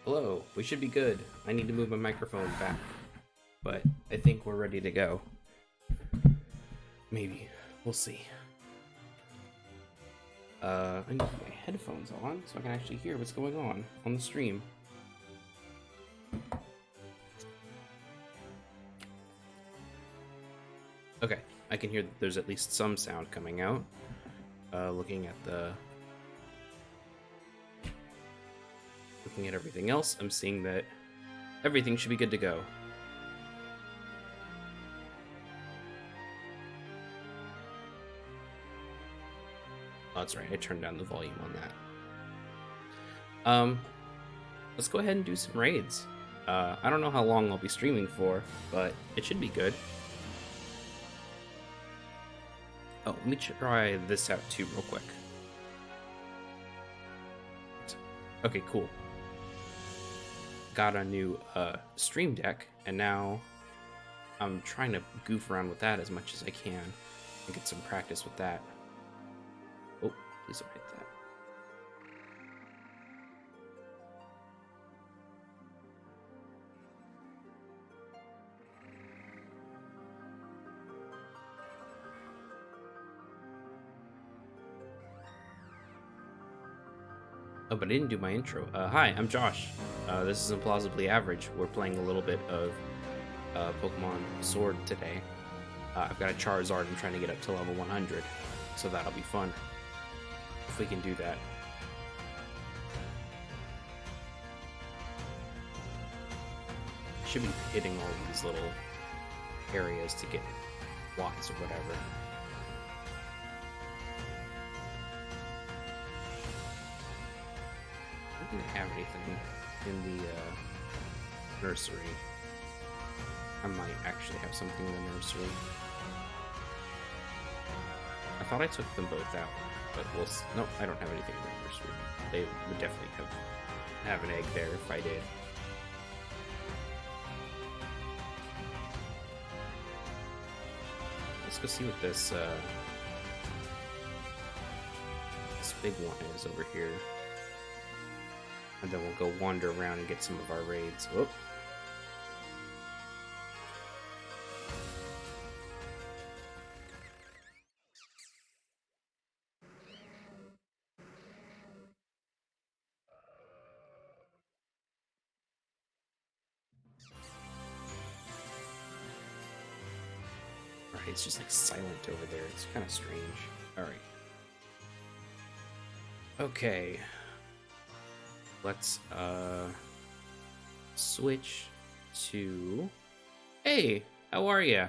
Hello, we should be good. I need to move my microphone back, but I think we're ready to go. Maybe. We'll see. I need to put my headphones on so I can actually hear what's going on the stream. Okay, I can hear that there's at least some sound coming out. Looking at everything else, I'm seeing that everything should be good to go. Oh, that's right, I turned down the volume on that. Let's go ahead and do some raids. I don't know how long I'll be streaming for, but it should be good. Oh, let me try this out too real quick. Okay, cool. Got a new stream deck, and now I'm trying to goof around with that as much as I can and get some practice with that. Oh, please don't hit that. Oh, but I didn't do my intro. Hi, I'm Josh. This is Implausibly Average. We're playing a little bit of Pokemon Sword today. I've got a Charizard I'm trying to get up to level 100, so that'll be fun. If we can do that. Should be hitting all these little areas to get watts or whatever. think they have anything in the nursery. I might actually have something in the nursery. I thought I took them both out, but no, I don't have anything in the nursery. They would definitely have an egg there if I did. Let's go see what this big one is over here. And then we'll go wander around and get some of our raids. Whoop. Alright, it's just like silent over there. It's kind of strange. Alright. Okay. Let's switch to... Hey, how are ya?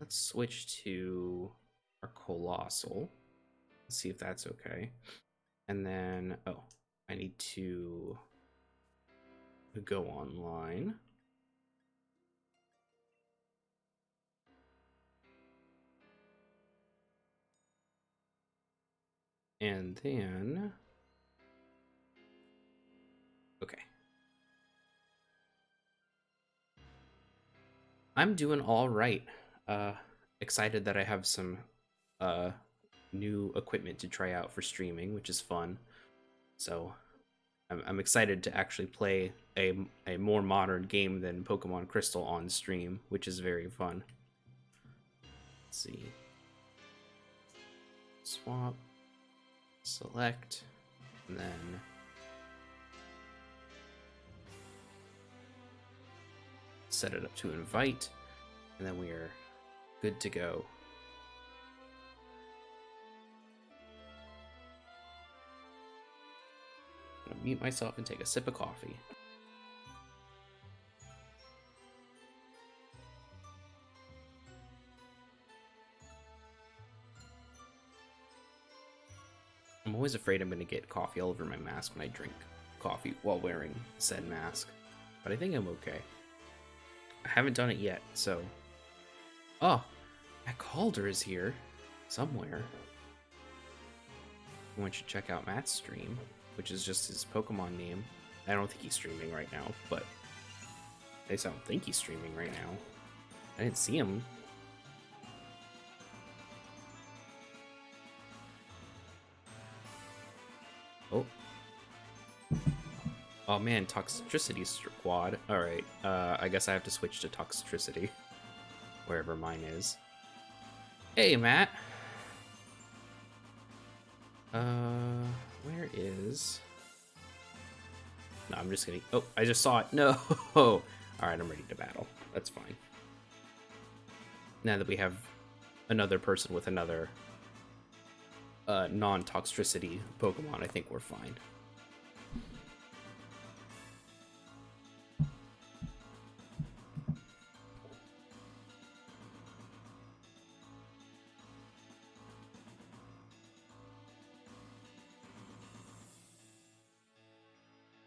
Let's switch to our Colossal. Let's see if that's okay. And then, oh, I need to go online. And then, okay. I'm doing all right. Excited that I have some new equipment to try out for streaming, which is fun. So I'm excited to actually play a more modern game than Pokemon Crystal on stream, which is very fun. Let's see. Swap. Select. And then... set it up to invite. And then we are good to go. I'm gonna mute myself and take a sip of coffee. I'm always afraid I'm gonna get coffee all over my mask when I drink coffee while wearing said mask. But I think I'm okay. I haven't done it yet, so... Oh! Matt Calder is here. Somewhere. Everyone should check out Matt's stream, which is just his Pokemon name. I don't think he's streaming right now, but... I don't think he's streaming right now. I didn't see him. Oh. Oh man, Toxicity Squad. Alright, I guess I have to switch to Toxicity. Wherever mine is. Hey, Matt! Where is... No, I'm just gonna... Oh, I just saw it! No! Alright, I'm ready to battle. That's fine. Now that we have another person with another non-toxicity Pokemon, I think we're fine.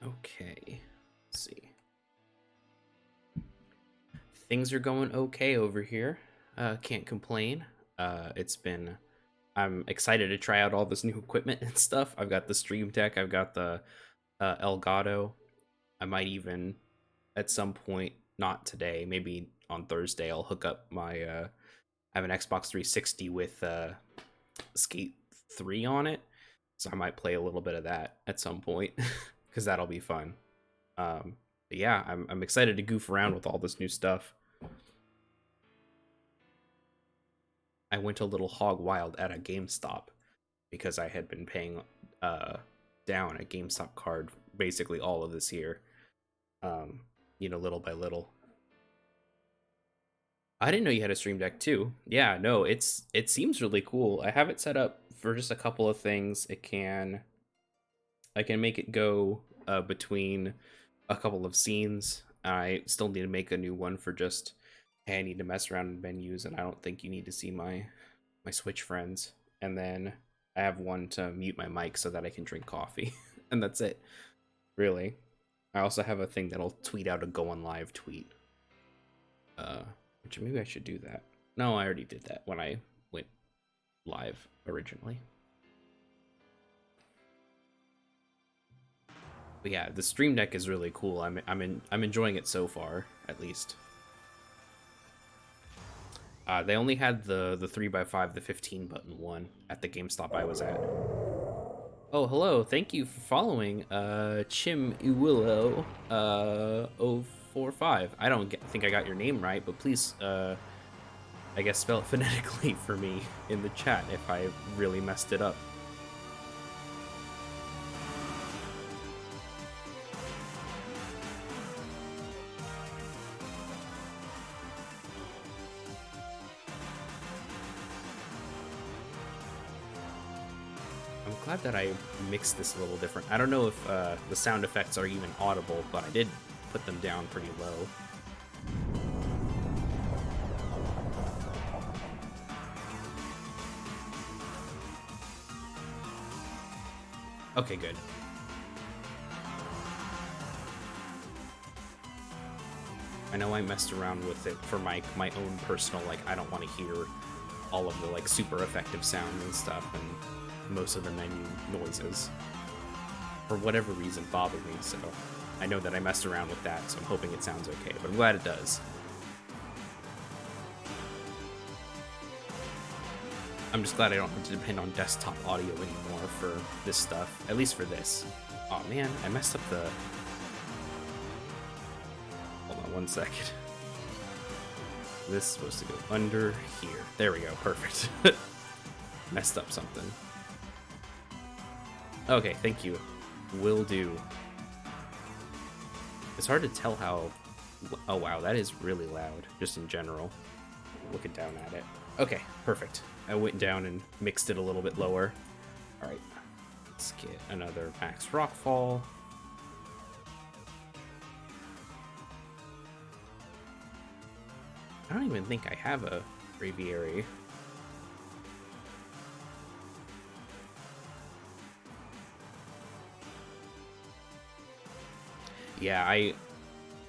Okay, let's see. Things are going okay over here. Can't complain. I'm excited to try out all this new equipment and stuff. I've got the Stream Deck, I've got the Elgato. I might even, at some point, not today, maybe on Thursday, I'll hook up my, I have an Xbox 360 with Skate 3 on it. So I might play a little bit of that at some point, because that'll be fun. But yeah, I'm excited to goof around with all this new stuff. I went a little hog wild at a GameStop because I had been paying down a GameStop card basically all of this year, you know, little by little. I didn't know you had a Stream Deck too. Yeah, no, it seems really cool. I have it set up for just a couple of things. I can make it go between a couple of scenes. I still need to make a new one for just, hey, I need to mess around in menus, and I don't think you need to see my Switch friends. And then I have one to mute my mic so that I can drink coffee, and that's it. Really. I also have a thing that'll tweet out a go on live tweet. Which maybe I should do that. No, I already did that when I went live originally. But yeah, the Stream Deck is really cool. I'm enjoying it so far, at least. They only had the 3x5, the 15 button one at the GameStop I was at. Oh, hello. Thank you for following Chim Uwillow 045. I don't think I got your name right, but please I guess spell it phonetically for me in the chat if I really messed it up. I'm glad that I mixed this a little different. I don't know if the sound effects are even audible, but I did put them down pretty low. Okay, good. I know I messed around with it for my own personal, like, I don't want to hear all of the, like, super effective sounds and stuff, and most of the menu noises, for whatever reason, bother me, so I know that I messed around with that, so I'm hoping it sounds okay, but I'm glad it does. I'm just glad I don't have to depend on desktop audio anymore for this stuff, at least for this. Oh man, I messed up the... Hold on 1 second. This is supposed to go under here. There we go, perfect. Messed up something. Okay, thank you. Will do. It's hard to tell how... Oh wow, that is really loud, just in general. Looking down at it. Okay, perfect. I went down and mixed it a little bit lower. Alright, let's get another max rockfall. I don't even think I have a breviary. Yeah, I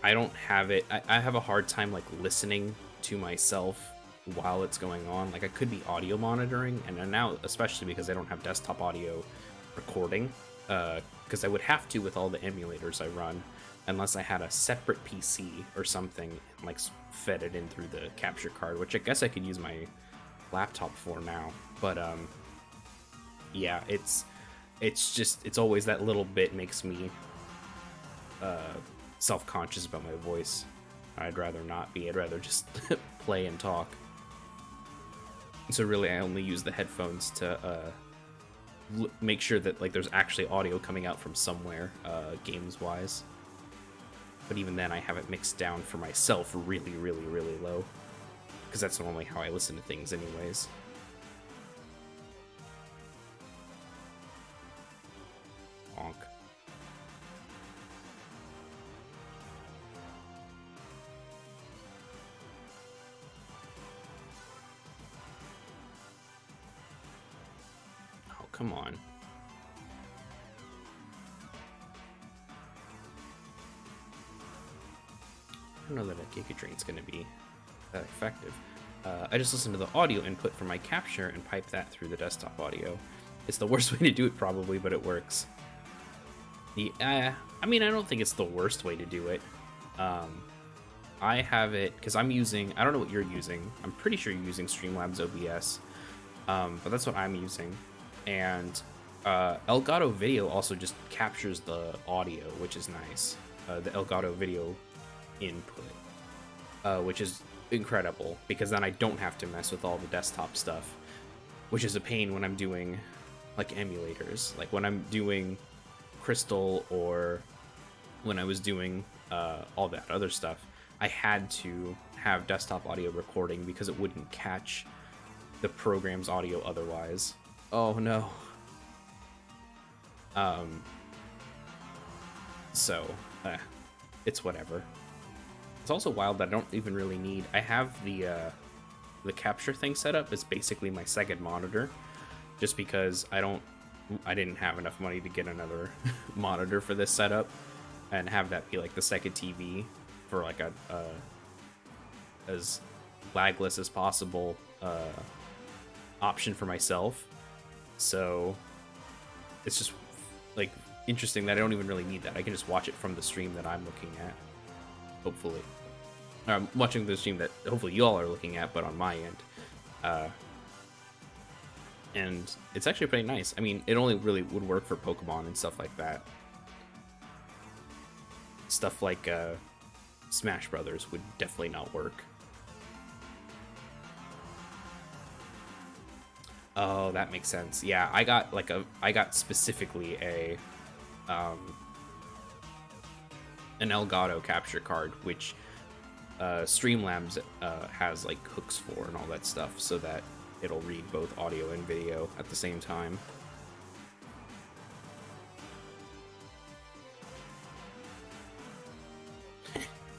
don't have it. I have a hard time like listening to myself while it's going on. Like I could be audio monitoring, and now especially because I don't have desktop audio recording, because I would have to with all the emulators I run, unless I had a separate PC or something and like fed it in through the capture card, which I guess I could use my laptop for now. But yeah, it's always that little bit makes me self-conscious about my voice. I'd rather not be. I'd rather just play and talk. So really, I only use the headphones to make sure that like there's actually audio coming out from somewhere, games-wise. But even then, I have it mixed down for myself really, really, really low, because that's normally how I listen to things anyways. Honk. Come on. I don't know that a Giga Drain's going to be that effective. I just listened to the audio input from my capture and pipe that through the desktop audio. It's the worst way to do it probably, but it works. I mean, I don't think it's the worst way to do it. I have it, because I'm using, I don't know what you're using. I'm pretty sure you're using Streamlabs OBS, but that's what I'm using. And Elgato Video also just captures the audio, which is nice. The Elgato Video input, which is incredible, because then I don't have to mess with all the desktop stuff, which is a pain when I'm doing like emulators. Like when I'm doing Crystal, or when I was doing all that other stuff, I had to have desktop audio recording because it wouldn't catch the program's audio otherwise. Oh no. So, it's whatever. It's also wild that I don't even really need... I have the capture thing set up as basically my second monitor, just because I didn't have enough money to get another monitor for this setup and have that be like the second TV for like a as lagless as possible option for myself. So it's just like interesting that I don't even really need that. I can just watch it from the stream that I'm looking at, hopefully. I'm watching the stream that hopefully you all are looking at, but on my end. And it's actually pretty nice. I mean, it only really would work for Pokemon and stuff like that. Stuff like Smash Brothers would definitely not work. Oh, that makes sense. Yeah, I got specifically an Elgato capture card, which Streamlabs has like hooks for and all that stuff, so that it'll read both audio and video at the same time.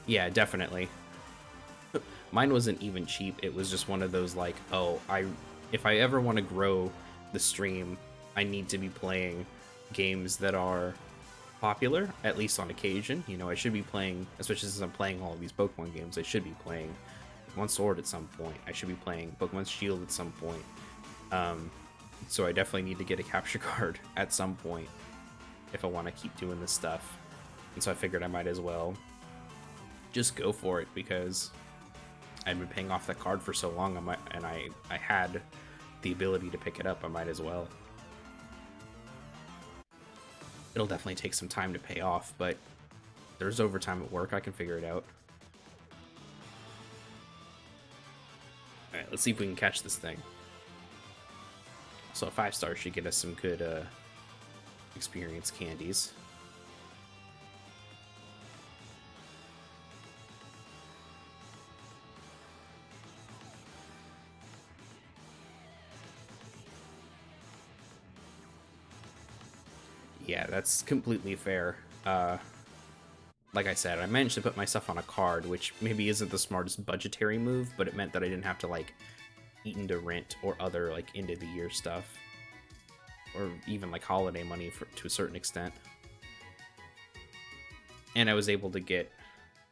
Yeah, definitely. Mine wasn't even cheap. It was just one of those like, oh, if I ever want to grow the stream, I need to be playing games that are popular, at least on occasion. You know, I should be playing, especially since I'm playing all of these Pokemon games, I should be playing Pokemon Sword at some point. I should be playing Pokemon Shield at some point. So I definitely need to get a capture card at some point if I want to keep doing this stuff. And so I figured I might as well just go for it, because I've been paying off that card for so long, and I had the ability to pick it up. I might as well. It'll definitely take some time to pay off, but there's overtime at work. I can figure it out. All right, let's see if we can catch this thing. So a 5-star should get us some good experience candies. Yeah, that's completely fair. Like I said, I managed to put myself on a card, which maybe isn't the smartest budgetary move, but it meant that I didn't have to like eat into rent or other like end of the year stuff, or even like holiday money to a certain extent. And I was able to get,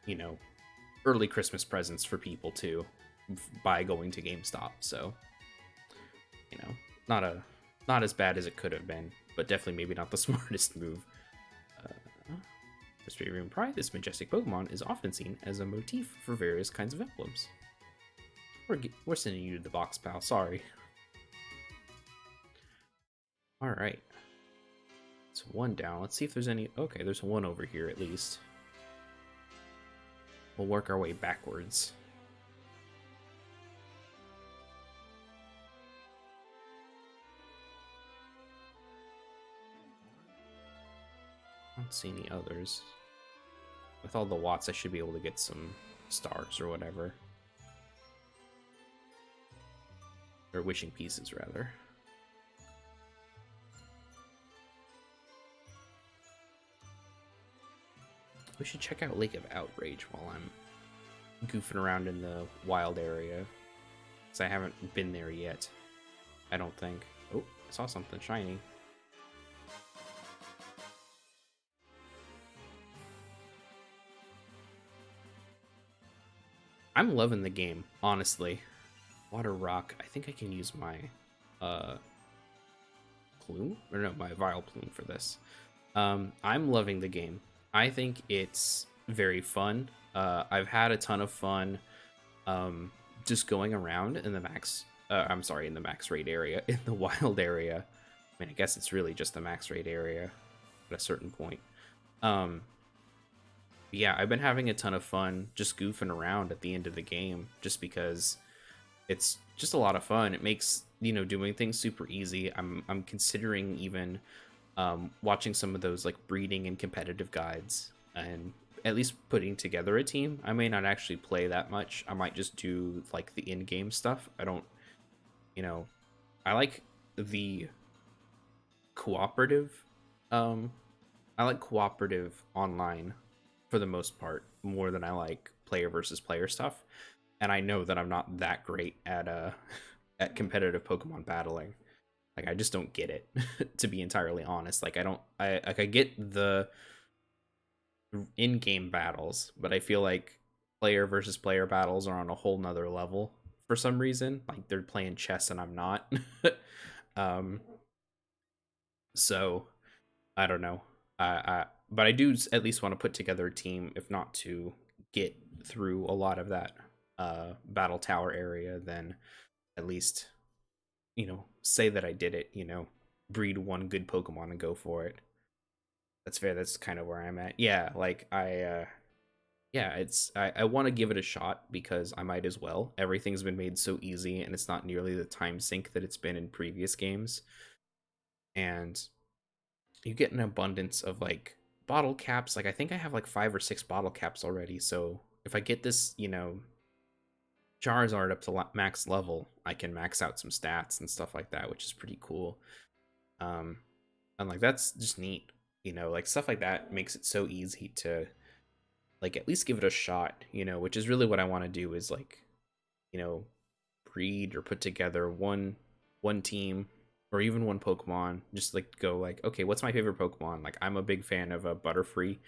you know, early Christmas presents for people too by going to GameStop. So, you know, not as bad as it could have been, but definitely maybe not the smartest move. Just for even pride, this majestic Pokemon is often seen as a motif for various kinds of emblems. We're sending you to the box, pal. Sorry. All right. It's one down. Let's see if there's any. Okay, there's one over here at least. We'll work our way backwards. I don't see any others. With all the watts, I should be able to get some stars or whatever. Or wishing pieces, rather. We should check out Lake of Outrage while I'm goofing around in the wild area, because I haven't been there yet, I don't think. Oh, I saw something shiny. I'm loving the game, honestly. Water Rock. I think I can use my plume, or no, my Vile Plume for this. I'm loving the game. I think it's very fun. I've had a ton of fun just going around in the max. I'm sorry, in the max rate area, in the wild area. I mean, I guess it's really just the max rate area at a certain point. Yeah, I've been having a ton of fun just goofing around at the end of the game, just because it's just a lot of fun. It makes, you know, doing things super easy. I'm considering even watching some of those like breeding and competitive guides, and at least putting together a team. I may not actually play that much. I might just do like the in-game stuff. I don't, you know, I like the cooperative. I like cooperative online for the most part more than I like player versus player stuff. And I know that I'm not that great at at competitive Pokemon battling. Like I just don't get it, to be entirely honest. Like I get the in-game battles, but I feel like player versus player battles are on a whole nother level for some reason. Like they're playing chess and I'm not. um, so I don't know. But I do at least want to put together a team, if not to get through a lot of that battle tower area, then at least, say that I did it, breed one good Pokemon and go for it. That's fair. That's kind of where I'm at. Yeah, like yeah, I want to give it a shot because I might as well. Everything's been made so easy and it's not nearly the time sink that it's been in previous games. And you get an abundance of like bottle caps. Like I think I have like 5 or 6 bottle caps already. So if I get this, Charizard up to max level, I can max out some stats and stuff like that, which is pretty cool. Um, and like that's just neat. Like stuff like that makes it so easy to like at least give it a shot. Which is really what I want to do is like, you know, breed or put together one team or even one Pokemon. Just like go like, okay, what's my favorite Pokemon? Like I'm a big fan of a Butterfree,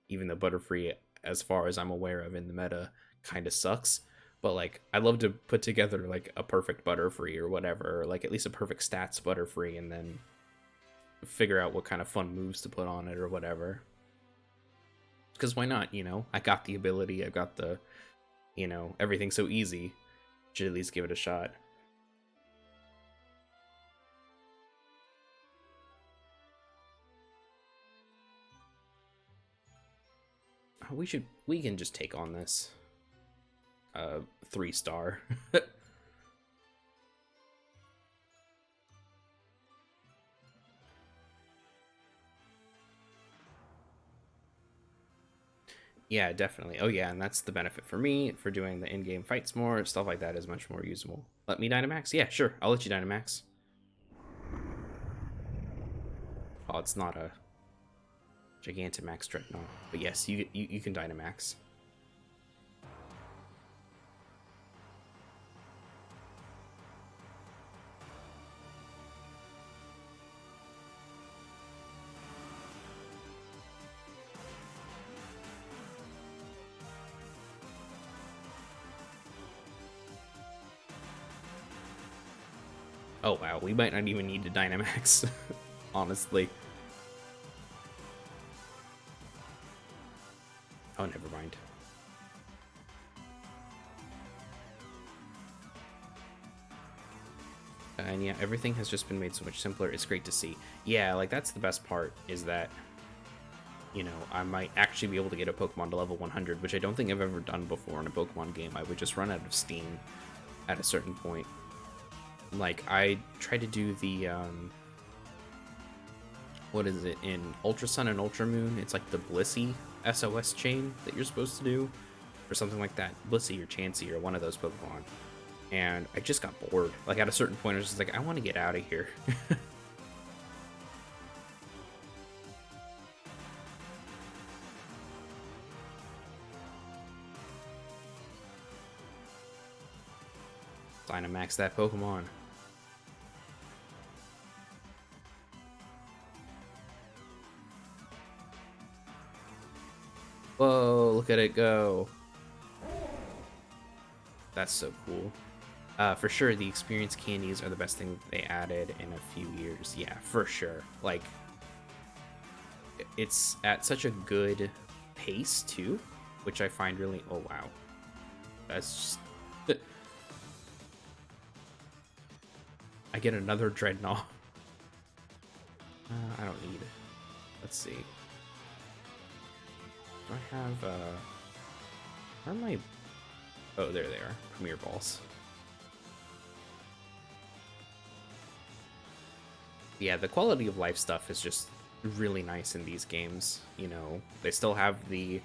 even though Butterfree, as far as I'm aware of in the meta, kind of sucks. But like I love to put together like a perfect Butterfree or whatever, or like at least a perfect stats Butterfree, and then figure out what kind of fun moves to put on it or whatever. Because why not? I got the ability, I got the, everything so easy. Should at least give it a shot. We can just take on this 3-star. Yeah, definitely. Oh yeah, and that's the benefit for me for doing the in-game fights more. Stuff like that is much more usable. Let me Dynamax? Yeah, sure. I'll let you Dynamax. Oh, it's not a Gigantamax Dreadnought. But yes, you can Dynamax. Oh wow, we might not even need to Dynamax, honestly. Oh, never mind. And yeah, everything has just been made so much simpler. It's great to see. Yeah, like that's the best part is that, I might actually be able to get a Pokemon to level 100, which I don't think I've ever done before in a Pokemon game. I would just run out of steam at a certain point. Like I tried to do the what is it in Ultra Sun and Ultra Moon? It's like the Blissey SOS chain that you're supposed to do, or something like that. Blissey or Chansey or one of those Pokemon. And I just got bored. Like at a certain point, I was just like, I want to get out of here. Dynamax that Pokemon. Whoa, look at it go. That's so cool. For sure, the experience candies are the best thing they added in a few years. Yeah, for sure. Like, it's at such a good pace, too, which I find really... Oh, wow. That's just... I get another Dreadnought. I don't need it. Let's see. Do I have, where are my... Oh, there they are. Premier Balls. Yeah, the quality of life stuff is just really nice in these games. They still have the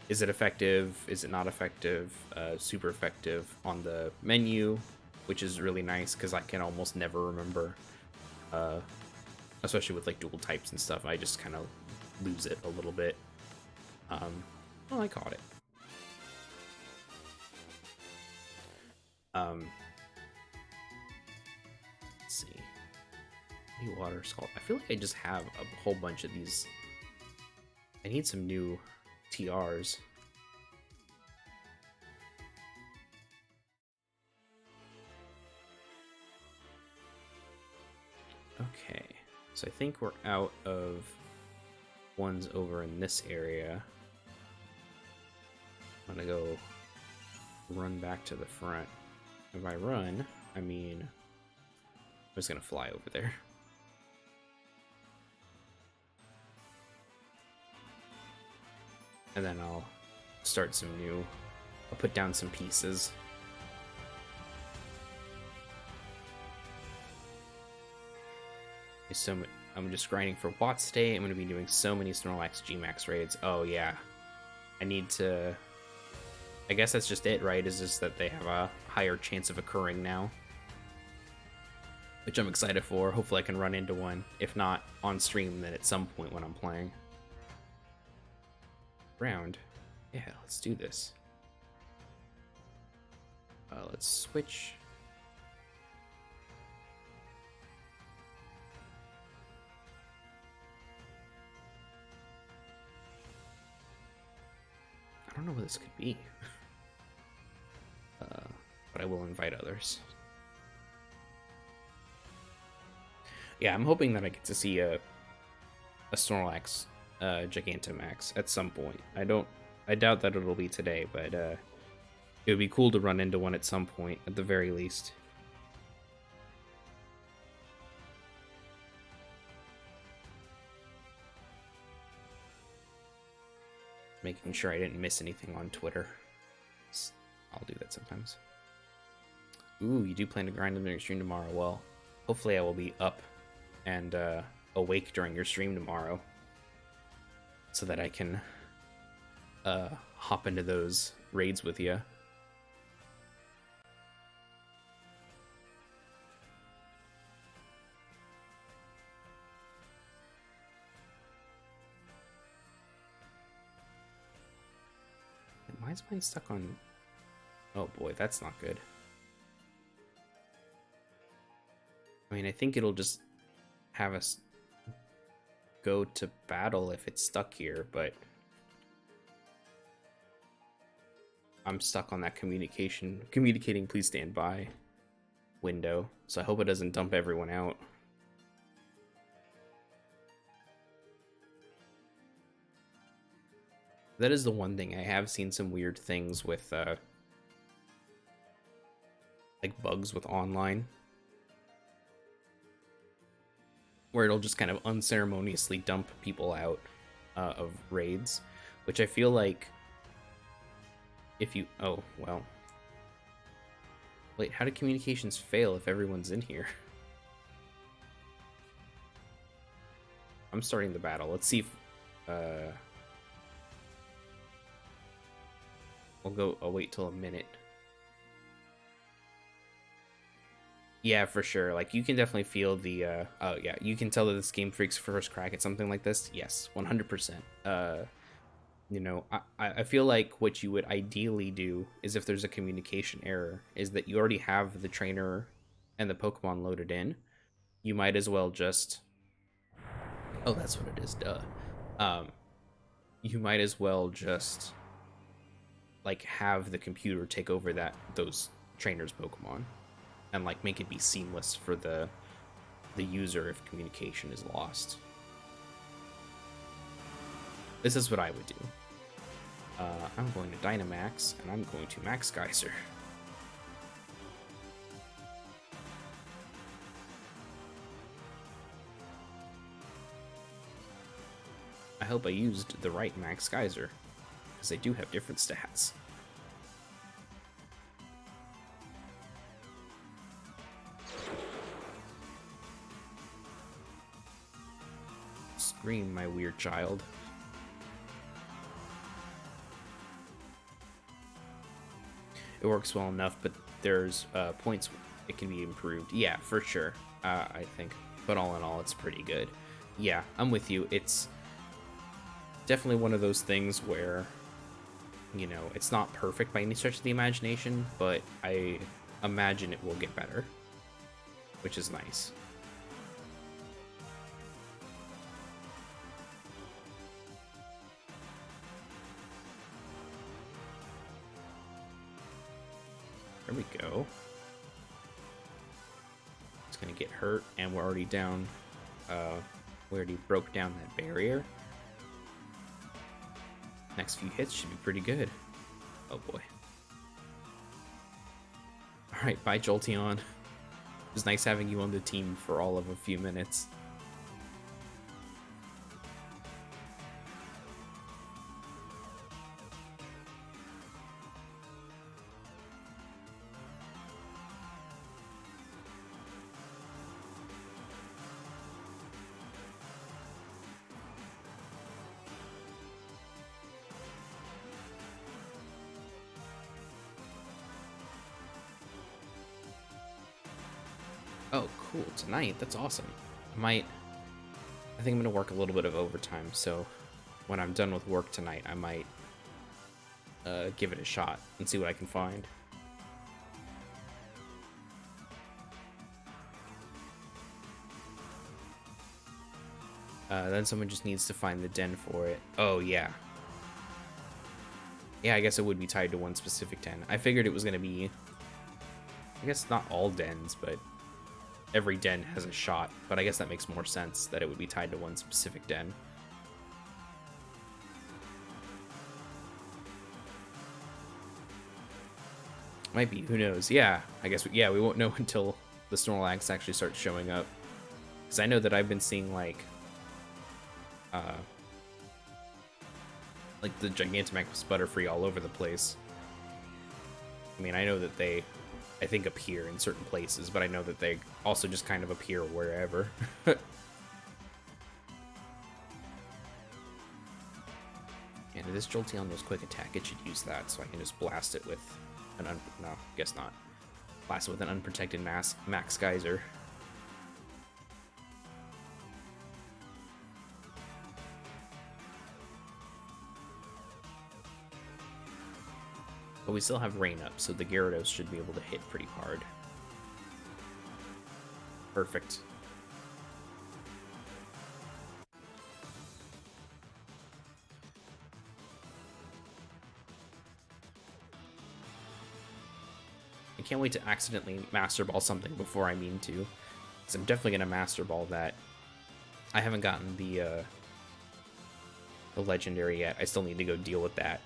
is it effective, is it not effective, super effective on the menu, which is really nice because I can almost never remember, especially with like dual types and stuff. I just kind of lose it a little bit. Oh, I caught it. Let's see. Water salt. I feel like I just have a whole bunch of these. I need some new TRs. Okay, so I think we're out of ones over in this area. I'm gonna go run back to the front. If I run, I mean, I'm just gonna fly over there. And then I'll start some new. I'll put down some pieces. So I'm just grinding for Watts today. I'm going to be doing so many Snorlax Gmax raids. Oh yeah, I need to. I guess that's just it, right? Is just that they have a higher chance of occurring now, which I'm excited for. Hopefully, I can run into one. If not on stream, then at some point when I'm playing. Round, yeah, let's do this. Let's switch. I don't know what this could be, but I will invite others. Yeah, I'm hoping that I get to see a Snorlax Gigantamax at some point. I doubt that it'll be today, but it would be cool to run into one at some point, at the very least. Making sure I didn't miss anything on Twitter. I'll do that sometimes. Ooh, you do plan to grind on your stream tomorrow. Well, hopefully I will be up and awake during your stream tomorrow, so that I can hop into those raids with you. Why is mine stuck on... Oh boy, that's not good. I mean, I think it'll just have us go to battle if it's stuck here, but I'm stuck on that communicating please stand by window, so I hope it doesn't dump everyone out. That is the one thing. I have seen some weird things with like bugs with online, where it'll just kind of unceremoniously dump people out of raids, which I feel like if you... Oh, well. Wait, how do communications fail if everyone's in here? I'm starting the battle. Let's see if... I'll wait till a minute. Yeah, for sure. Like, you can definitely feel the, oh yeah, you can tell that this Game Freak's first crack at something like this. Yes, 100%. You know, I feel like what you would ideally do is, if there's a communication error, is that you already have the trainer and the Pokemon loaded in. You might as well just... Oh, that's what it is, duh. You might as well just... like have the computer take over those trainers' Pokemon, and like make it be seamless for the user if communication is lost. This is what I would do. I'm going to Dynamax, and I'm going to Max Geyser. I hope I used the right Max Geyser, because they do have different stats. Scream, my weird child. It works well enough, but there's points it can be improved. Yeah, for sure. I think, but all in all, it's pretty good. Yeah, I'm with you. It's definitely one of those things where, you know, it's not perfect by any stretch of the imagination, but I imagine it will get better, which is nice. we go. It's gonna get hurt, and we're already down. We already broke down that barrier. Next few hits should be pretty good. Oh boy. Alright, bye Jolteon. It was nice having you on the team for all of a few minutes. Oh, cool. Tonight? That's awesome. I think I'm gonna work a little bit of overtime, so when I'm done with work tonight, I might give it a shot and see what I can find. Then someone just needs to find the den for it. Oh, yeah. Yeah, I guess it would be tied to one specific den. I figured it was gonna be... I guess not all dens, but every den has a shot. But I guess that makes more sense that it would be tied to one specific den. Might be, who knows? Yeah, I guess, yeah, we won't know until the Snorlax actually starts showing up. Because I know that I've been seeing, like the Gigantamax Butterfree all over the place. I mean, I know that they, I think, appear in certain places, but I know that they also just kind of appear wherever. And if this Jolteon knows Quick Attack, it should use that, so I can just blast it with an no, guess not. Blast it with an unprotected Max Geyser. But we still have rain up, so the Gyarados should be able to hit pretty hard. Perfect. I can't wait to accidentally Master Ball something before I mean to. Because I'm definitely going to Master Ball that. I haven't gotten the Legendary yet. I still need to go deal with that.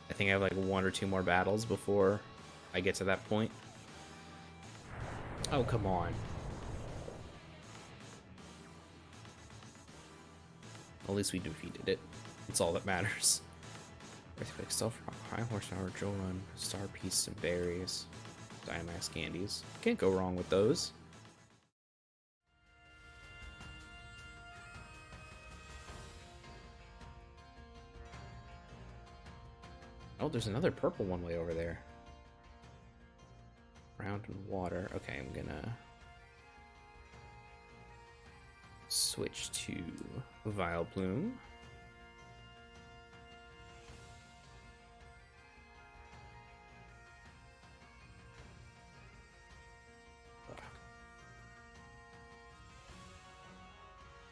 I think I have like 1 or 2 more battles before I get to that point. Oh, come on. At least we defeated it. That's all that matters. Earthquake, Stealth Rock, High Horsepower, Drill Run, Star Piece, and Berries. Dynamax Candies. Can't go wrong with those. Oh, there's another purple one way over there. Ground and water. Okay, I'm gonna switch to Vileplume.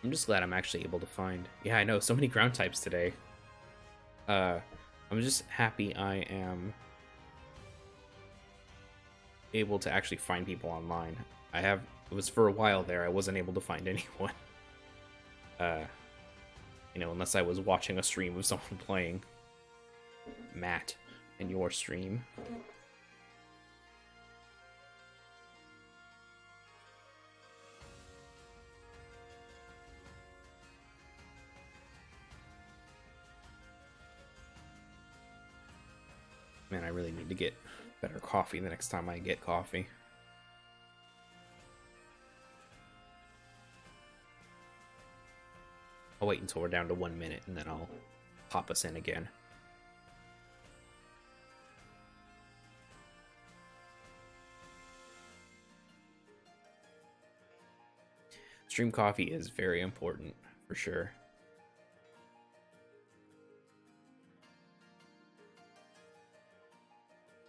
I'm just glad I'm actually able to find... Yeah, I know, so many ground types today. I'm just happy I am able to actually find people online. It was for a while there, I wasn't able to find anyone. You know, unless I was watching a stream of someone playing. Matt, in your stream. Man, I really need to get better coffee the next time I get coffee. I'll wait until we're down to 1 minute and then I'll pop us in again. Stream coffee is very important, for sure.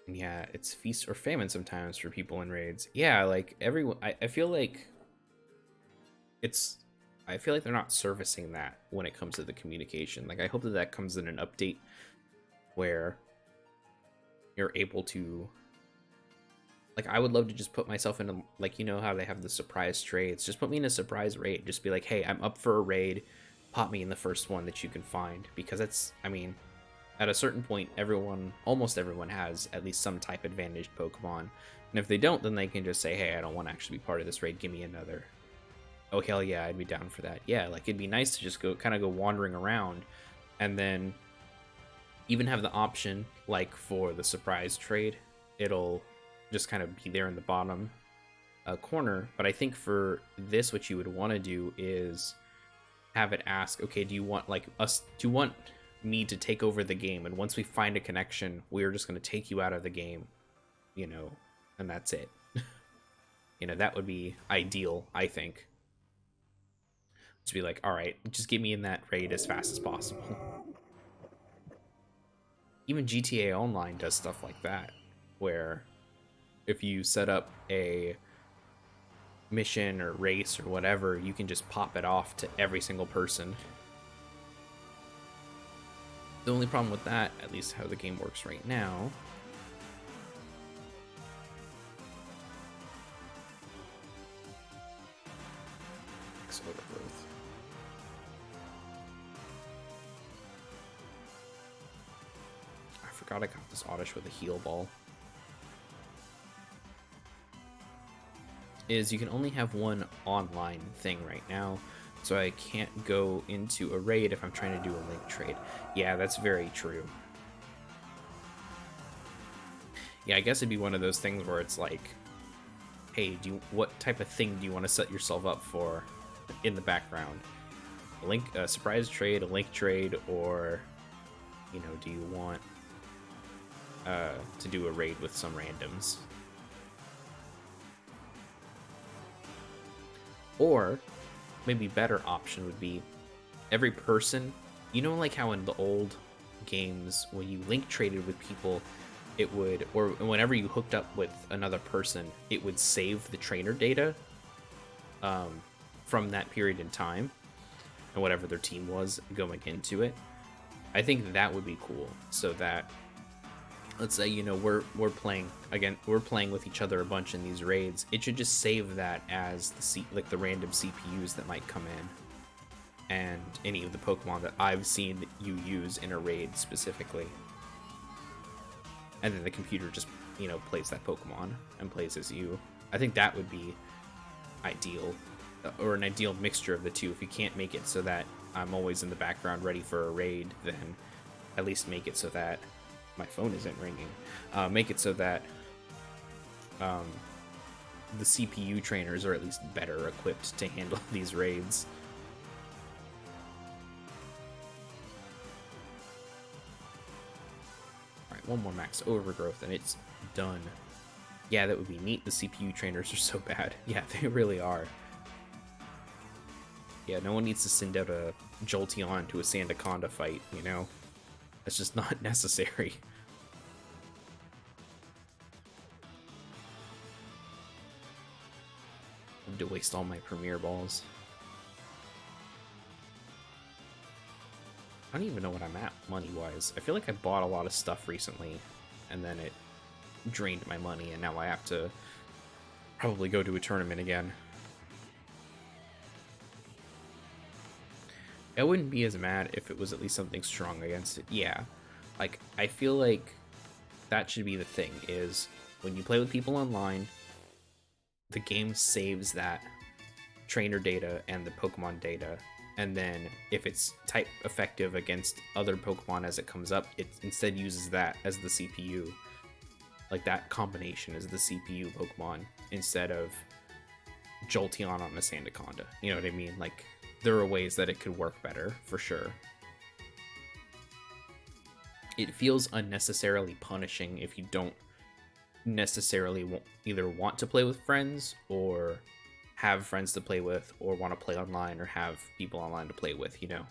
And yeah, it's feast or famine sometimes for people in raids. Yeah, like everyone, I feel like I feel like they're not servicing that when it comes to the communication. Like, I hope that that comes in an update where you're able to Like, I would love to just put myself in a, like, you know how they have the surprise trades, just put me in a surprise raid. Just be like, hey, I'm up for a raid, pop me in the first one that you can find. Because that's, I mean, at a certain point, almost everyone has at least some type advantaged Pokemon. And if they don't, then they can just say, hey, I don't want to actually be part of this raid, give me another. Oh, hell yeah, I'd be down for that. Yeah, like, it'd be nice to just go wandering around, and then even have the option, like, for the surprise trade, it'll just kind of be there in the bottom corner. But I think for this, what you would want to do is have it ask, okay, do you want, like, do you want me to take over the game, and once we find a connection, we're just going to take you out of the game, you know, and that's it. You know, that would be ideal, I think. To be like, all right, just get me in that raid as fast as possible. Even GTA Online does stuff like that, where if you set up a mission or race or whatever, you can just pop it off to every single person. The only problem with that, at least how the game works right now, overgrowth. I forgot I got this Oddish with a heal ball. Is you can only have one online thing right now, so I can't go into a raid if I'm trying to do a link trade. Yeah, that's very true. Yeah, I guess it'd be one of those things where it's like, hey, what type of thing do you want to set yourself up for in the background? A surprise trade, a link trade, or, you know, do you want to do a raid with some randoms? Or maybe better option would be every person, you know, like how in the old games when you link traded with people, it would, or whenever you hooked up with another person, it would save the trainer data from that period in time and whatever their team was going into it. I think that would be cool, so that, let's say, you know, we're playing with each other a bunch in these raids. It should just save that as the random CPUs that might come in, and any of the Pokemon that I've seen you use in a raid specifically. And then the computer just, you know, plays that Pokemon and plays as you. I think that would be ideal, or an ideal mixture of the two. If you can't make it so that I'm always in the background ready for a raid, then at least make it so that my phone isn't ringing. Make it so that the CPU trainers are at least better equipped to handle these raids. Alright, one more max overgrowth and it's done. Yeah, that would be neat. The CPU trainers are so bad. Yeah, they really are. Yeah, no one needs to send out a Jolteon to a Sandaconda fight, you know? That's just not necessary. I have to waste all my Premier Balls. I don't even know what I'm at money-wise. I feel like I bought a lot of stuff recently, and then it drained my money, and now I have to probably go to a tournament again. I wouldn't be as mad if it was at least something strong against it. Yeah, like, I feel like that should be the thing, is when you play with people online, the game saves that trainer data and the Pokemon data, and then if it's type effective against other Pokemon as it comes up, it instead uses that as the CPU. Like, that combination is the CPU Pokemon instead of Jolteon on a Sandaconda. You know what I mean? Like, there are ways that it could work better, for sure. It feels unnecessarily punishing if you don't necessarily either want to play with friends, or have friends to play with, or want to play online, or have people online to play with, you know?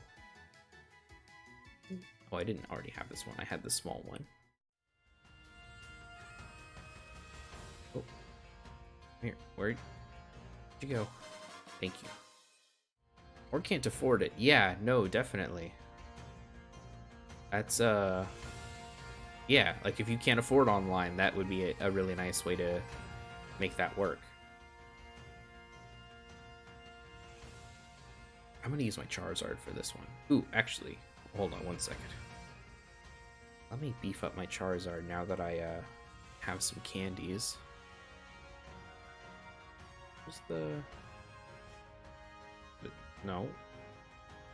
Oh, I didn't already have this one. I had the small one. Oh. Here, where'd you go? Thank you. Or can't afford it. Yeah, no, definitely. That's, yeah, like, if you can't afford online, that would be a really nice way to make that work. I'm gonna use my Charizard for this one. Ooh, actually, hold on one second. Let me beef up my Charizard now that I have some candies. What's the... No?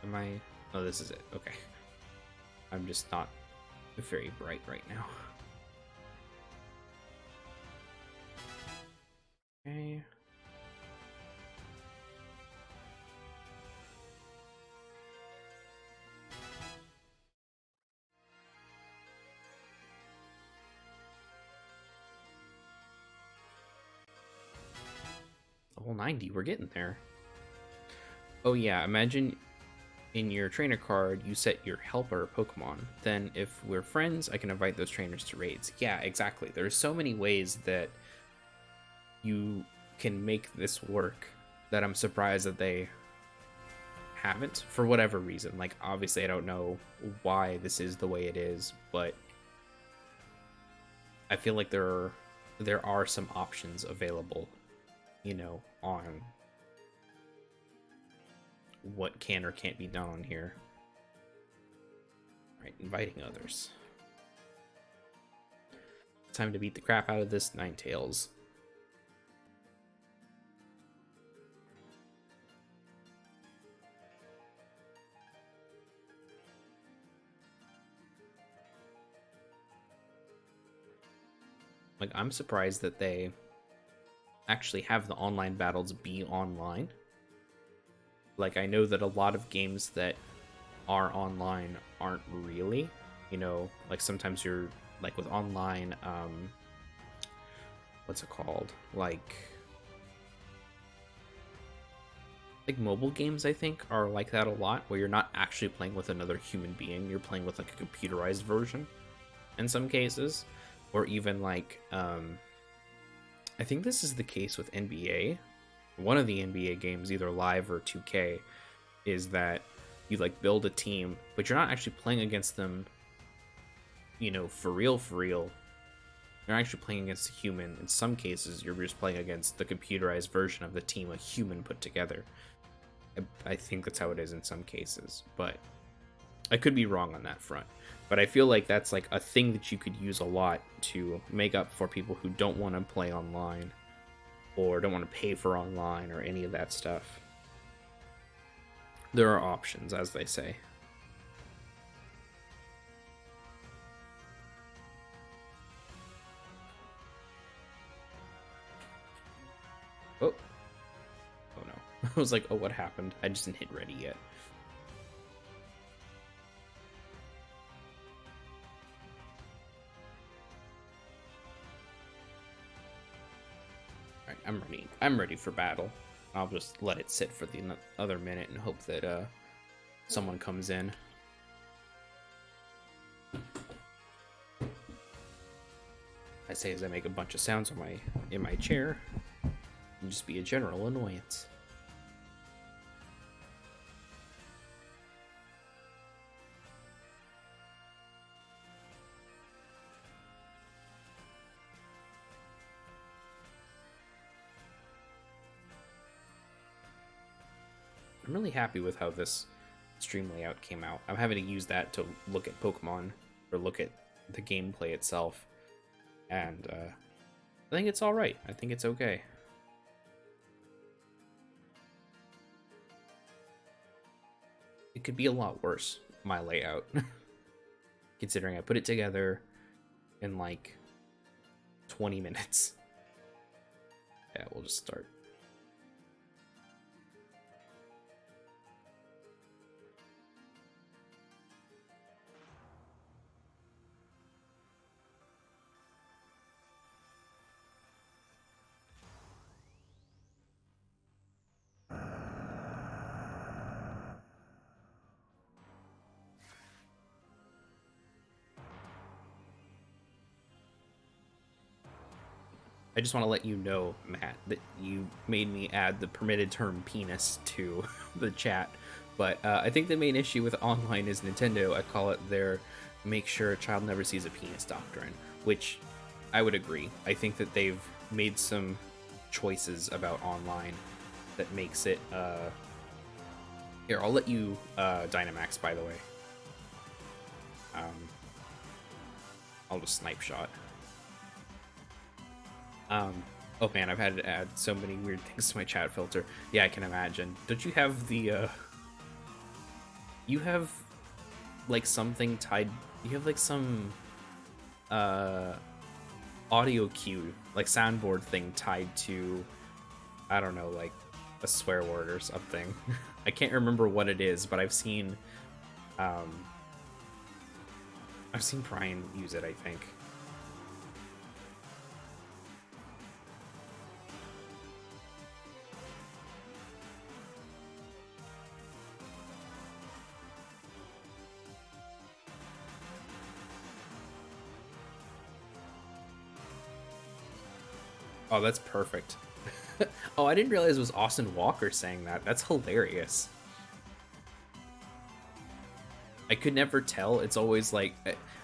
Am I... Oh, this is it. Okay. I'm just not very bright right now. Okay. Level 90, we're getting there. Oh yeah, imagine in your trainer card you set your helper Pokemon. Then if we're friends, I can invite those trainers to raids. Yeah, exactly. There's so many ways that you can make this work that I'm surprised that they haven't for whatever reason. Like, obviously I don't know why this is the way it is, but I feel like there are some options available, you know, on what can or can't be done on here. All right, inviting others. Time to beat the crap out of this Ninetales. Like, I'm surprised that they actually have the online battles be online. Like, I know that a lot of games that are online aren't really, you know, like sometimes you're like with online, what's it called? Like mobile games, I think, are like that a lot, where you're not actually playing with another human being, you're playing with like a computerized version in some cases, or even like, I think this is the case with NBA. One of the NBA games, either live or 2K, is that you like build a team, but you're not actually playing against them, you know, for real. You're actually playing against a human. In some cases, you're just playing against the computerized version of the team a human put together. I think that's how it is in some cases, but I could be wrong on that front. But I feel like that's like a thing that you could use a lot to make up for people who don't want to play online or don't want to pay for online or any of that stuff. There are options, as they say. Oh. Oh no. I was like, oh, what happened? I just didn't hit ready yet. Alright, I'm ready. I'm ready for battle. I'll just let it sit for the other minute and hope that someone comes in. I say as I make a bunch of sounds in my chair, and just be a general annoyance. I'm really happy with how this stream layout came out. I'm having to use that to look at Pokemon or look at the gameplay itself, and I think it's all right. I think it's okay. It could be a lot worse, my layout, considering I put it together in like 20 minutes. Yeah, we'll just start. I just want to let you know, Matt, that you made me add the permitted term penis to the chat. But I think the main issue with online is Nintendo. I call it their make sure a child never sees a penis doctrine, which I would agree. I think that they've made some choices about online that makes it here, I'll let you Dynamax, by the way. I'll just snipe shot. Oh man, I've had to add so many weird things to my chat filter. Yeah, I can imagine. Don't you have the you have like something tied, you have like some audio cue, like soundboard thing tied to, I don't know, like a swear word or something. I can't remember what it is, but I've seen Brian use it, I think. Oh, that's perfect. Oh, I didn't realize it was Austin Walker saying that. That's hilarious. I could never tell. It's always like,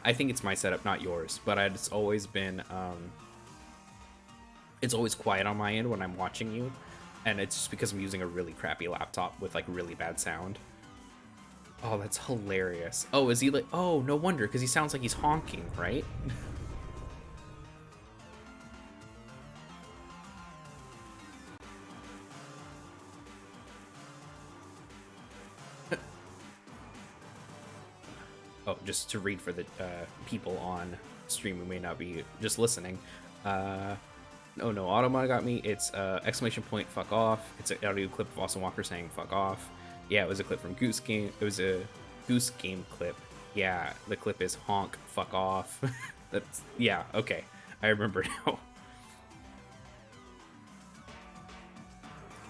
I think it's my setup, not yours, but it's always been, it's always quiet on my end when I'm watching you, and it's just because I'm using a really crappy laptop with like really bad sound. Oh, that's hilarious. Oh, is he like, oh, no wonder, because he sounds like he's honking, right? Oh, just to read for the people on stream who may not be just listening. Oh no, Automata got me. It's exclamation point, fuck off. It's an audio clip of Austin Walker saying fuck off. Yeah, it was a clip from Goose Game. It was a Goose Game clip. Yeah, the clip is honk, fuck off. That's, yeah, okay. I remember now.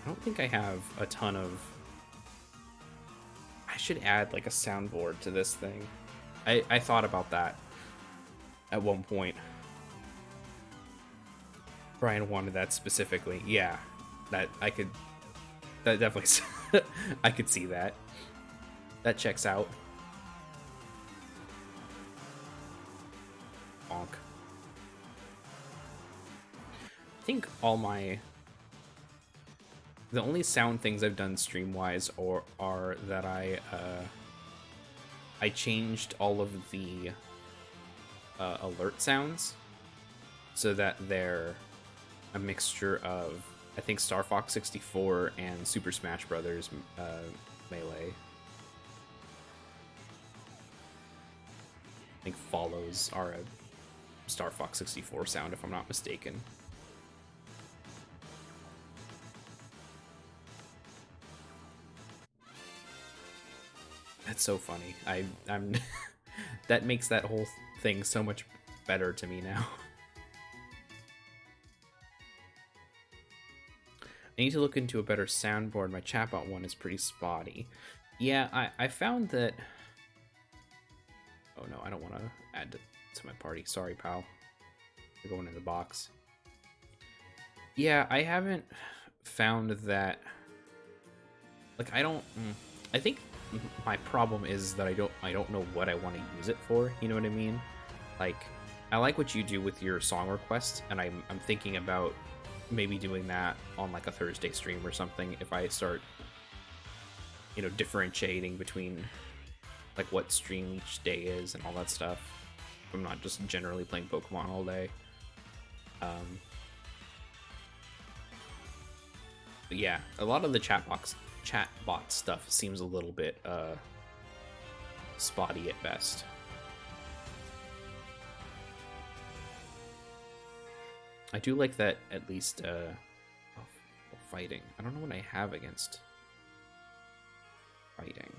I don't think I have a ton of... I should add like a soundboard to this thing. I thought about that at one point. Brian wanted that specifically. Yeah, that definitely, I could see that. That checks out. Bonk. I think the only sound things I've done stream-wise are that I changed all of the alert sounds so that they're a mixture of, I think, Star Fox 64 and Super Smash Brothers Melee. I think follows are a Star Fox 64 sound, if I'm not mistaken. That's so funny. I'm that makes that whole thing so much better to me now. I need to look into a better soundboard. My chatbot one is pretty spotty. Yeah, I found that... Oh no, I don't want to add to my party. Sorry, pal. You're going in the box. Yeah, I haven't found that... Like, I think my problem is that I don't know what I want to use it for. You know what I mean? Like, I like what you do with your song requests, and I'm thinking about maybe doing that on like a Thursday stream or something if I start, you know, differentiating between like what stream each day is and all that stuff. I'm not just generally playing Pokemon all day. But yeah, a lot of the chatbot stuff seems a little bit spotty at best. I do like that at least fighting. I don't know what I have against fighting.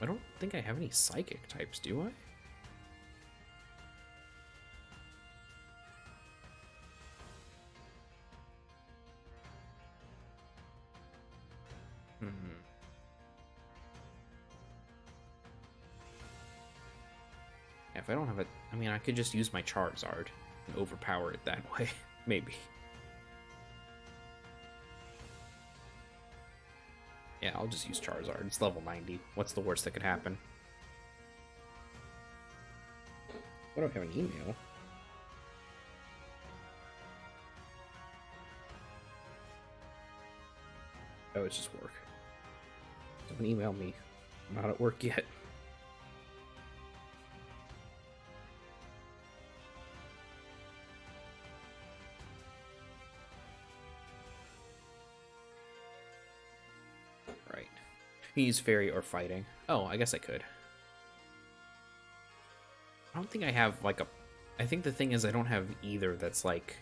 I don't think I have any psychic types, do I? If I don't have it, I mean, I could just use my Charizard and overpower it that way, maybe. Yeah, I'll just use Charizard. It's level 90. What's the worst that could happen? What, do I have an email? Oh, it's just work. Don't email me. I'm not at work yet. Right. Use fairy or fighting. Oh, I guess I could. I don't think I have like a... I think the thing is I don't have either that's like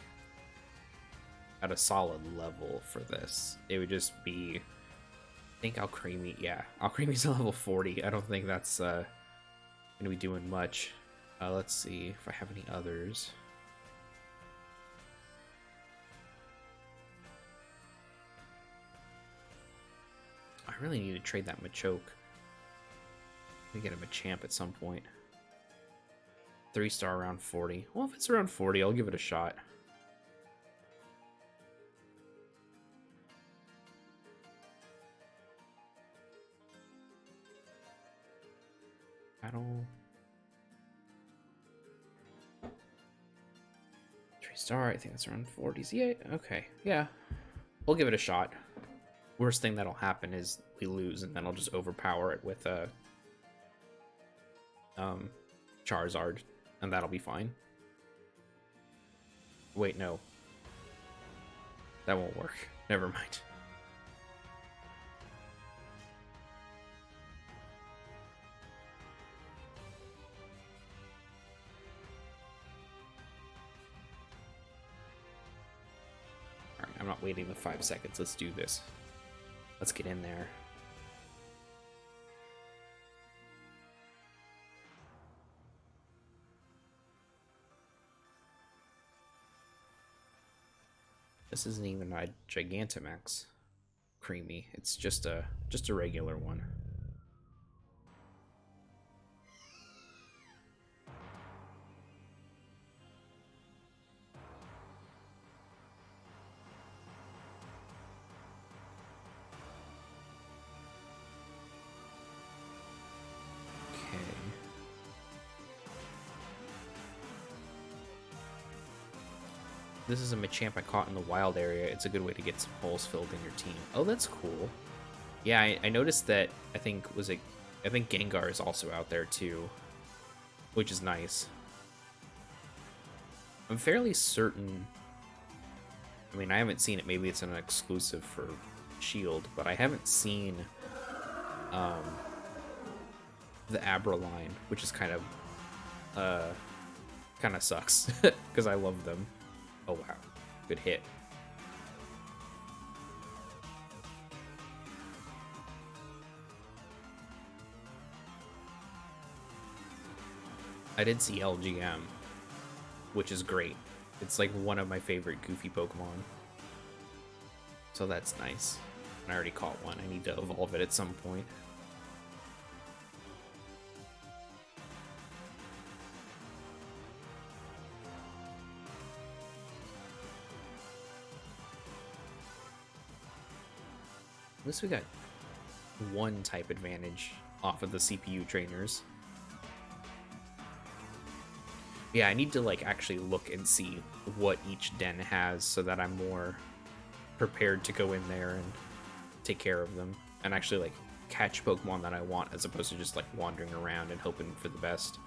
at a solid level for this. It would just be... I think Alcremie... Yeah, Alcremie's a level 40. I don't think that's gonna be doing much. Let's see if I have any others. I really need to trade that Machoke. We get him a champ at some point. 3-star around 40. Well, if it's around 40, I'll give it a shot. Battle. 3-star, I think that's around 40s. Yeah, okay. Yeah. We'll give it a shot. Worst thing that'll happen is we lose, and then I'll just overpower it with a Charizard, and that'll be fine. Wait, no. That won't work. Never mind. Alright, I'm not waiting the 5 seconds. Let's do this. Let's get in there. This isn't even a Gigantamax Creamy. It's just a regular one. This is a Machamp I caught in the wild area. It's a good way to get some holes filled in your team. Oh, that's cool. Yeah, I noticed that. I think Gengar is also out there too, which is nice. I'm fairly certain. I mean, I haven't seen it. Maybe it's an exclusive for Shield, but I haven't seen the Abra line, which is kind of sucks because I love them. Oh wow, good hit. I did see LGM, which is great. It's like one of my favorite goofy Pokemon. So that's nice. And I already caught one. I need to evolve it at some point. At least we got one type advantage off of the CPU trainers. Yeah, I need to like actually look and see what each den has so that I'm more prepared to go in there and take care of them and actually like catch Pokemon that I want as opposed to just like wandering around and hoping for the best.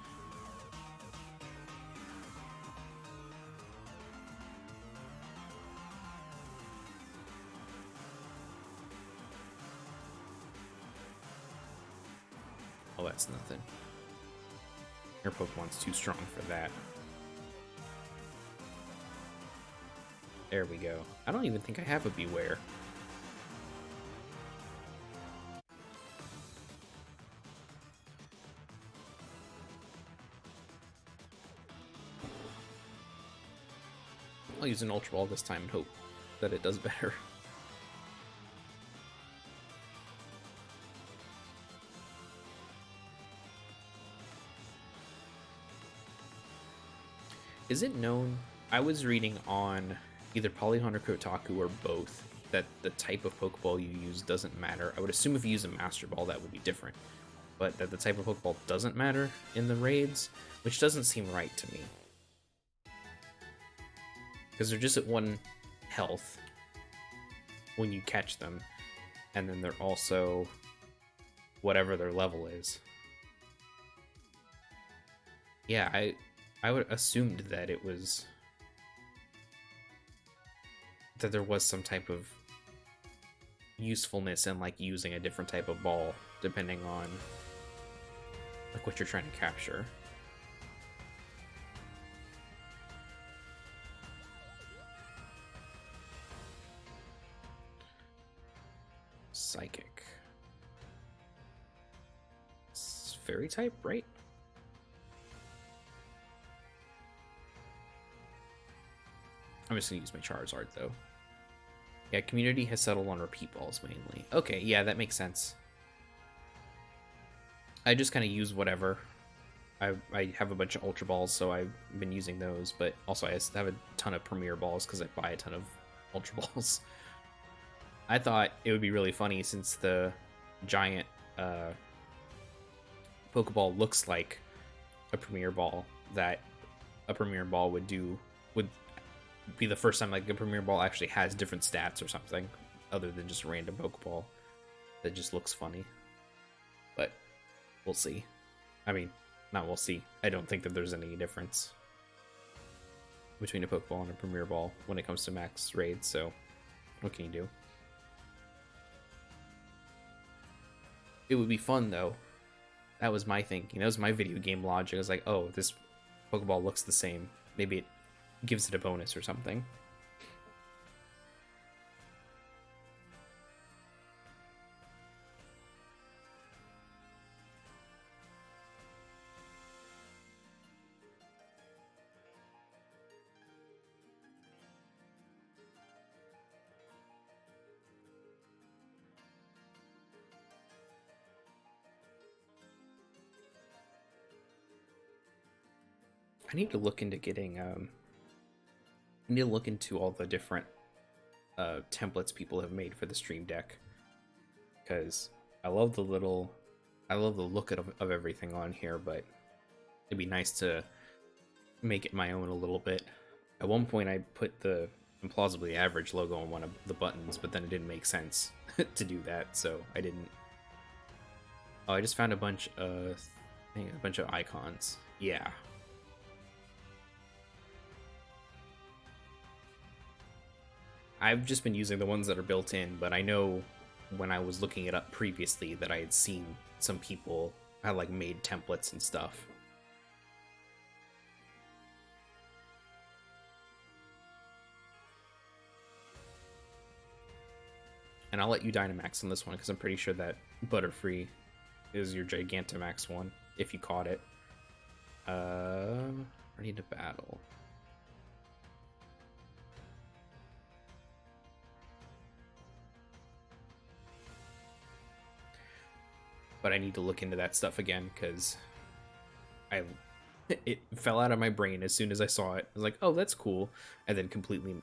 Oh, that's nothing. Your Pokemon's too strong for that. There we go. I don't even think I have a Beware. I'll use an Ultra Ball this time and hope that it does better. Is it known? I was reading on either Polygon or Kotaku or both that the type of Pokeball you use doesn't matter. I would assume if you use a Master Ball that would be different, but that the type of Pokeball doesn't matter in the raids, which doesn't seem right to me. Because they're just at 1 health when you catch them, and then they're also whatever their level is. Yeah, I would assumed that it was that there was some type of usefulness in like using a different type of ball depending on like what you're trying to capture. Psychic. It's fairy type, right? I'm just gonna use my Charizard though. Yeah, community has settled on repeat balls mainly. Okay, yeah, that makes sense. I just kind of use whatever. I have a bunch of Ultra Balls, so I've been using those, but also I have a ton of Premier Balls because I buy a ton of Ultra Balls. I thought it would be really funny since the giant Pokeball looks like a Premier Ball, that a Premier Ball would be the first time like a Premier Ball actually has different stats or something other than just a random Pokeball that just looks funny. But we'll see. I mean, not we'll see. I don't think that there's any difference between a Pokeball and a Premier Ball when it comes to max raids, so what can you do? It would be fun though. That was my thinking. That was my video game logic. I was like, oh, this Pokeball looks the same. Maybe it gives it a bonus or something. I need to look into getting I need to look into all the different templates people have made for the stream deck, because I love the look of everything on here, but it'd be nice to make it my own a little bit. At one point I put the Implausibly Average logo on one of the buttons, but then it didn't make sense to do that, so I didn't. Oh, I just found a bunch of icons. Yeah. I've just been using the ones that are built in, but I know when I was looking it up previously that I had seen some people had like made templates and stuff. And I'll let you Dynamax on this one because I'm pretty sure that Butterfree is your Gigantamax one, if you caught it. Ready to battle. But I need to look into that stuff again because it fell out of my brain as soon as I saw it. I was like, oh, that's cool, and then completely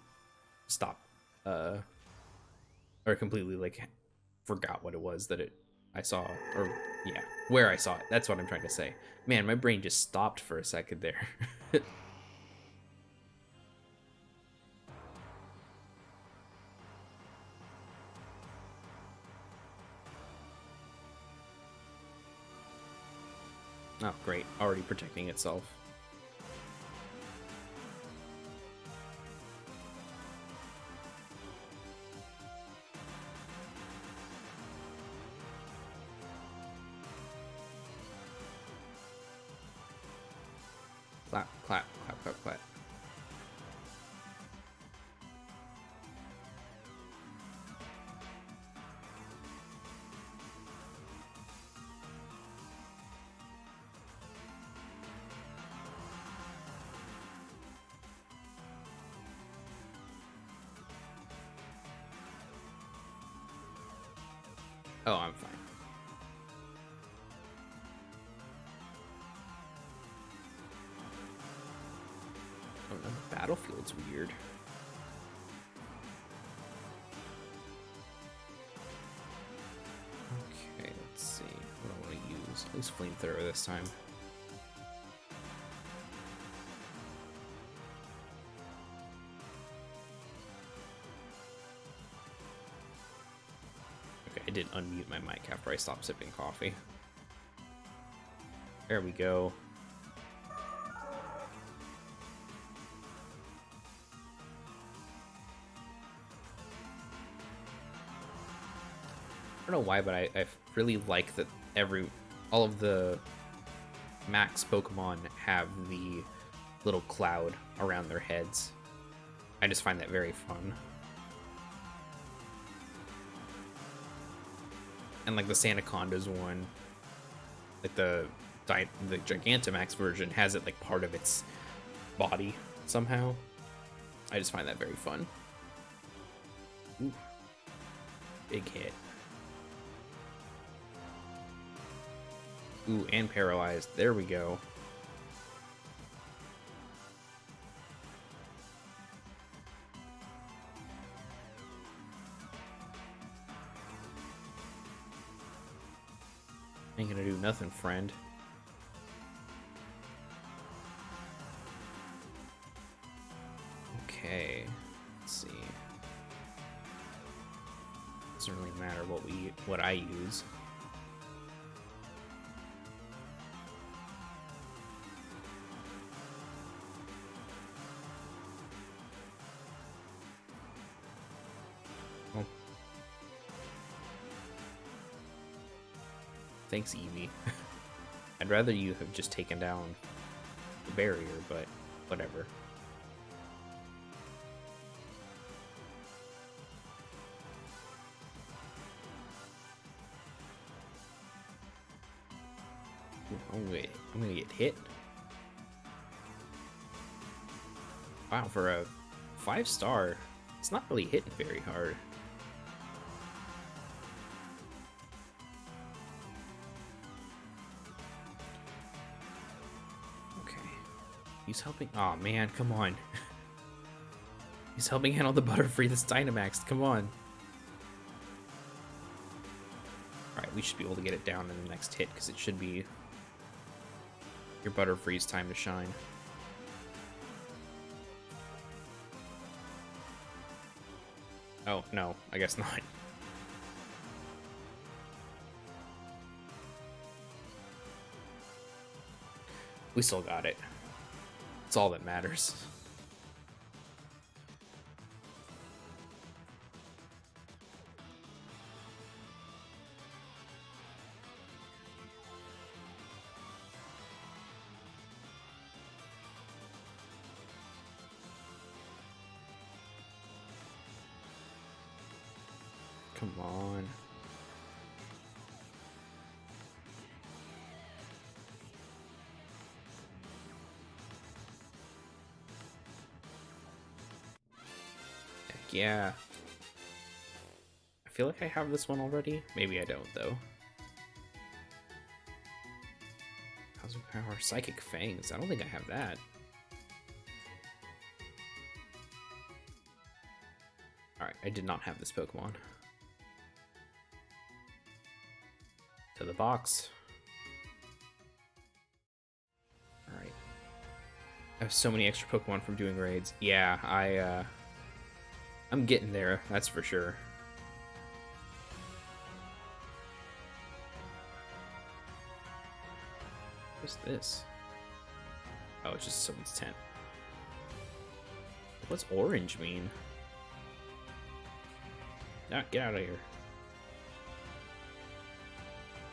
stopped, or completely like forgot what it was that I saw, or yeah, where I saw it. That's what I'm trying to say. Man, my brain just stopped for a second there. Oh, great. Already protecting itself. Clap, clap, clap, clap, clap. Oh, I'm fine. Oh no, the battlefield's weird. Okay, let's see. What do I want to use? At least flamethrower this time. Okay, I did unmute my mic after I stopped sipping coffee. There we go. I don't know why, but I really like that all of the max Pokemon have the little cloud around their heads. I just find that very fun. And like the Sandaconda's one, like the Gigantamax version has it like part of its body somehow. I just find that very fun. Ooh. Big hit. Ooh, and paralyzed. There we go. Ain't gonna do nothing, friend. Okay, let's see. Doesn't really matter what I use. Oh. Thanks, Eevee. I'd rather you have just taken down the barrier, but whatever. I'm gonna get hit. Wow, for a 5-star, it's not really hitting very hard. Okay. He's helping. Oh man, come on. He's helping handle the Butterfree that's Dynamaxed. Come on. Alright, we should be able to get it down in the next hit because it should be your Butterfree's time to shine. Oh, no, I guess not. We still got it. It's all that matters. Come on. Heck yeah. I feel like I have this one already. Maybe I don't, though. Cosmic Power, Psychic Fangs. I don't think I have that. Alright, I did not have this Pokemon. To the box. Alright. I have so many extra Pokemon from doing raids. Yeah, I'm getting there, that's for sure. What's this? Oh, it's just someone's tent. What's orange mean? Nah, get out of here.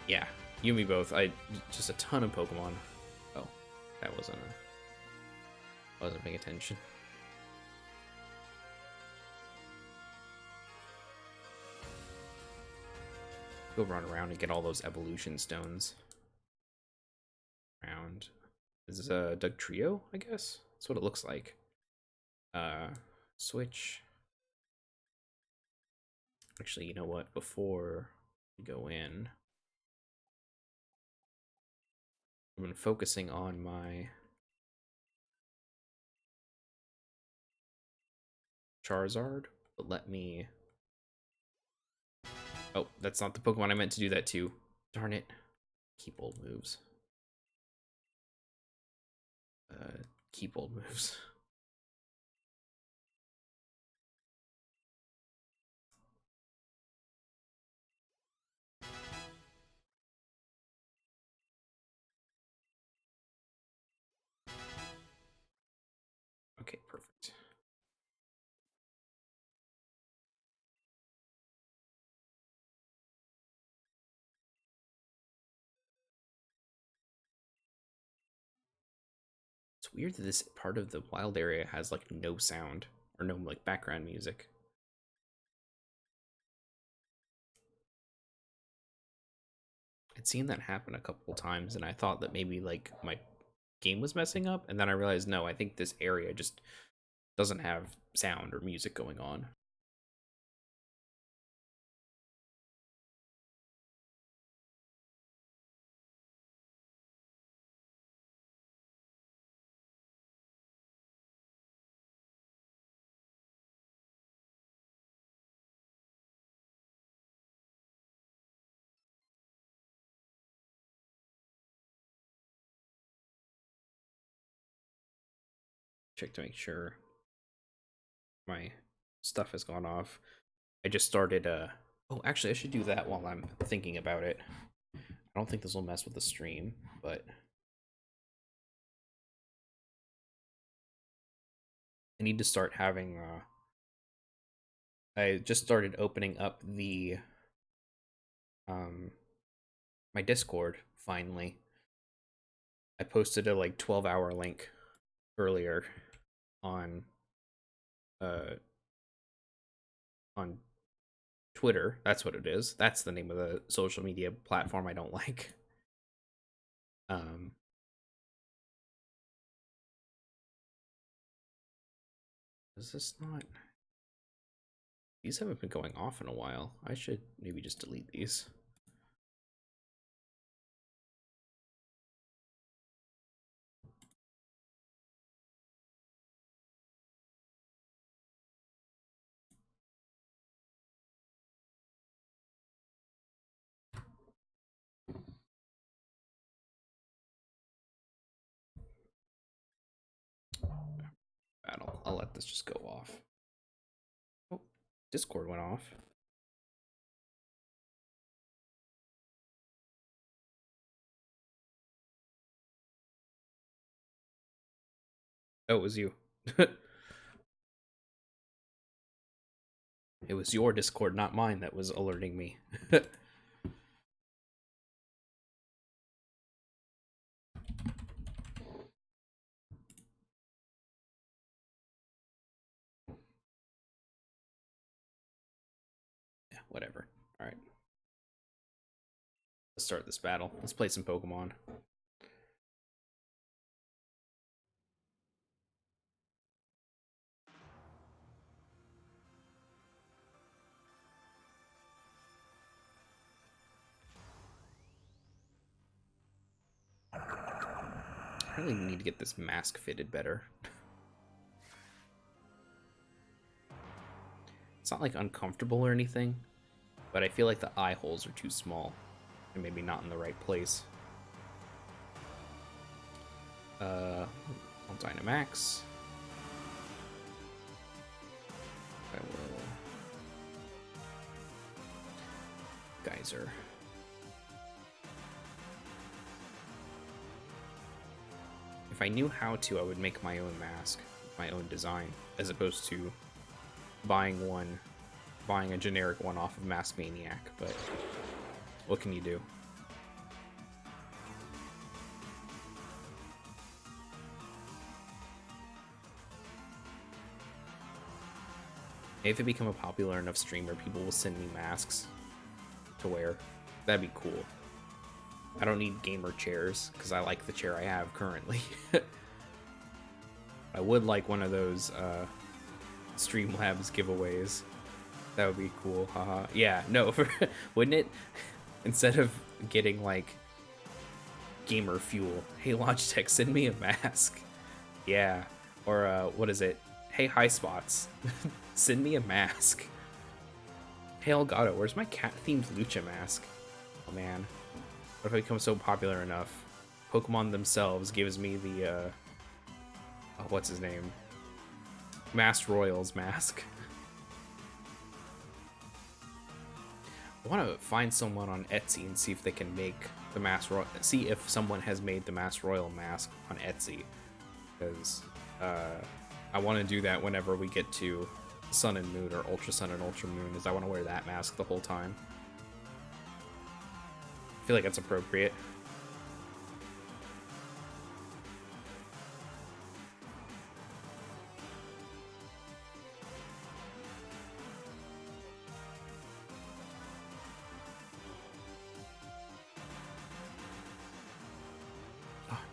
Yeah, you and me both. Just a ton of Pokemon. Oh, that I wasn't paying attention. Go run around and get all those evolution stones. Around. This is a Doug Trio, I guess? That's what it looks like. Switch. Actually, you know what? Before we go in, I've been focusing on my Charizard, but let me... Oh, that's not the Pokemon I meant to do that to. Darn it. Keep old moves. Keep old moves. weird that this part of the wild area has like no sound or no like background music. I'd seen that happen a couple times, and I thought that maybe like my game was messing up, and then I realized no, I think this area just doesn't have sound or music going on. Check to make sure my stuff has gone off. I just started oh, actually I should do that while I'm thinking about it. I don't think this will mess with the stream, but I need to start having I just started opening up the um my Discord finally. I posted a like 12-hour link earlier on uh on Twitter. That's what it is. That's the name of the social media platform I don't like. Um is this not, these haven't been going off in a while. I should maybe just delete these. Battle. I'll let this just go off. Oh, Discord went off. Oh, it was you. It was your Discord, not mine, that was alerting me. Yeah, whatever. All right. Let's start this battle. Let's play some Pokemon. I really need to get this mask fitted better. It's not like uncomfortable or anything, but I feel like the eye holes are too small and maybe not in the right place. I'll Dynamax. I will Geyser. If I knew how to, I would make my own mask, my own design, as opposed to buying a generic one off of Mask Maniac, but what can you do? If I become a popular enough streamer, people will send me masks to wear. That'd be cool. I don't need gamer chairs, because I like the chair I have currently. I would like one of those Streamlabs giveaways. That would be cool. Haha. Yeah, no, wouldn't it? Instead of getting like gamer fuel, hey Logitech, send me a mask. Yeah. Or what is it? Hey High Spots, send me a mask. Hey Elgato, where's my cat themed Lucha mask? Oh man. What if I become so popular enough? Pokemon themselves gives me the oh, what's his name? Masked Royals mask. I want to find someone on Etsy and see if they can make the Masked Royal. See if someone has made the Masked Royal mask on Etsy, because I want to do that whenever we get to Sun and Moon or Ultra Sun and Ultra Moon. Is I want to wear that mask the whole time. I feel like that's appropriate.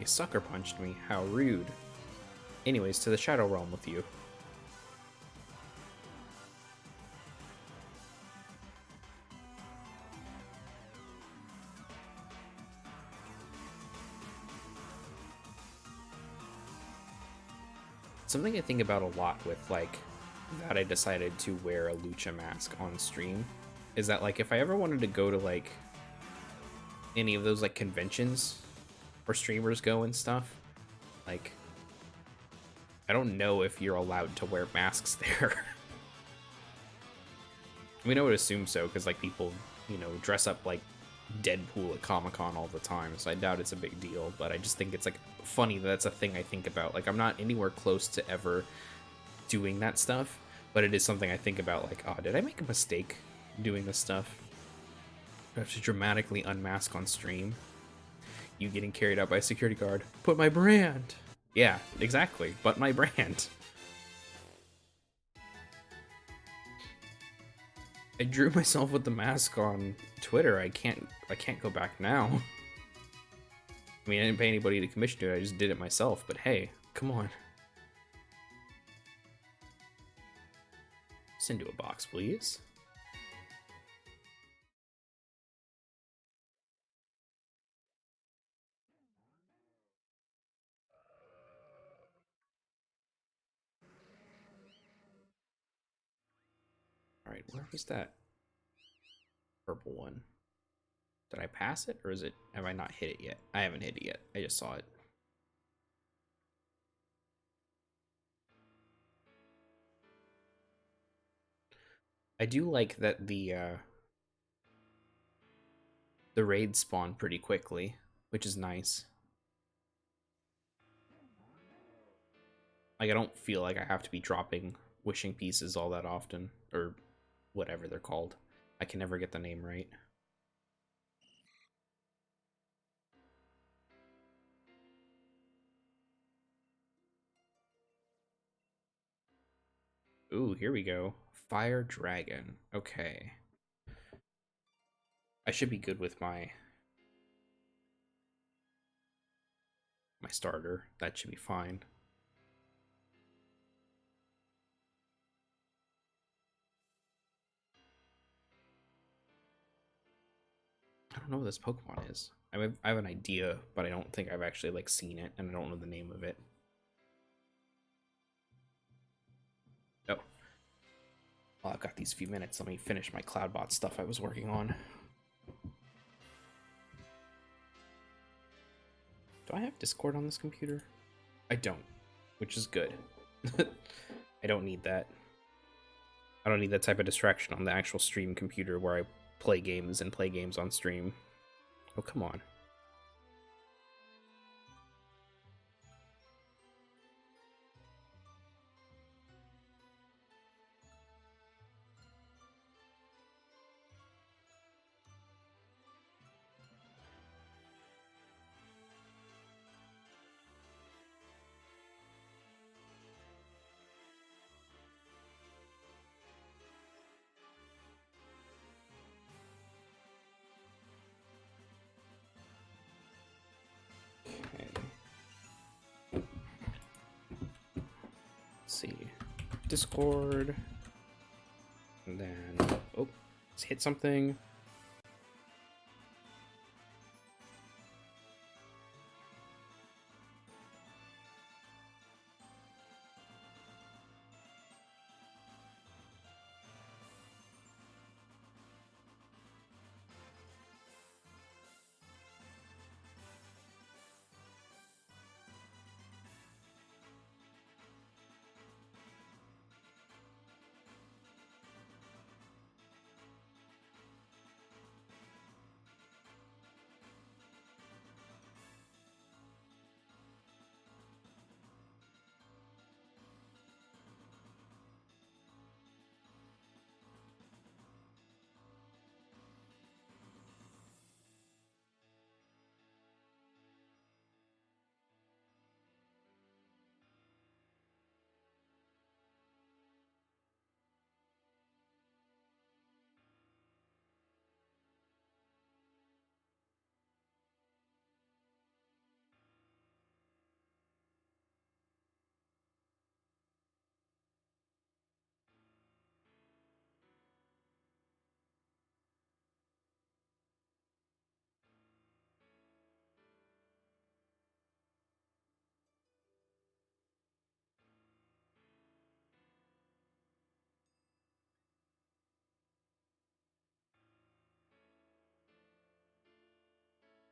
You sucker punched me. How rude. Anyways, to the Shadow Realm with you. Something I think about a lot with, like, that I decided to wear a lucha mask on stream is that, like, if I ever wanted to go to, like, any of those, like, conventions where streamers go and stuff, like, I don't know if you're allowed to wear masks there. I mean, I would assume so, because, like, people, you know, dress up like Deadpool at Comic-Con all the time, so I doubt it's a big deal, but I just think it's, like, funny that that's a thing I think about. Like, I'm not anywhere close to ever doing that stuff, but it is something I think about, like, oh, did I make a mistake doing this stuff? I have to dramatically unmask on stream. You getting carried out by a security guard. Put my brand! Yeah, exactly, but my brand. I drew myself with the mask on Twitter. I can't go back now. I mean, I didn't pay anybody to commission it. I just did it myself. But hey, come on. Send to a box, please. All right, where was that purple one? Did I pass it, or is it? Have I not hit it yet? I haven't hit it yet. I just saw it. I do like that the raids spawn pretty quickly, which is nice. Like, I don't feel like I have to be dropping wishing pieces all that often, or whatever they're called. I can never get the name right. Ooh, here we go. Fire Dragon. Okay. I should be good with my starter. That should be fine. I don't know what this Pokemon is. I have an idea, but I don't think I've actually, like, seen it, and I don't know the name of it. Oh. Well, I've got these few minutes. Let me finish my Cloudbot stuff I was working on. Do I have Discord on this computer? I don't, which is good. I don't need that. I don't need that type of distraction on the actual stream computer where I play games and play games on stream. Oh, come on. See, Discord, and then, oh, let's hit something.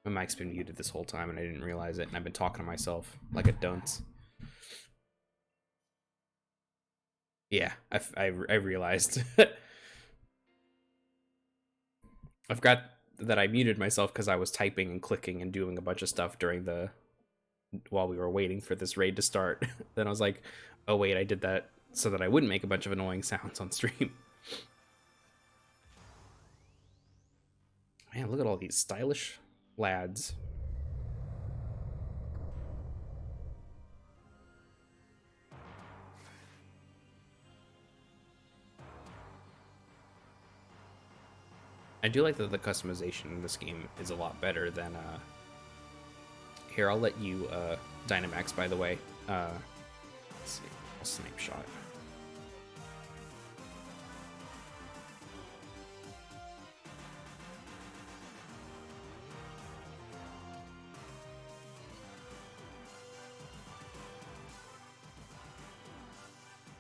My mic's been muted this whole time and I didn't realize it, and I've been talking to myself like a dunce. Yeah, I realized. I forgot that I muted myself because I was typing and clicking and doing a bunch of stuff while we were waiting for this raid to start. Then I was like, oh wait, I did that so that I wouldn't make a bunch of annoying sounds on stream. Man, look at all these stylish lads. I do like that the customization in this game is a lot better than here, I'll let you Dynamax, by the way. Let's see. I'll snipe shot.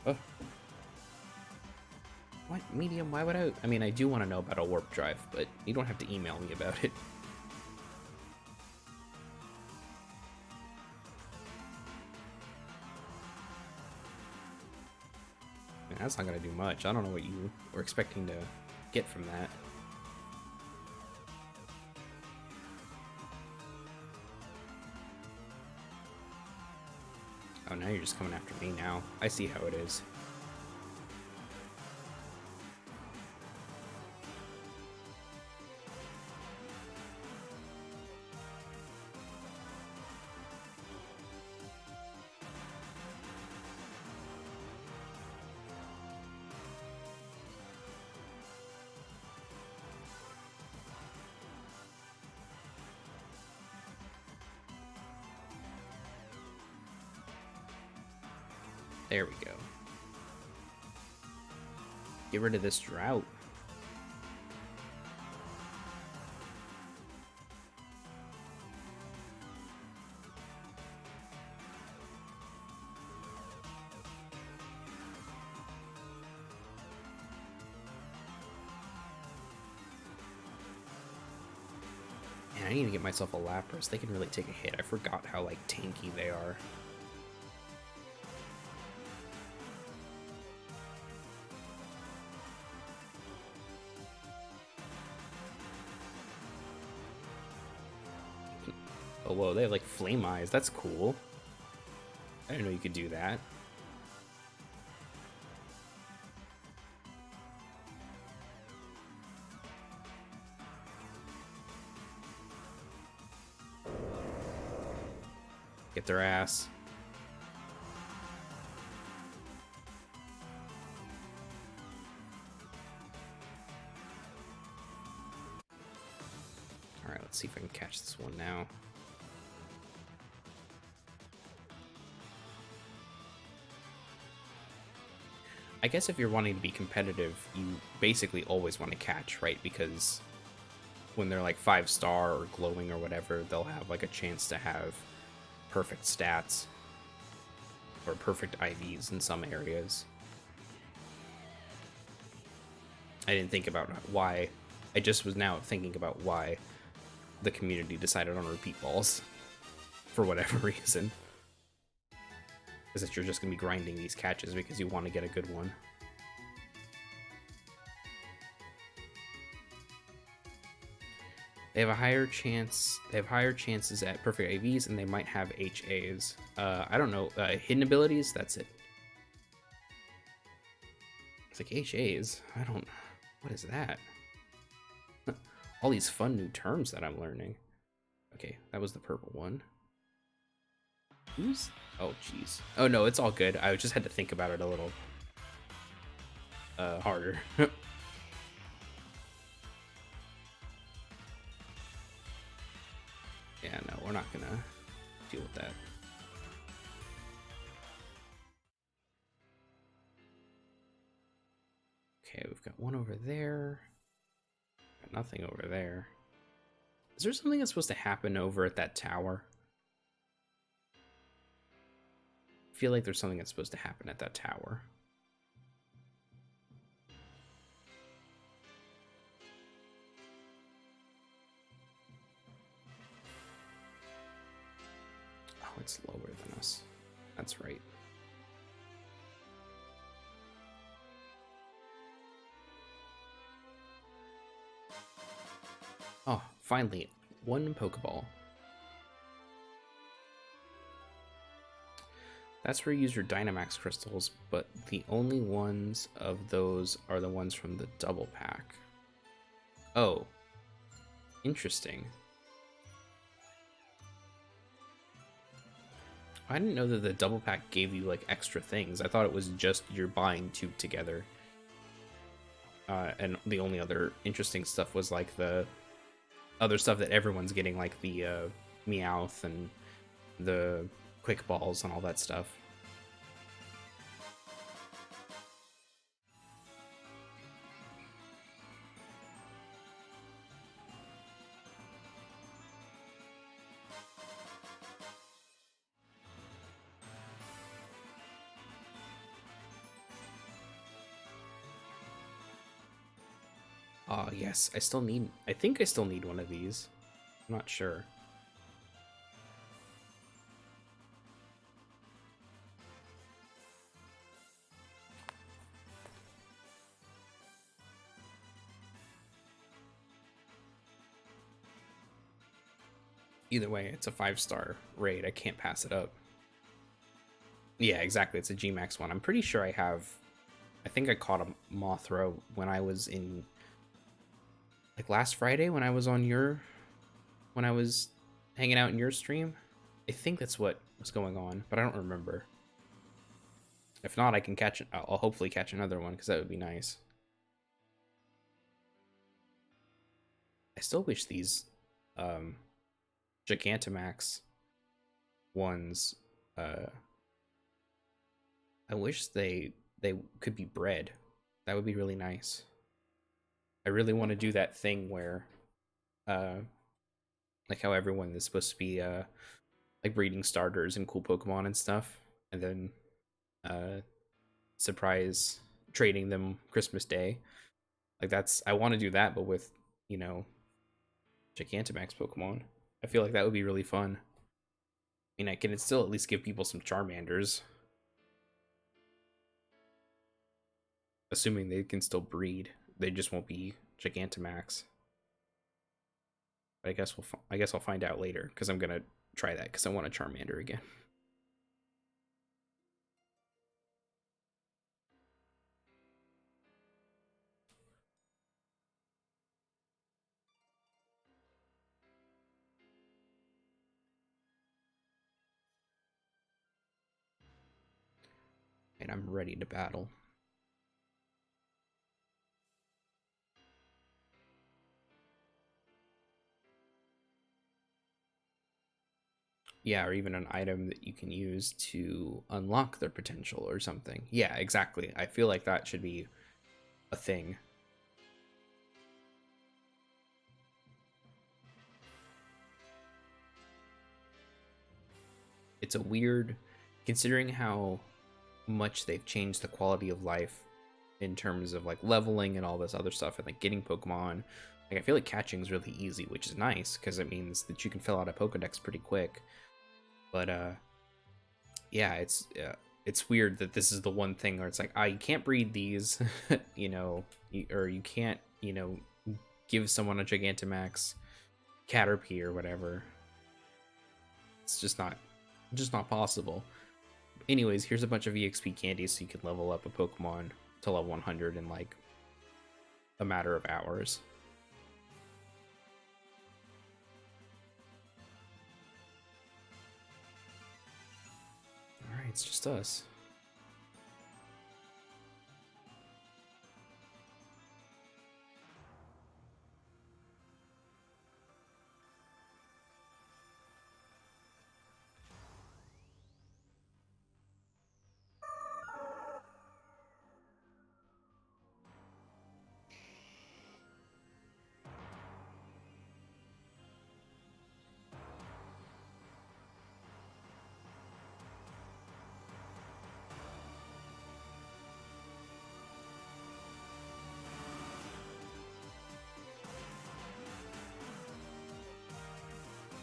Oh. What? Medium? Why would I mean, I do want to know about a warp drive, but you don't have to email me about it. Man, that's not going to do much. I don't know what you were expecting to get from that. Oh, now you're just coming after me now. I see how it is. There we go. Get rid of this drought. Man, I need to get myself a Lapras. They can really take a hit. I forgot how, like, tanky they are. Oh, whoa, they have, like, flame eyes. That's cool. I didn't know you could do that. Get their ass. Alright, let's see if I can catch this one now. I guess if you're wanting to be competitive, you basically always want to catch, right? Because when they're like 5-star or glowing or whatever, they'll have like a chance to have perfect stats or perfect IVs in some areas. I didn't think about why. I just was now thinking about why the community decided on repeat balls for whatever reason. Is that you're just going to be grinding these catches because you want to get a good one. They have a higher chance. They have higher chances at perfect IVs, and they might have HAs. I don't know. Hidden abilities. That's it. It's like HAs. I don't. What is that? All these fun new terms that I'm learning. Okay, that was the purple one. Who's? Oh, jeez. Oh, no, it's all good. I just had to think about it a little harder. Yeah, no, we're not gonna deal with that. Okay, we've got one over there. Got nothing over there. Is there something that's supposed to happen over at that tower? I feel like there's something that's supposed to happen at that tower. that's lower than us. That's right. Oh, finally, one Pokeball. That's where you use your Dynamax crystals, but the only ones of those are the ones from the double pack. Oh, interesting. I didn't know that the double pack gave you like extra things. I thought it was just you're buying two together. And the only other interesting stuff was like the other stuff that everyone's getting, like the Meowth and the Quick Balls and all that stuff. Oh, yes, I think I still need one of these. I'm not sure. Either way, it's a 5-star raid. I can't pass it up. Yeah, exactly. It's a Gmax one. I'm pretty sure I think I caught a Mothra when I was in, like, last Friday when I was when I was hanging out in your stream. I think that's what was going on, but I don't remember. If not, I can catch it. I'll hopefully catch another one because that would be nice. I still wish these Gigantamax ones, I wish they could be bred. That would be really nice. I really want to do that thing where like how everyone is supposed to be like breeding starters and cool Pokemon and stuff, and then surprise trading them Christmas Day. Like I want to do that, but with, you know, Gigantamax Pokemon. I feel like that would be really fun. I mean, I can still at least give people some Charmanders, assuming they can still breed. They just won't be Gigantamax. But I guess I'll find out later because I'm gonna try that because I want a Charmander again. And I'm ready to battle. Yeah, or even an item that you can use to unlock their potential or something. Yeah, exactly. I feel like that should be a thing. It's a weird, considering how much they've changed the quality of life in terms of like leveling and all this other stuff and like getting Pokemon. Like I feel like catching is really easy, which is nice because it means that you can fill out a Pokedex pretty quick. But yeah, it's weird that this is the one thing where it's like, you can't breed these, you know, or you can't, you know, give someone a Gigantamax Caterpie or whatever. It's just not possible. Anyways, here's a bunch of EXP candies so you can level up a Pokemon to level 100 in like a matter of hours. Alright, it's just us.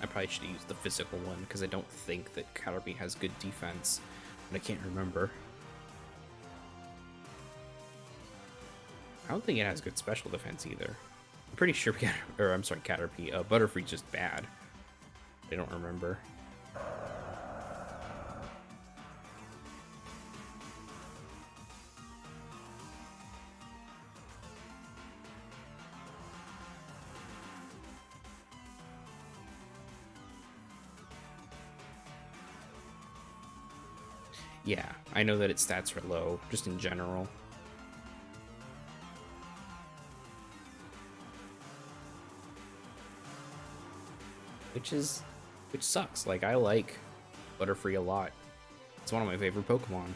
I probably should use the physical one because I don't think that Caterpie has good defense, but I can't remember. I don't think it has good special defense either. I'm pretty sure Caterpie. Butterfree's just bad. I don't remember. Yeah, I know that its stats are low, just in general. Which sucks. Like, I like Butterfree a lot. It's one of my favorite Pokemon.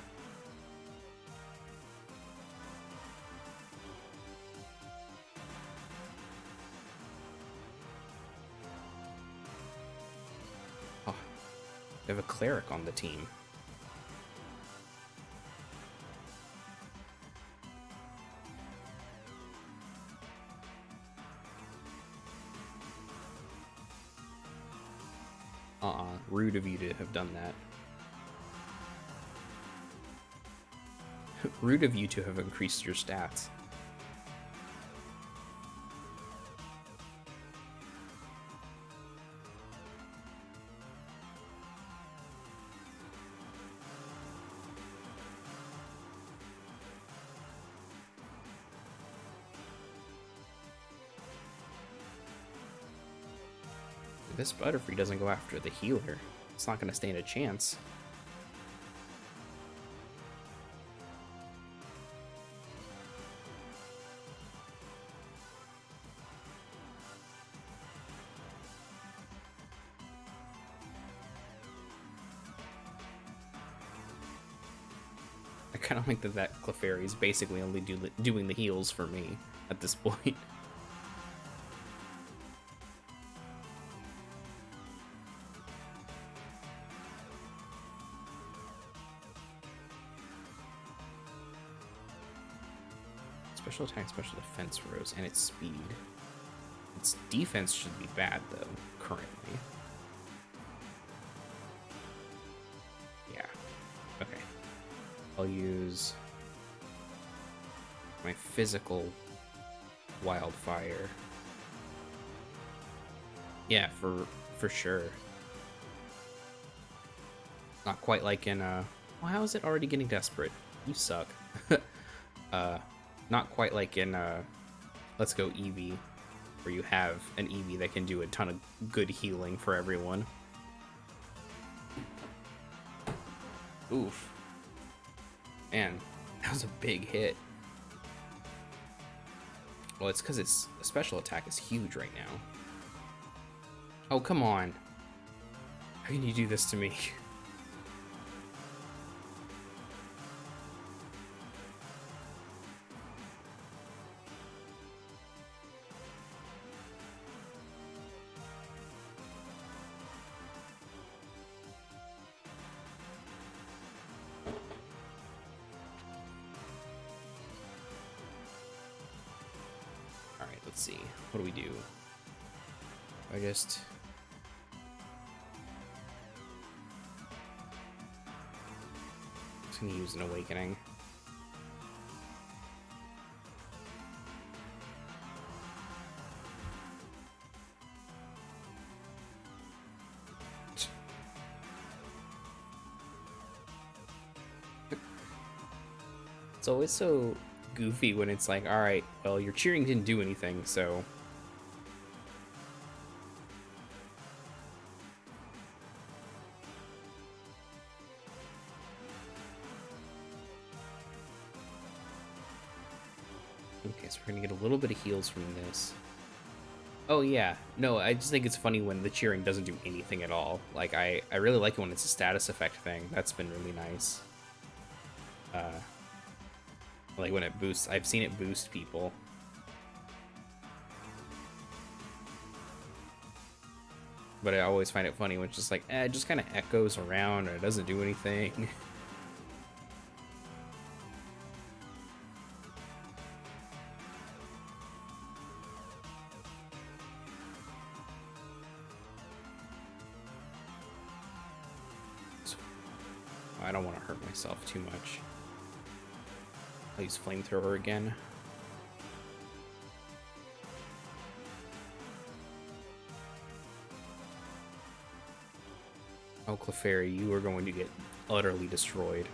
Oh, they have a Cleric on the team. Rude of you to have done that. Rude of you to have increased your stats. This Butterfree doesn't go after the healer. It's not going to stand a chance. I kind of like that Clefairy is basically only doing the heals for me at this point. Special attack, special defense rose, and its speed. Its defense should be bad, though, currently. Yeah. Okay. I'll use my physical Wildfire. Yeah, for sure. Not quite like in, well, how is it already getting desperate? You suck. Not quite like in Let's Go Eevee, where you have an Eevee that can do a ton of good healing for everyone. Oof. Man, that was a big hit. Well, it's because its special attack is huge right now. Oh, come on. How can you do this to me? Let's see. What do we do? I just... I'm gonna use an Awakening. It's always so goofy when it's like, alright, well, your cheering didn't do anything, so... Okay, so we're gonna get a little bit of heals from this. Oh yeah, no, I just think it's funny when the cheering doesn't do anything at all. Like, I really like it when it's a status effect thing. That's been really nice. Like when it boosts, I've seen it boost people. But I always find it funny when it's just like, it just kind of echoes around and it doesn't do anything. I don't want to hurt myself too much. I'll use flamethrower again. Oh, Clefairy, you are going to get utterly destroyed.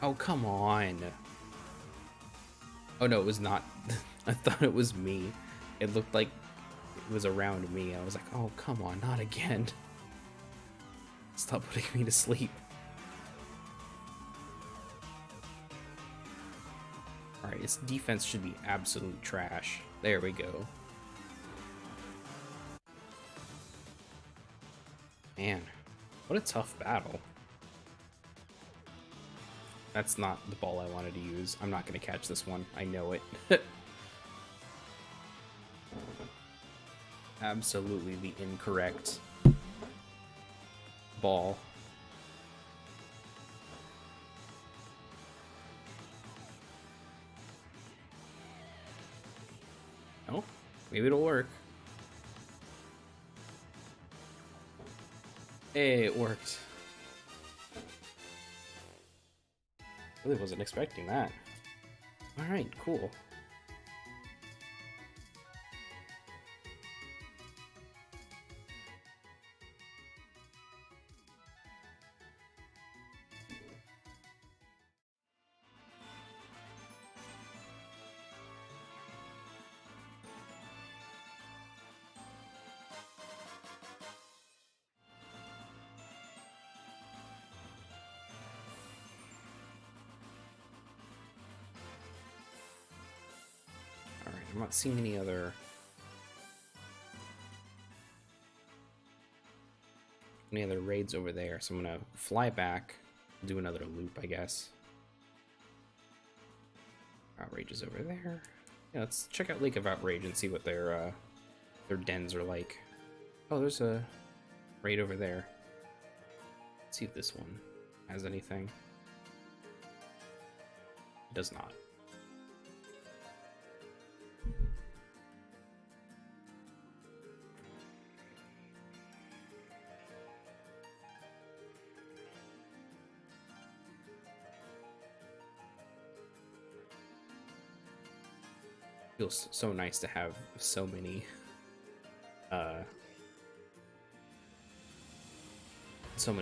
Oh, come on. Oh, no, it was not. I thought it was me. It looked like it was around me. I was like, oh, come on, not again. Stop putting me to sleep. Alright, its defense should be absolute trash. There we go. Man, what a tough battle. That's not the ball I wanted to use. I'm not going to catch this one. I know it. Absolutely the incorrect ball. Oh, maybe it'll work. Hey, it worked. Really wasn't expecting that. Alright, cool. I'm not seeing any other raids over there, so I'm gonna fly back, do another loop, I guess. Outrage is over there. Yeah, let's check out Lake of Outrage and see what their dens are like. Oh, there's a raid over there. Let's see if this one has anything. It does not. Feels so nice to have so many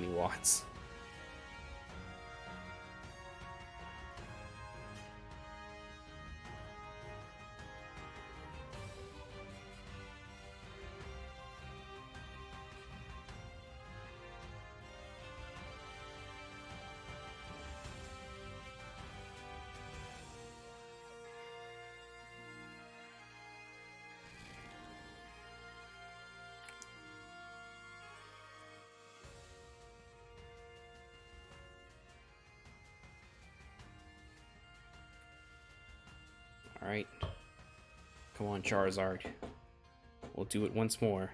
watts. Alright. Come on, Charizard. We'll do it once more.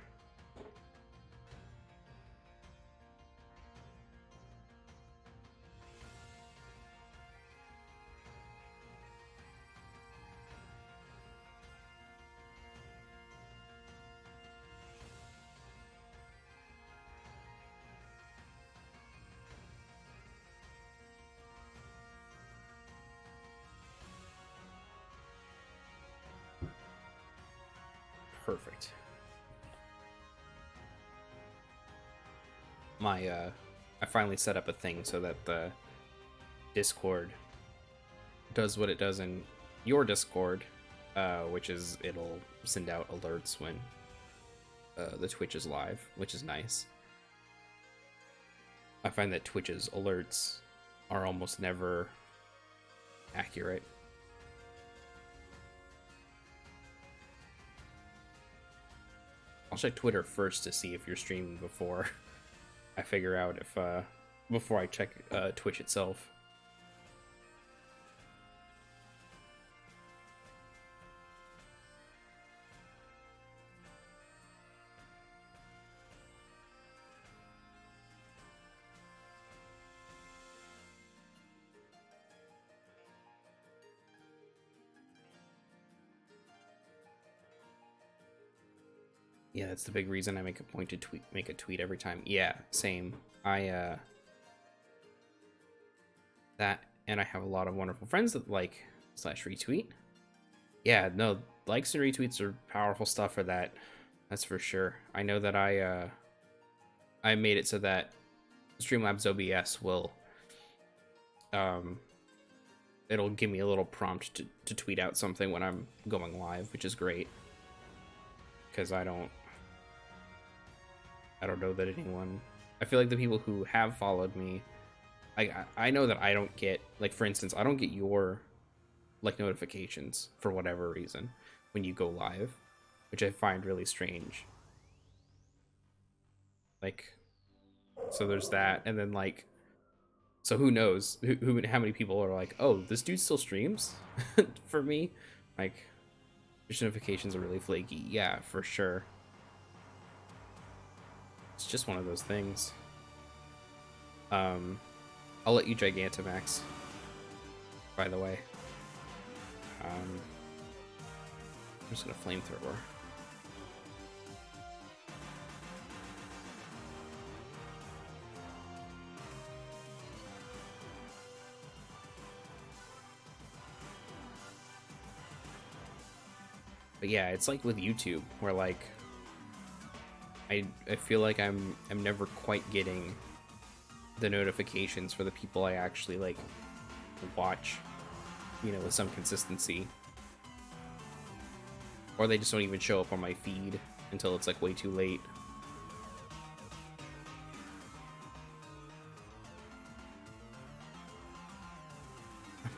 Perfect. I finally set up a thing so that the Discord does what it does in your Discord, which is it'll send out alerts when the Twitch is live, which is nice. I find that Twitch's alerts are almost never accurate. I'll check Twitter first to see if you're streaming before I figure out if before I check Twitch itself. Yeah, that's the big reason I make a point to make a tweet every time. Yeah, same. That, and I have a lot of wonderful friends that like / retweet. Yeah, no, likes and retweets are powerful stuff for that. That's for sure. I know that I made it so that Streamlabs OBS will it'll give me a little prompt to tweet out something when I'm going live, which is great. Because I don't know that anyone, I feel like the people who have followed me, I know that I don't get, like, for instance, I don't get your like notifications for whatever reason when you go live, which I find really strange. Like, so there's that, and then like, so who knows how many people are like, oh, this dude still streams for me? Like, push notifications are really flaky. Yeah, for sure. It's just one of those things. I'll let you Gigantamax, by the way. I'm just gonna flamethrower. But yeah, it's like with YouTube, where like I feel like I'm never quite getting the notifications for the people I actually like watch, you know, with some consistency. Or they just don't even show up on my feed until it's like way too late.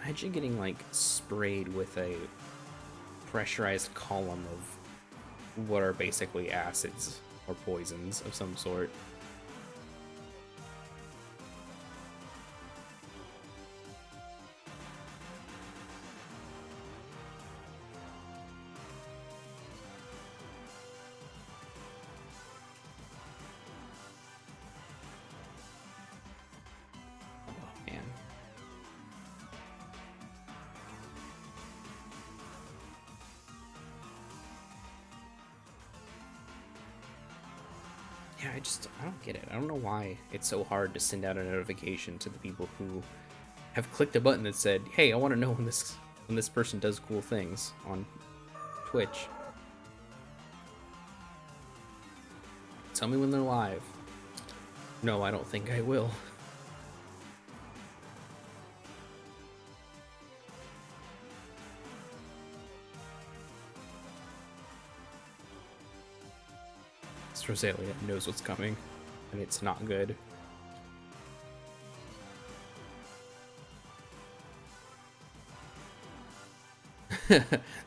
Imagine getting like sprayed with a pressurized column of what are basically acids or poisons of some sort. Yeah, I don't get it. I don't know why it's so hard to send out a notification to the people who have clicked a button that said, hey, I want to know when this person does cool things on Twitch. Tell me when they're live. No, I don't think I will. Rosalia knows what's coming, and it's not good.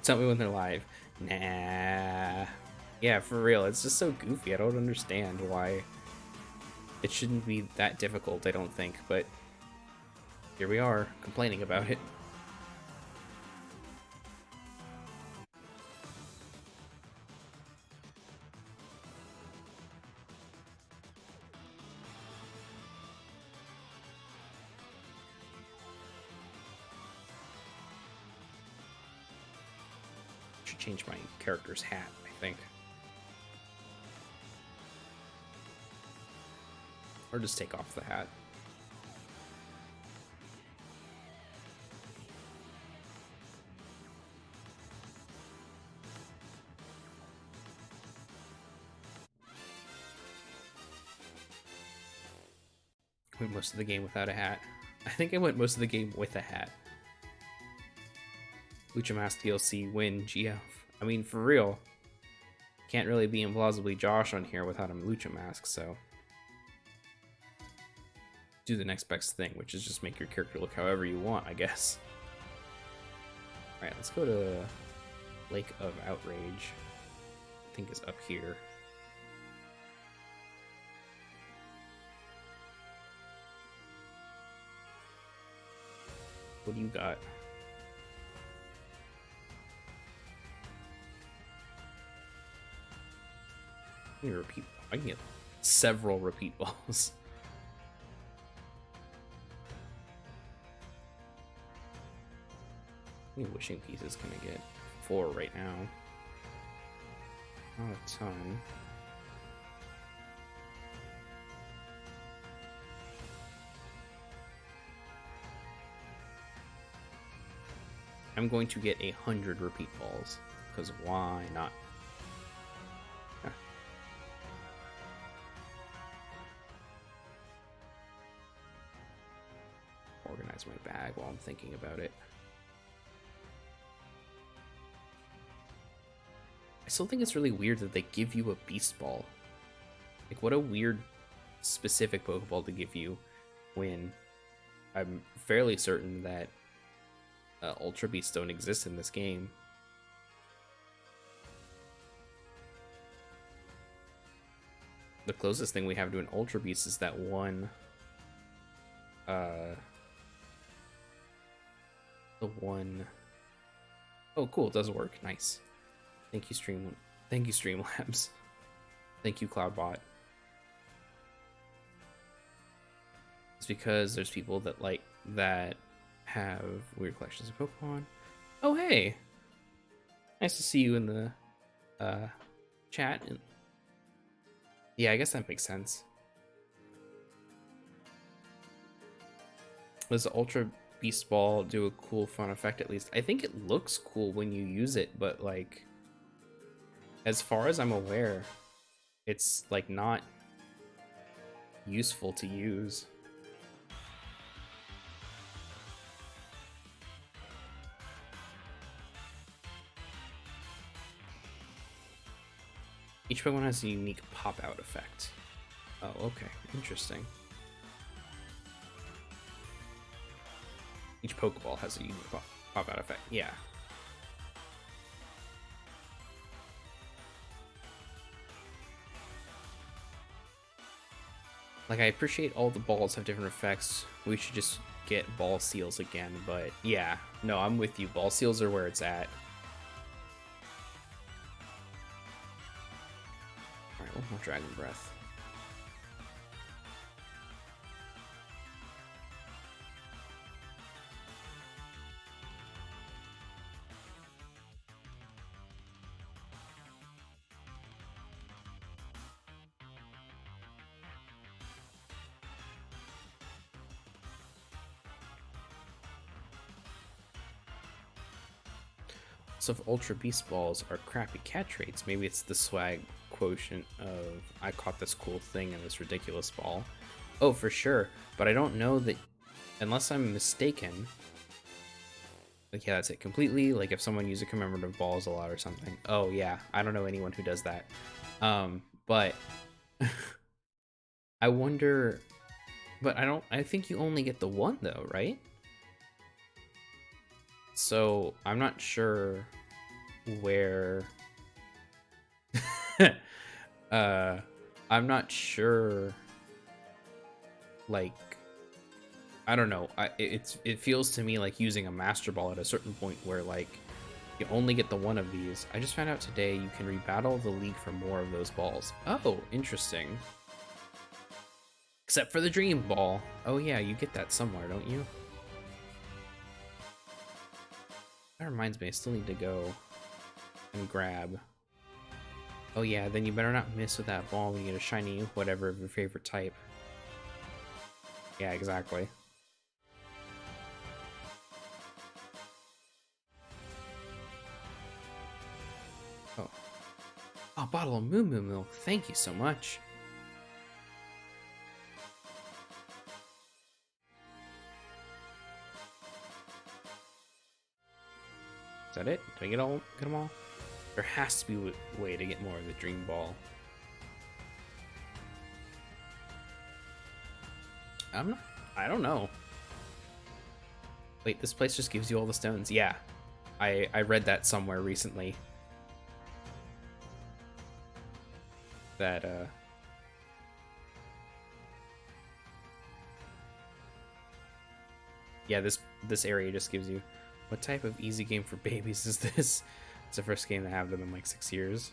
Tell me when they're live. Nah. Yeah, for real, it's just so goofy. I don't understand why it shouldn't be that difficult, I don't think, but here we are, complaining about it. Change my character's hat, I think. Or just take off the hat. I went most of the game without a hat. I think I went most of the game with a hat. Lucha Mask DLC win GF. I mean, for real. Can't really be Implausibly Josh on here without a Lucha Mask, so. Do the next best thing, which is just make your character look however you want, I guess. Alright, let's go to Lake of Outrage. I think is up here. What do you got? Repeat. I can get several repeat balls. How many wishing pieces can I get? 4 right now. Not a ton. I'm going to get 100 repeat balls, because why not? Huh. Organize my bag while I'm thinking about it. I still think it's really weird that they give you a beast ball. Like, what a weird specific Pokeball to give you when I'm fairly certain that Ultra Beasts don't exist in this game. The closest thing we have to an Ultra Beast is that one the one. Oh, cool, it does work. Nice. Thank you, Streamlabs. Thank you, Cloudbot. It's because there's people that have weird collections of Pokemon. Oh, hey! Nice to see you in the chat. Yeah, I guess that makes sense. Does the Ultra Beast Ball do a cool, fun effect at least? I think it looks cool when you use it, but like, as far as I'm aware, it's like not useful to use. Each Pokemon has a unique pop-out effect. Oh, okay. Interesting. Each Pokeball has a unique pop-out effect. Yeah. Like, I appreciate all the balls have different effects. We should just get ball seals again, but yeah. No, I'm with you. Ball seals are where it's at. Alright, one more Dragon Breath. So if Ultra Beast Balls are crappy catch rates, maybe it's the swag quotient of I caught this cool thing in this ridiculous ball. Oh, for sure. But I don't know that, unless I'm mistaken. Like, yeah, that's it completely. Like, if someone uses commemorative balls a lot or something. Oh, yeah. I don't know anyone who does that. But I wonder. But I think you only get the one, though, right? So I'm not sure where I'm not sure, like, I don't know. It feels to me like using a Master Ball at a certain point where, like, you only get the one of these. I just found out today you can rebattle the league for more of those balls. Oh, interesting. Except for the Dream Ball. Oh yeah, you get that somewhere, don't you? That reminds me, I still need to go and grab. Oh yeah, then you better not miss with that ball when you get a shiny whatever of your favorite type. Yeah, exactly. Oh. Oh, bottle of Moo Moo milk. Thank you so much. Is that it? Did I get them all? There has to be a way to get more of the Dream Ball. I don't know. Wait, this place just gives you all the stones. Yeah. I read that somewhere recently. That yeah, this area just gives you. What type of easy game for babies is this? It's the first game to have them in like 6 years.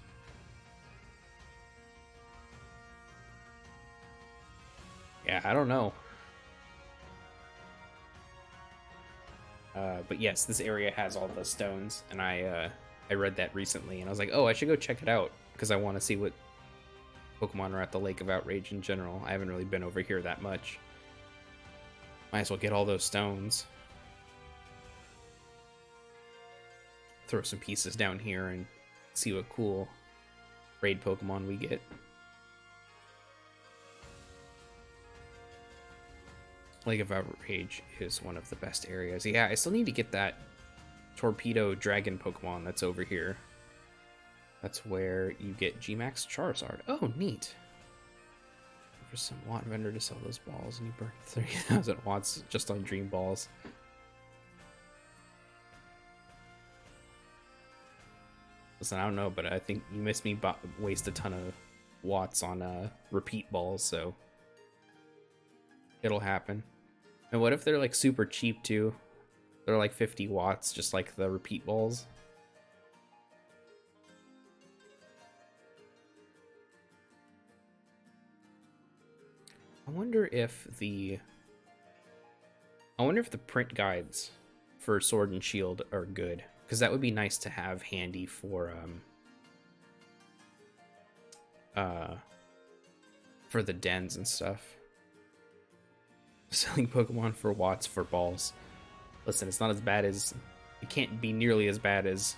Yeah, I don't know. But yes, this area has all the stones, and I read that recently, and I was like, oh, I should go check it out. because I want to see what Pokemon are at the Lake of Outrage in general. I haven't really been over here that much. Might as well get all those stones. Throw some pieces down here and see what cool raid Pokemon we get. Lake of Outrage is one of the best areas. Yeah, I still need to get that Torpedo Dragon Pokemon that's over here. That's where you get Gmax Charizard. Oh, neat. For some watt vendor to sell those balls, and you burn 30,000 watts just on Dream Balls. Listen, I don't know, but I think you missed me waste a ton of watts on repeat balls, so it'll happen. And what if they're like super cheap too? They're like 50 watts, just like the repeat balls. I wonder if the print guides for Sword and Shield are good, because that would be nice to have handy for the dens and stuff. Selling Pokemon for watts for balls. Listen, it's not as bad as... It can't be nearly as bad as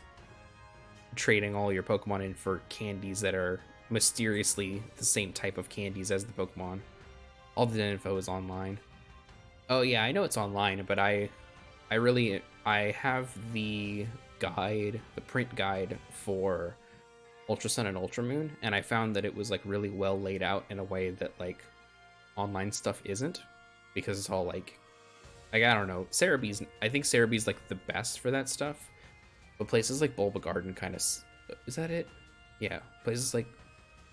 trading all your Pokemon in for candies that are mysteriously the same type of candies as the Pokemon. All the info is online. Oh yeah, I know it's online, but I have the guide, the print guide for Ultra Sun and Ultra Moon, and I found that it was like really well laid out in a way that like online stuff isn't, because it's all like I don't know. I think Cerebee's like the best for that stuff, but places like Bulba Garden kind of, is that it? Yeah, places like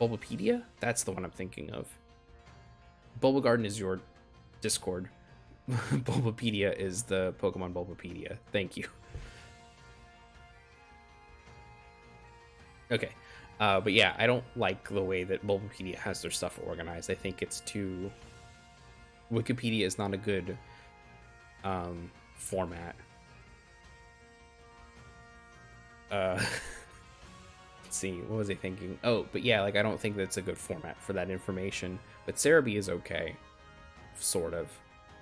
Bulbapedia, that's the one I'm thinking of. Bulba Garden is your Discord. Bulbapedia is the Pokemon Bulbapedia. Thank you. Okay. But yeah, I don't like the way that Bulbapedia has their stuff organized. I think it's too... Wikipedia is not a good format. Let's see, what was I thinking? Oh, but yeah, like I don't think that's a good format for that information. But Cerebee is okay, sort of.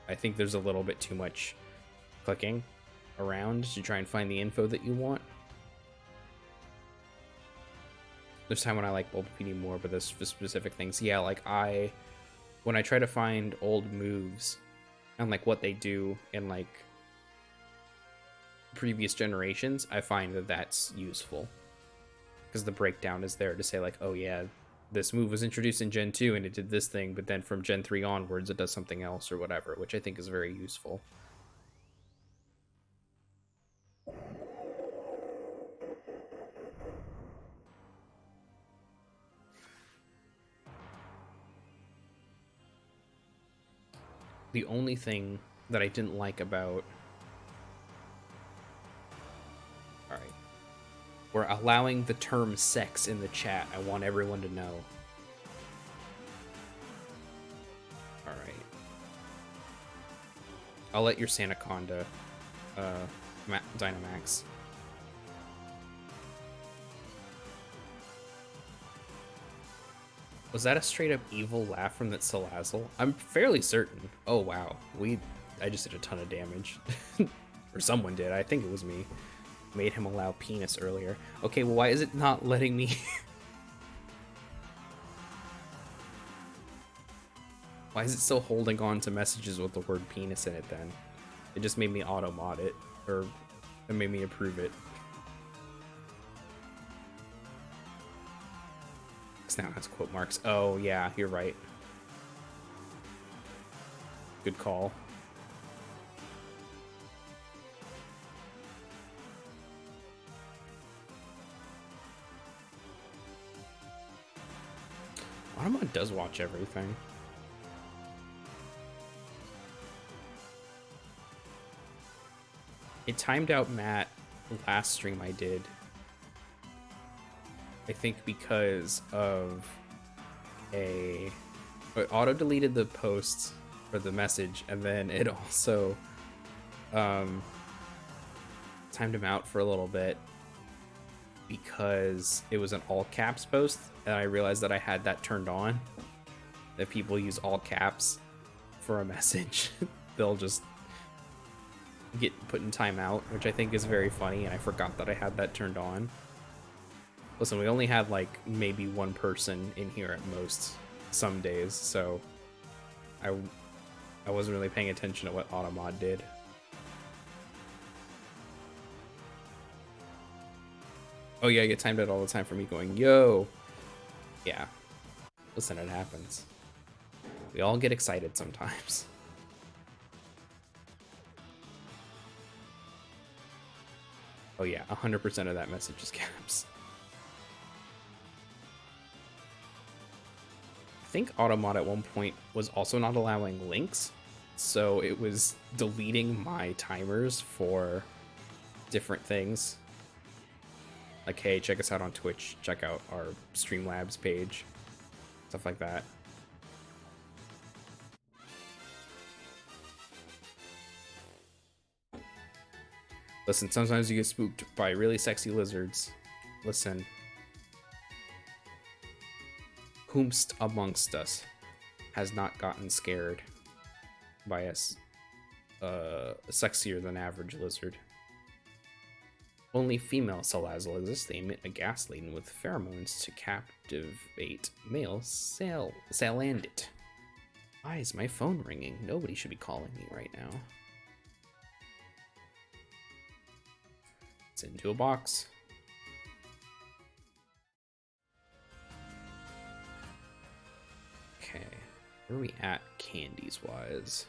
I think there's a little bit too much clicking around to try and find the info that you want. There's time when I like Bulbapedia more, but there's specific things. Yeah, like when I try to find old moves and like what they do in like previous generations, I find that that's useful. Because the breakdown is there to say like, oh yeah, this move was introduced in Gen 2 and it did this thing, but then from Gen 3 onwards it does something else or whatever, which I think is very useful. The only thing that I didn't like about... Alright. We're allowing the term sex in the chat. I want everyone to know. Alright. I'll let your Sandaconda Dynamax. Was that a straight up evil laugh from that Salazzle? I'm fairly certain. Oh wow, I just did a ton of damage. Or someone did, I think it was me. Made him allow penis earlier. Okay, well why is it not letting me... Why is it still holding on to messages with the word penis in it then? It just made me auto-mod it, or it made me approve it. Now has quote marks. Oh yeah, you're right. Good call. Automod does watch everything. It timed out Matt last stream I did. I think because of it auto-deleted the posts or the message, and then it also timed him out for a little bit. because it was an all caps post, and I realized that I had that turned on. That people use all caps for a message. They'll just get put in timeout, which I think is very funny, and I forgot that I had that turned on. Listen, we only had like maybe one person in here at most some days, so I wasn't really paying attention to what Automod did. Oh yeah, I get timed out all the time for me going, yo. Yeah. Listen, it happens. We all get excited sometimes. Oh yeah, 100% of that message is caps. I think Automod at one point was also not allowing links, so it was deleting my timers for different things. Like, hey, check us out on Twitch, check out our Streamlabs page, stuff like that. Listen, sometimes you get spooked by really sexy lizards. Listen. Whomst amongst us has not gotten scared by a sexier than average lizard. Only female salazzle exist. They emit a gas laden with pheromones to captivate male salandit. Why is my phone ringing? Nobody should be calling me right now. It's into a box. Okay, where are we at candies wise?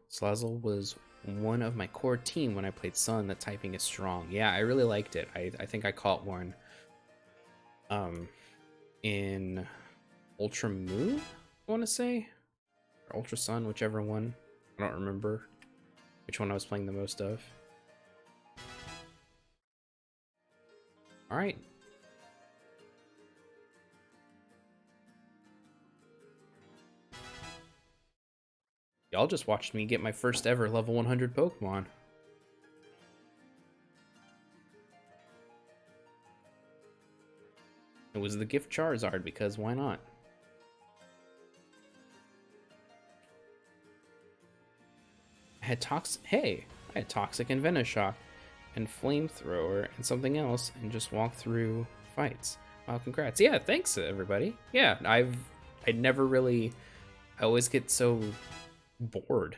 Slazzle was one of my core team when I played Sun. The typing is strong. Yeah, I really liked it. I think I caught one in Ultra Moon, I want to say, or Ultra Sun, whichever one. I don't remember which one I was playing the most of. All right. Y'all just watched me get my first ever level 100 Pokemon. It was the gift Charizard, because why not? I had Toxic and Venoshock and Flamethrower and something else, and just walked through fights. Wow, congrats. Yeah, thanks everybody. Yeah, I never really, I always get so bored.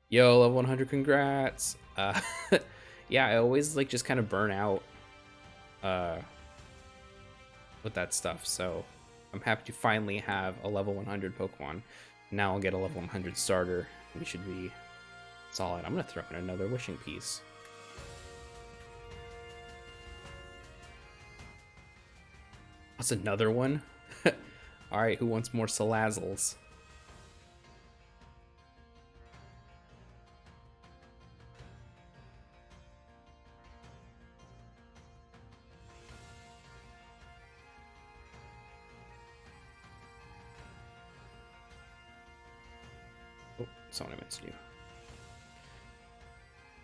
Yo, level 100, congrats. Yeah, I always like just kind of burn out with that stuff, so I'm happy to finally have a level 100 Pokemon. Now I'll get a level 100 starter. We should be solid. I'm gonna throw in another wishing piece. That's another one. All right, who wants more Salazzles? Oh, someone I missed you.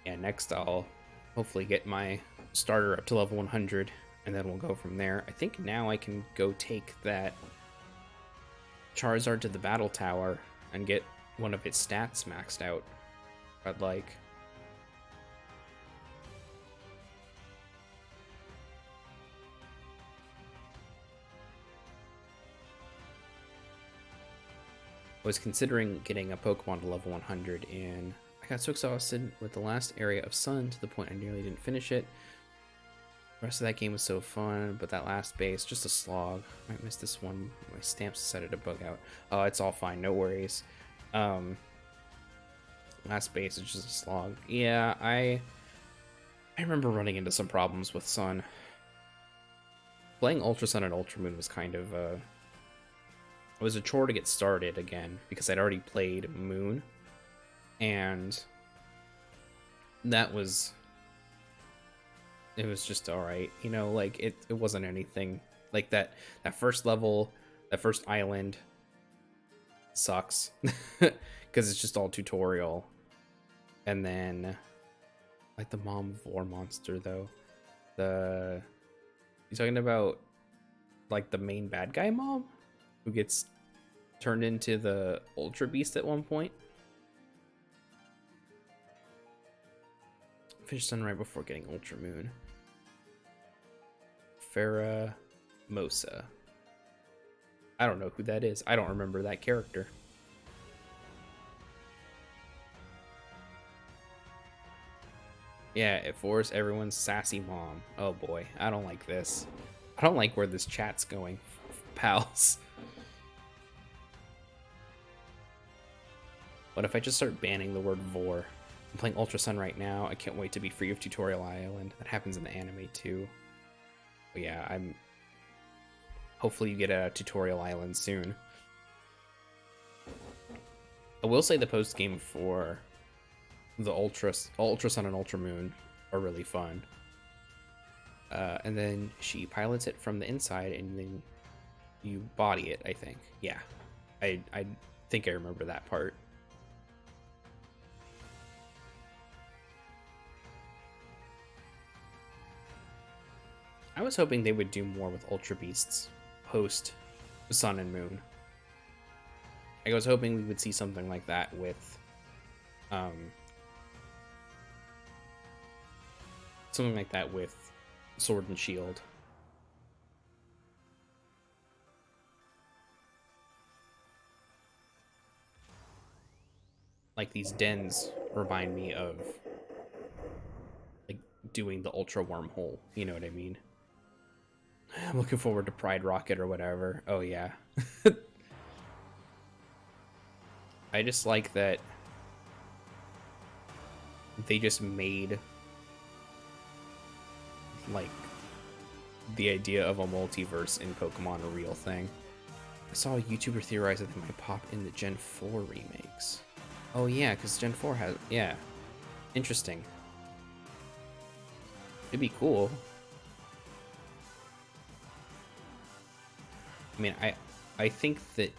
Yeah, next I'll hopefully get my starter up to level 100, and then we'll go from there. I think now I can go take that Charizard to the battle tower and get one of its stats maxed out. I'd like. I was considering getting a Pokemon to level 100, and I got so exhausted with the last area of Sun to the point I nearly didn't finish it. The rest of that game was so fun, but that last base, just a slog. I might miss this one. My stamps decided to bug out. Oh, it's all fine, no worries. Last base is just a slog. Yeah, I remember running into some problems with Sun. Playing Ultra Sun and Ultra Moon was kind of it was a chore to get started again, because I'd already played Moon, and that was, it was just all right, you know, like it wasn't anything like that. That first level That first island sucks because it's just all tutorial. And then like the mom vor monster though. You talking about like the main bad guy mom who gets turned into the Ultra Beast at one point? Finished sun right before getting Ultra Moon. Farah Mosa. I don't know who that is. I don't remember that character. Yeah, it forced everyone's sassy mom. Oh boy, I don't like this. I don't like where this chat's going, pals. What if I just start banning the word vor? I'm playing Ultra Sun right now. I can't wait to be free of Tutorial Island. That happens in the anime too. But yeah, hopefully you get a Tutorial Island soon. I will say the post game for the Ultra Sun and Ultra Moon are really fun. And then she pilots it from the inside, and then you body it, I think. Yeah, I think I remember that part. I was hoping they would do more with Ultra Beasts post Sun and Moon. I was hoping we would see something like that with Sword and Shield. Like these dens remind me of like doing the Ultra Wormhole, you know what I mean? I'm looking forward to Pride Rocket or whatever. Oh yeah. I just like that they just made like the idea of a multiverse in Pokemon a real thing. I saw a YouTuber theorize that they might pop in the Gen 4 remakes. Oh yeah, because Gen 4 has, yeah. Interesting. It'd be cool. I mean, I think that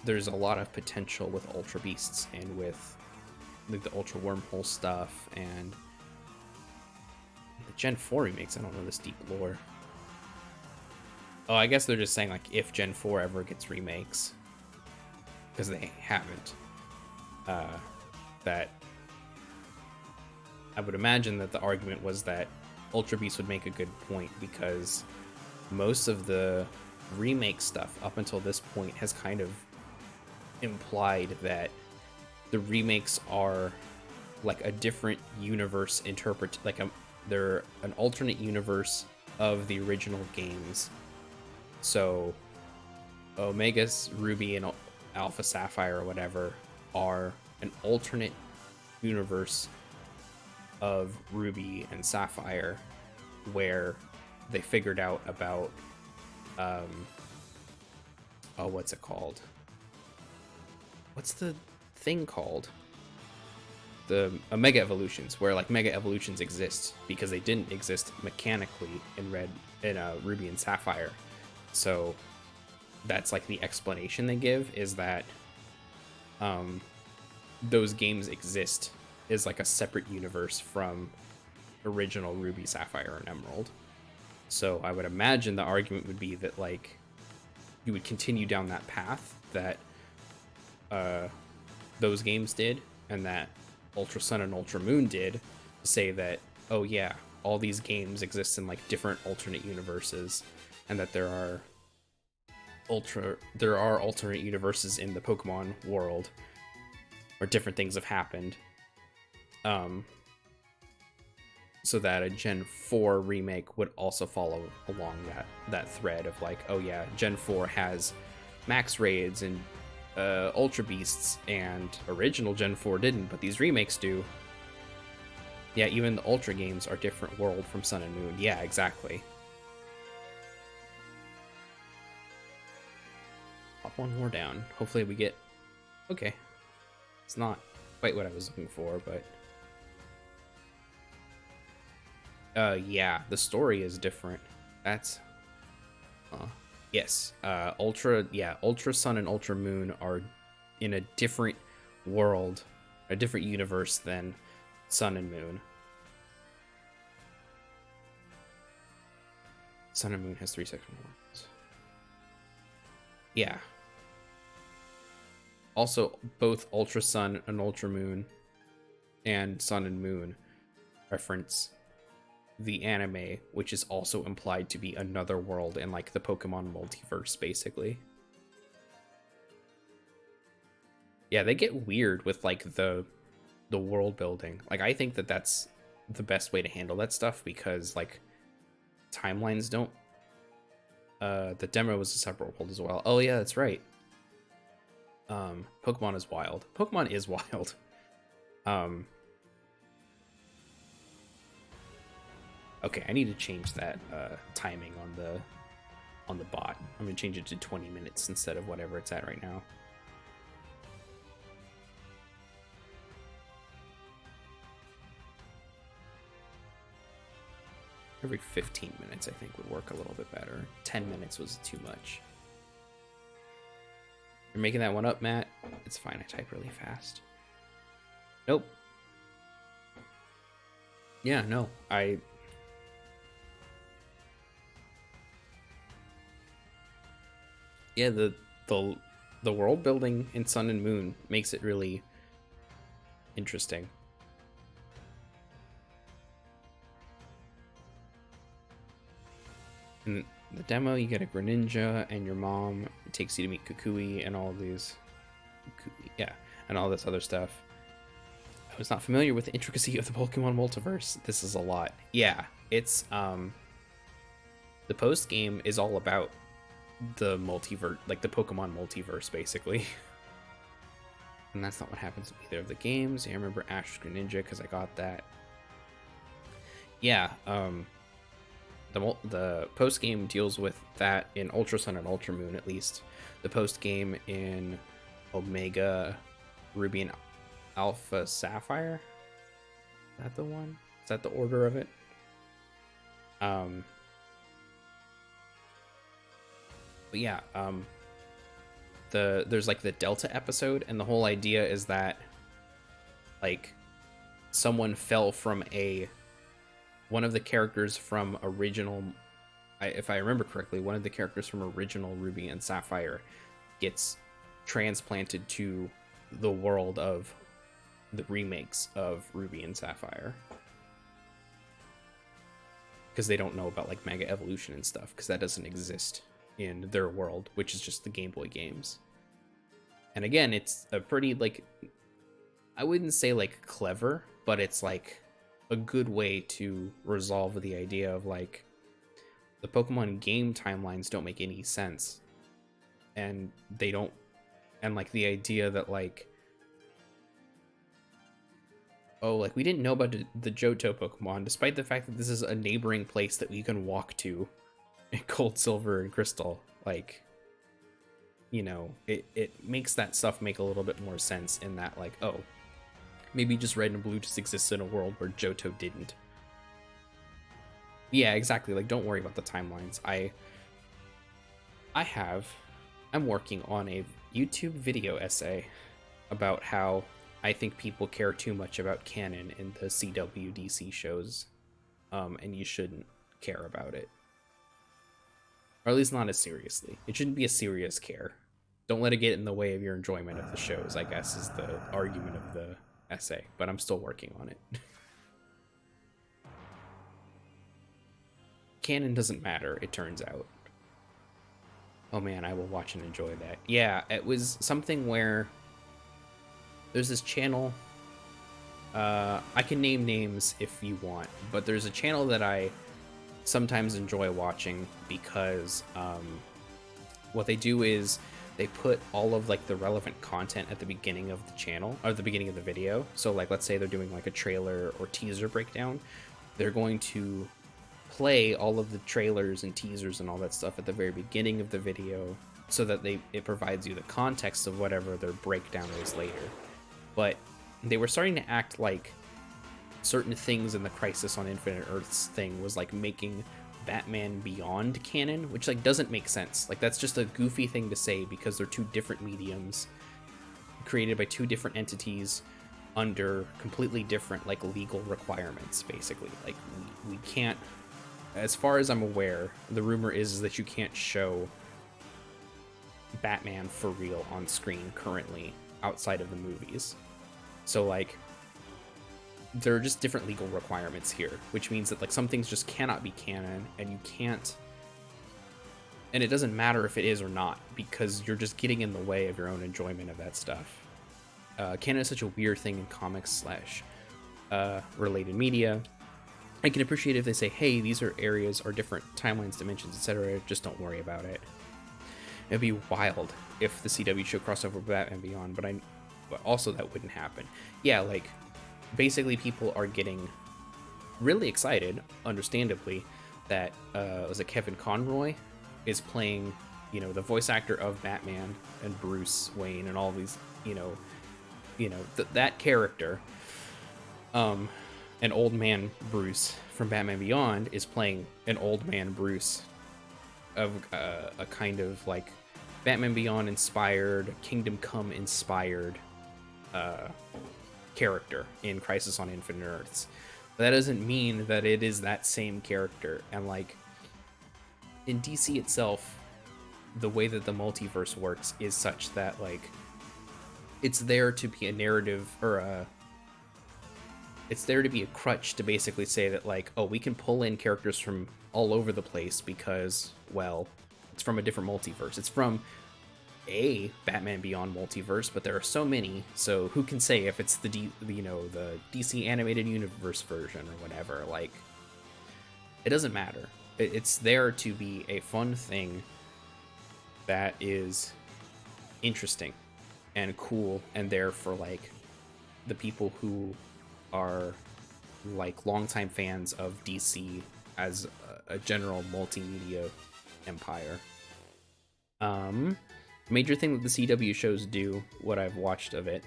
there's a lot of potential with Ultra Beasts and with like the Ultra Wormhole stuff and the Gen 4 remakes. I don't know this deep lore. Oh, I guess they're just saying like if Gen 4 ever gets remakes, because they haven't. That I would imagine that the argument was that Ultra Beast would make a good point because most of the remake stuff up until this point has kind of implied that the remakes are like a different universe they're an alternate universe of the original games. So Omega's Ruby and Alpha Sapphire or whatever are an alternate universe of Ruby and Sapphire where they figured out about what's it called? What's the thing called? The Mega Evolutions, where like Mega Evolutions exist because they didn't exist mechanically in Ruby and Sapphire. So that's like the explanation they give, is that those games exist is like a separate universe from original Ruby, Sapphire, and Emerald. So I would imagine the argument would be that like you would continue down that path that those games did and that Ultra Sun and Ultra Moon did, to say that, oh yeah, all these games exist in like different alternate universes, and that there are alternate universes in the Pokemon world where different things have happened. So that a Gen 4 remake would also follow along that thread of like, oh yeah, Gen 4 has max raids and Ultra Beasts, and original Gen 4 didn't, but these remakes do. Yeah, even the Ultra games are different world from Sun and Moon. Yeah, exactly. Pop one more down. Hopefully we get... Okay. It's not quite what I was looking for, but... yeah, the story is different. That's... Yes, Ultra Sun and Ultra Moon are in a different world, a different universe than Sun and Moon. Sun and Moon has 3 separate worlds. Yeah. Also, both Ultra Sun and Ultra Moon and Sun and Moon reference the anime, which is also implied to be another world in like the Pokemon multiverse, basically. Yeah, they get weird with like the world building. Like, I think that that's the best way to handle that stuff, because like timelines don't. The demo was a separate world as well. Oh yeah, that's right. Pokemon is wild. Pokemon is wild. Okay, I need to change that timing on the bot. I'm gonna change it to 20 minutes instead of whatever it's at right now. Every 15 minutes I think would work a little bit better. 10 minutes was too much. You're making that one up, Matt? It's fine, I type really fast. Nope. Yeah, no, yeah, the world building in Sun and Moon makes it really interesting. In the demo, you get a Greninja, and your mom takes you to meet Kukui and all these, yeah, and all this other stuff. I was not familiar with the intricacy of the Pokemon multiverse. This is a lot. Yeah, it's the post game is all about the multiverse, like the Pokemon multiverse, basically. And that's not what happens in either of the games. I remember Ash Greninja because I got that. Yeah, the post game deals with that in Ultra Sun and Ultra Moon, at least. The post game in Omega Ruby and Alpha Sapphire. Is that the one? Is that the order of it? But yeah, there's like the Delta episode, and the whole idea is that like someone fell from one of the characters from original, if I remember correctly, one of the characters from original Ruby and Sapphire gets transplanted to the world of the remakes of Ruby and Sapphire, because they don't know about like Mega Evolution and stuff, because that doesn't exist in their world, which is just the Game Boy games. And again, it's a pretty, like, I wouldn't say like clever, but it's like a good way to resolve the idea of like the Pokemon game timelines don't make any sense, and they don't, and like the idea that like, oh, like we didn't know about the Johto Pokemon, despite the fact that this is a neighboring place that we can walk to in Gold, Silver, and Crystal. Like, you know, it makes that stuff make a little bit more sense in that, like, oh, maybe just Red and Blue just exists in a world where Johto didn't. Yeah, exactly. Like, don't worry about the timelines. I'm working on a YouTube video essay about how I think people care too much about canon in the CWDC shows, and you shouldn't care about it. Or at least not as seriously. It shouldn't be a serious care. Don't let it get in the way of your enjoyment of the shows, I guess, is the argument of the essay. But I'm still working on it. Canon doesn't matter, it turns out. Oh man, I will watch and enjoy that. Yeah, it was something where there's this channel. I can name names if you want, but there's a channel that I sometimes enjoy watching because what they do is they put all of like the relevant content at the beginning of the channel, or the beginning of the video. So like, let's say they're doing like a trailer or teaser breakdown, they're going to play all of the trailers and teasers and all that stuff at the very beginning of the video, so that it provides you the context of whatever their breakdown is later. But they were starting to act like certain things in the Crisis on Infinite Earths thing was like making Batman Beyond canon, which like doesn't make sense. Like that's just a goofy thing to say because they're two different mediums created by two different entities under completely different like legal requirements. Basically, like we can't, as far as I'm aware, the rumor is that you can't show Batman for real on screen currently outside of the movies. So like there are just different legal requirements here, which means that like some things just cannot be canon, and you can't, and it doesn't matter if it is or not, because you're just getting in the way of your own enjoyment of that stuff. Canon is such a weird thing in comics slash related media. I can appreciate if they say, hey, these are areas or different timelines, dimensions, etc. Just don't worry about it. It'd be wild if the CW show crossed over with Batman Beyond, but also that wouldn't happen. Yeah, like basically people are getting really excited, understandably, that was it Kevin Conroy is playing, you know, the voice actor of Batman and Bruce Wayne and all these, that character, an old man Bruce from Batman Beyond is playing an old man Bruce of a kind of like Batman Beyond inspired, Kingdom Come inspired character in Crisis on Infinite Earths. But that doesn't mean that it is that same character. And like in DC itself, the way that the multiverse works is such that like it's there to be a narrative or it's there to be a crutch to basically say that like, oh, we can pull in characters from all over the place because, well, it's from a different multiverse. It's from a Batman Beyond multiverse, but there are so many, so who can say if it's the DC animated universe version or whatever. Like, it doesn't matter. It's there to be a fun thing that is interesting and cool, and there for like the people who are like longtime fans of DC as a general multimedia empire. Major thing that the CW shows do, what I've watched of it,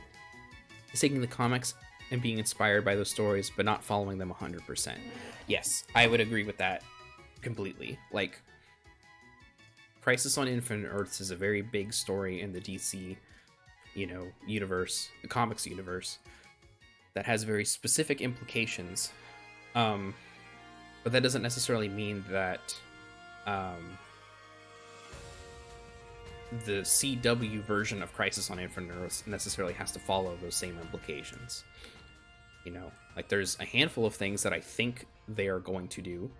is taking the comics and being inspired by those stories, but not following them 100%. Yes, I would agree with that completely. Like, Crisis on Infinite Earths is a very big story in the DC, universe, the comics universe, that has very specific implications. But that doesn't necessarily mean that the CW version of Crisis on Infinite Earths necessarily has to follow those same implications. Like there's a handful of things that I think they are going to do.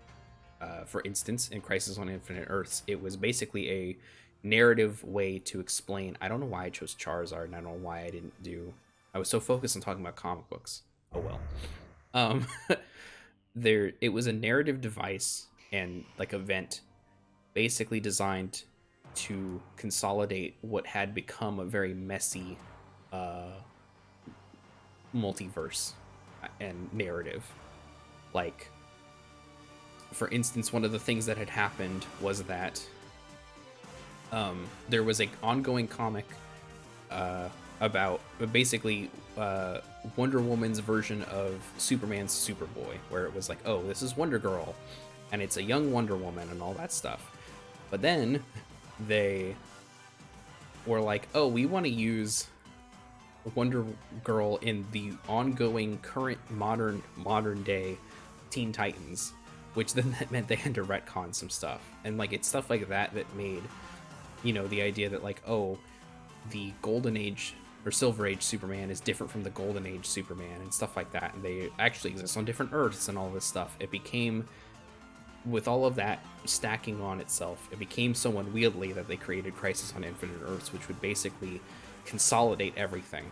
For instance, in Crisis on Infinite Earths, it was basically a narrative way to explain. I don't know why I chose Charizard, and I don't know why I didn't do. I was so focused on talking about comic books. Oh well. It was a narrative device and like event, basically designed to consolidate what had become a very messy multiverse and narrative. Like, for instance, one of the things that had happened was that there was an ongoing comic about basically Wonder Woman's version of Superman's Superboy, where it was like, oh, this is Wonder Girl, and it's a young Wonder Woman and all that stuff. But then they were like, oh, we want to use Wonder Girl in the ongoing current modern day Teen Titans, which then that meant they had to retcon some stuff. And like it's stuff like that that made, the idea that like, oh, the Golden Age or Silver Age Superman is different from the Golden Age Superman and stuff like that, and they actually exist on different Earths and all this stuff. It became, with all of that stacking on itself, it became so unwieldy that they created Crisis on Infinite Earths, which would basically consolidate everything.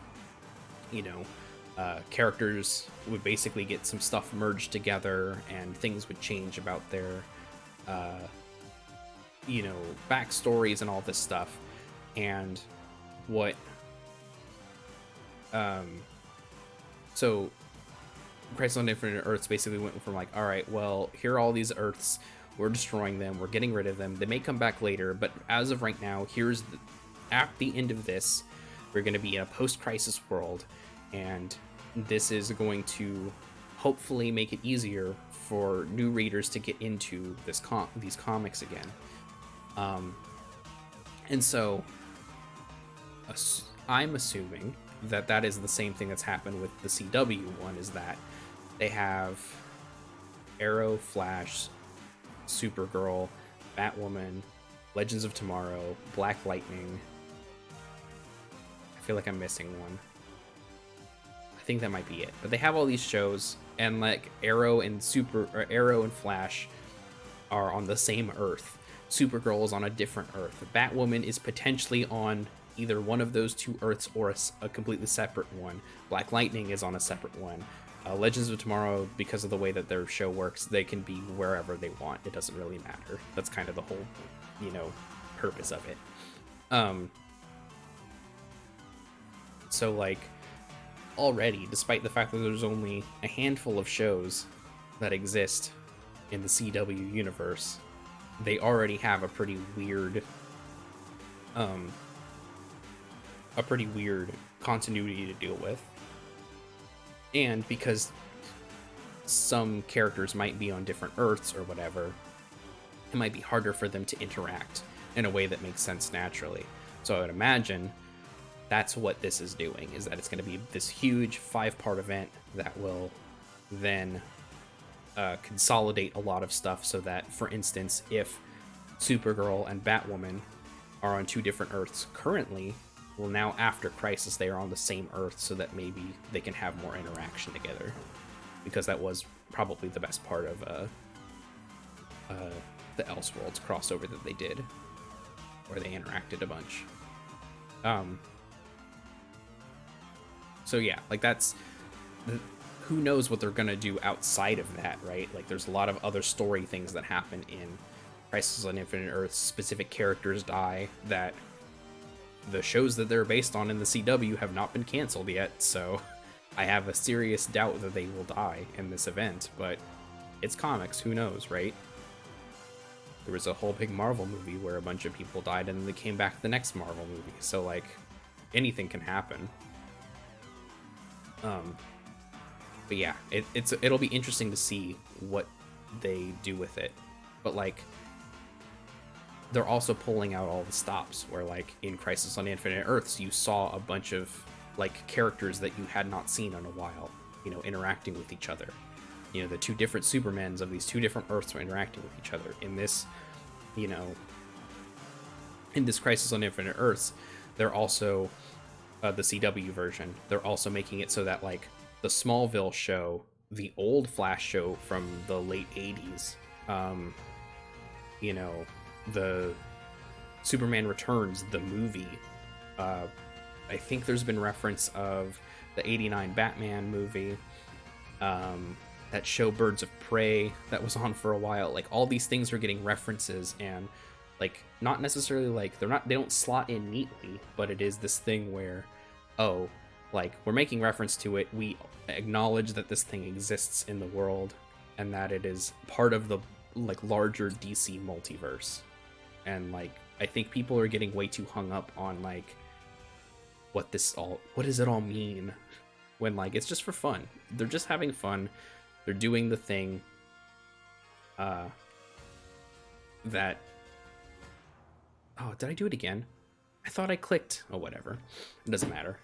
Characters would basically get some stuff merged together, and things would change about their, backstories and all this stuff. And what, so Crisis on Infinite Earths basically went from like, all right, well, here are all these Earths, we're destroying them, we're getting rid of them, they may come back later, but as of right now, at the end of this, we're going to be in a post-crisis world, and this is going to hopefully make it easier for new readers to get into these comics again. And so I'm assuming that that is the same thing that's happened with the CW one, is that they have Arrow, Flash, Supergirl, Batwoman, Legends of Tomorrow, Black Lightning. I feel like I'm missing one. I think that might be it. But they have all these shows, and like Arrow and Flash are on the same Earth. Supergirl is on a different Earth. Batwoman is potentially on either one of those two Earths or a completely separate one. Black Lightning is on a separate one. Legends of Tomorrow, because of the way that their show works, they can be wherever they want. It doesn't really matter. That's kind of the whole, purpose of it. So like, already, despite the fact that there's only a handful of shows that exist in the CW universe, they already have a pretty weird continuity to deal with. And because some characters might be on different Earths or whatever, it might be harder for them to interact in a way that makes sense naturally. So I would imagine that's what this is doing, is that it's going to be this huge 5-part event that will then consolidate a lot of stuff, so that, for instance, if Supergirl and Batwoman are on 2 different Earths currently, well, now after Crisis they are on the same Earth, so that maybe they can have more interaction together, because that was probably the best part of the Elseworlds crossover that they did, where they interacted a bunch. So yeah, like who knows what they're gonna do outside of that, right? Like, there's a lot of other story things that happen in Crisis on Infinite Earths. Specific characters die that the shows that they're based on in the CW have not been canceled yet, so I have a serious doubt that they will die in this event, but it's comics, who knows, right? There was a whole big Marvel movie where a bunch of people died and then they came back the next Marvel movie, so like, anything can happen. But yeah, it'll be interesting to see what they do with it. But like, they're also pulling out all the stops, where like in Crisis on Infinite Earths, you saw a bunch of like characters that you had not seen in a while, interacting with each other. The 2 different Supermans of these 2 different Earths were interacting with each other. In this, in this Crisis on Infinite Earths, they're also the CW version. They're also making it so that like the Smallville show, the old Flash show from the late 80s, the Superman Returns, the movie, I think there's been reference of the 89 Batman movie, that show Birds of Prey that was on for a while. Like, all these things are getting references, and like, not necessarily like they don't slot in neatly, but it is this thing where, oh, like, we're making reference to it, we acknowledge that this thing exists in the world and that it is part of the like larger DC multiverse. And like, I think people are getting way too hung up on like what does it all mean, when like, it's just for fun. They're just having fun. They're doing the thing that... Oh, did I do it again? I thought I clicked. Oh, whatever. It doesn't matter.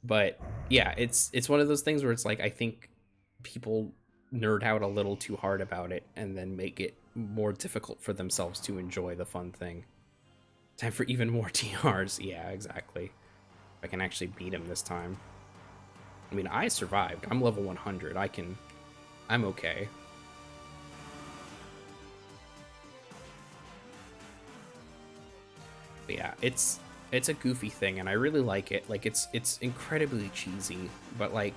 But yeah, it's one of those things where it's like, I think people nerd out a little too hard about it and then make it more difficult for themselves to enjoy the fun thing. Time for even more TRs. Yeah, exactly. I can actually beat him this time. I mean, I survived. I'm level 100. I'm okay. But yeah, it's a goofy thing, and I really like it. Like, it's incredibly cheesy, but like,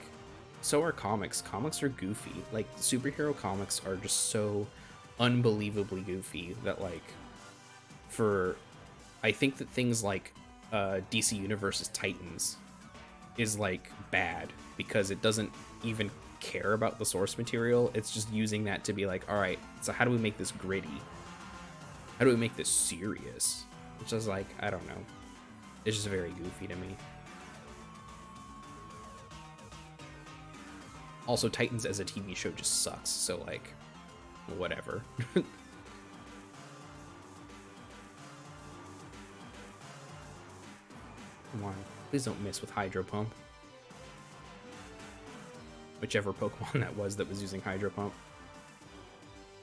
so are comics. Comics are goofy. Like, superhero comics are just so unbelievably goofy that like, I think that things like DC Universe's Titans is like bad because it doesn't even care about the source material. It's just using that to be like, all right, so how do we make this gritty? How do we make this serious? Which is like, I don't know. It's just very goofy to me. Also, Titans as a TV show just sucks, so, like, whatever. Come on, please don't miss with Hydro Pump. Whichever Pokemon that was using Hydro Pump.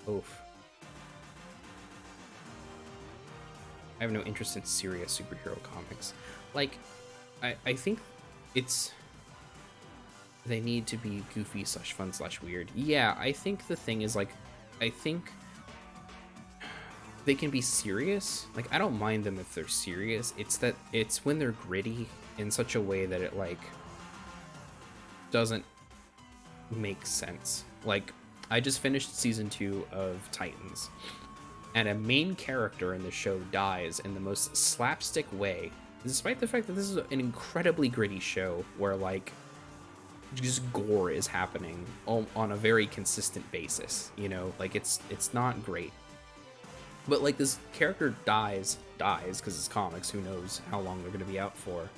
Oof. I have no interest in serious superhero comics. Like, I think it's... They need to be goofy / fun / weird. Yeah, I think the thing is, like, I think they can be serious. Like, I don't mind them if they're serious. It's when they're gritty in such a way that it, like, doesn't make sense. Like, I just finished season 2 of Titans, and a main character in the show dies in the most slapstick way, despite the fact that this is an incredibly gritty show where, like, just gore is happening on a very consistent basis, you know? Like, it's not great. But, like, this character dies, because it's comics, who knows how long they're going to be out for.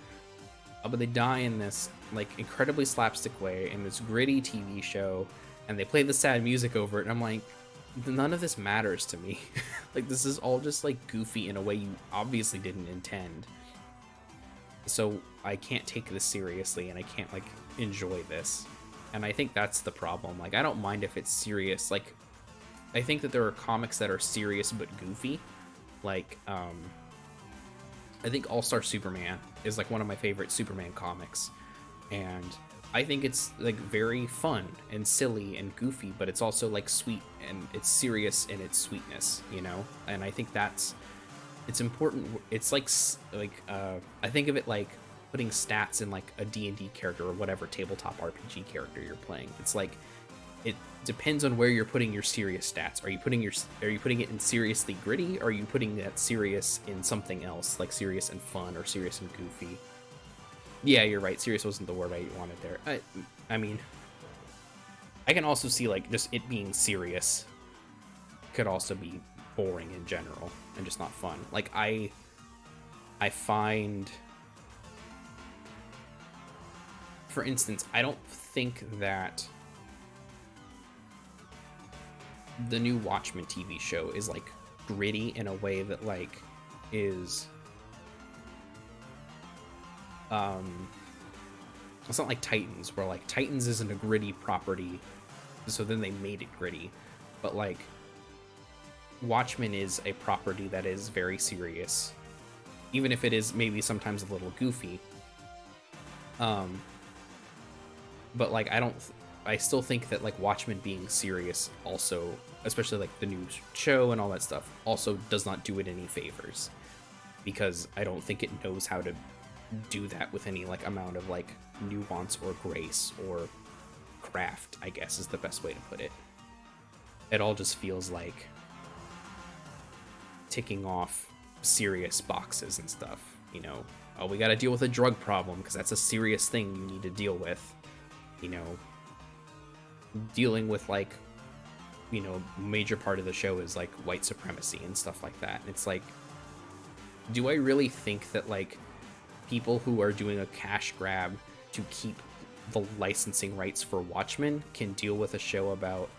But they die in this, like, incredibly slapstick way in this gritty TV show, and they play the sad music over it, and I'm like, none of this matters to me. Like, this is all just, like, goofy in a way you obviously didn't intend. So I can't take this seriously, and I can't, like, enjoy this. And I think that's the problem. Like, I don't mind if it's serious. Like, I think that there are comics that are serious but goofy. Like, I think All-Star Superman is, like, one of my favorite Superman comics. And I think it's, like, very fun and silly and goofy, but it's also, like, sweet, and it's serious in its sweetness, you know? And I think it's important. It's like I think of it like putting stats in, like, a D&D character or whatever tabletop RPG character you're playing. It's like, it depends on where you're putting your serious stats. Are you putting it in seriously gritty, or are you putting that serious in something else, like serious and fun or serious and goofy? Yeah, you're right. Serious wasn't the word I wanted there. I mean, I can also see, like, just it being serious could also be boring in general and just not fun. Like, I find, for instance, I don't think that the new Watchmen TV show is, like, gritty in a way that, like, is it's not like Titans, where, like, Titans isn't a gritty property, so then they made it gritty. But, like, Watchmen is a property that is very serious, even if it is maybe sometimes a little goofy. But, like, I still think that, like, Watchmen being serious also, especially, like, the new show and all that stuff, also does not do it any favors, because I don't think it knows how to do that with any, like, amount of, like, nuance or grace or craft, I guess is the best way to put it. It all just feels like ticking off serious boxes and stuff, you know? Oh, we gotta deal with a drug problem because that's a serious thing you need to deal with, you know? Dealing with, like, you know, major part of the show is, like, white supremacy and stuff like that. It's like, do I really think that, like, people who are doing a cash grab to keep the licensing rights for Watchmen can deal with a show about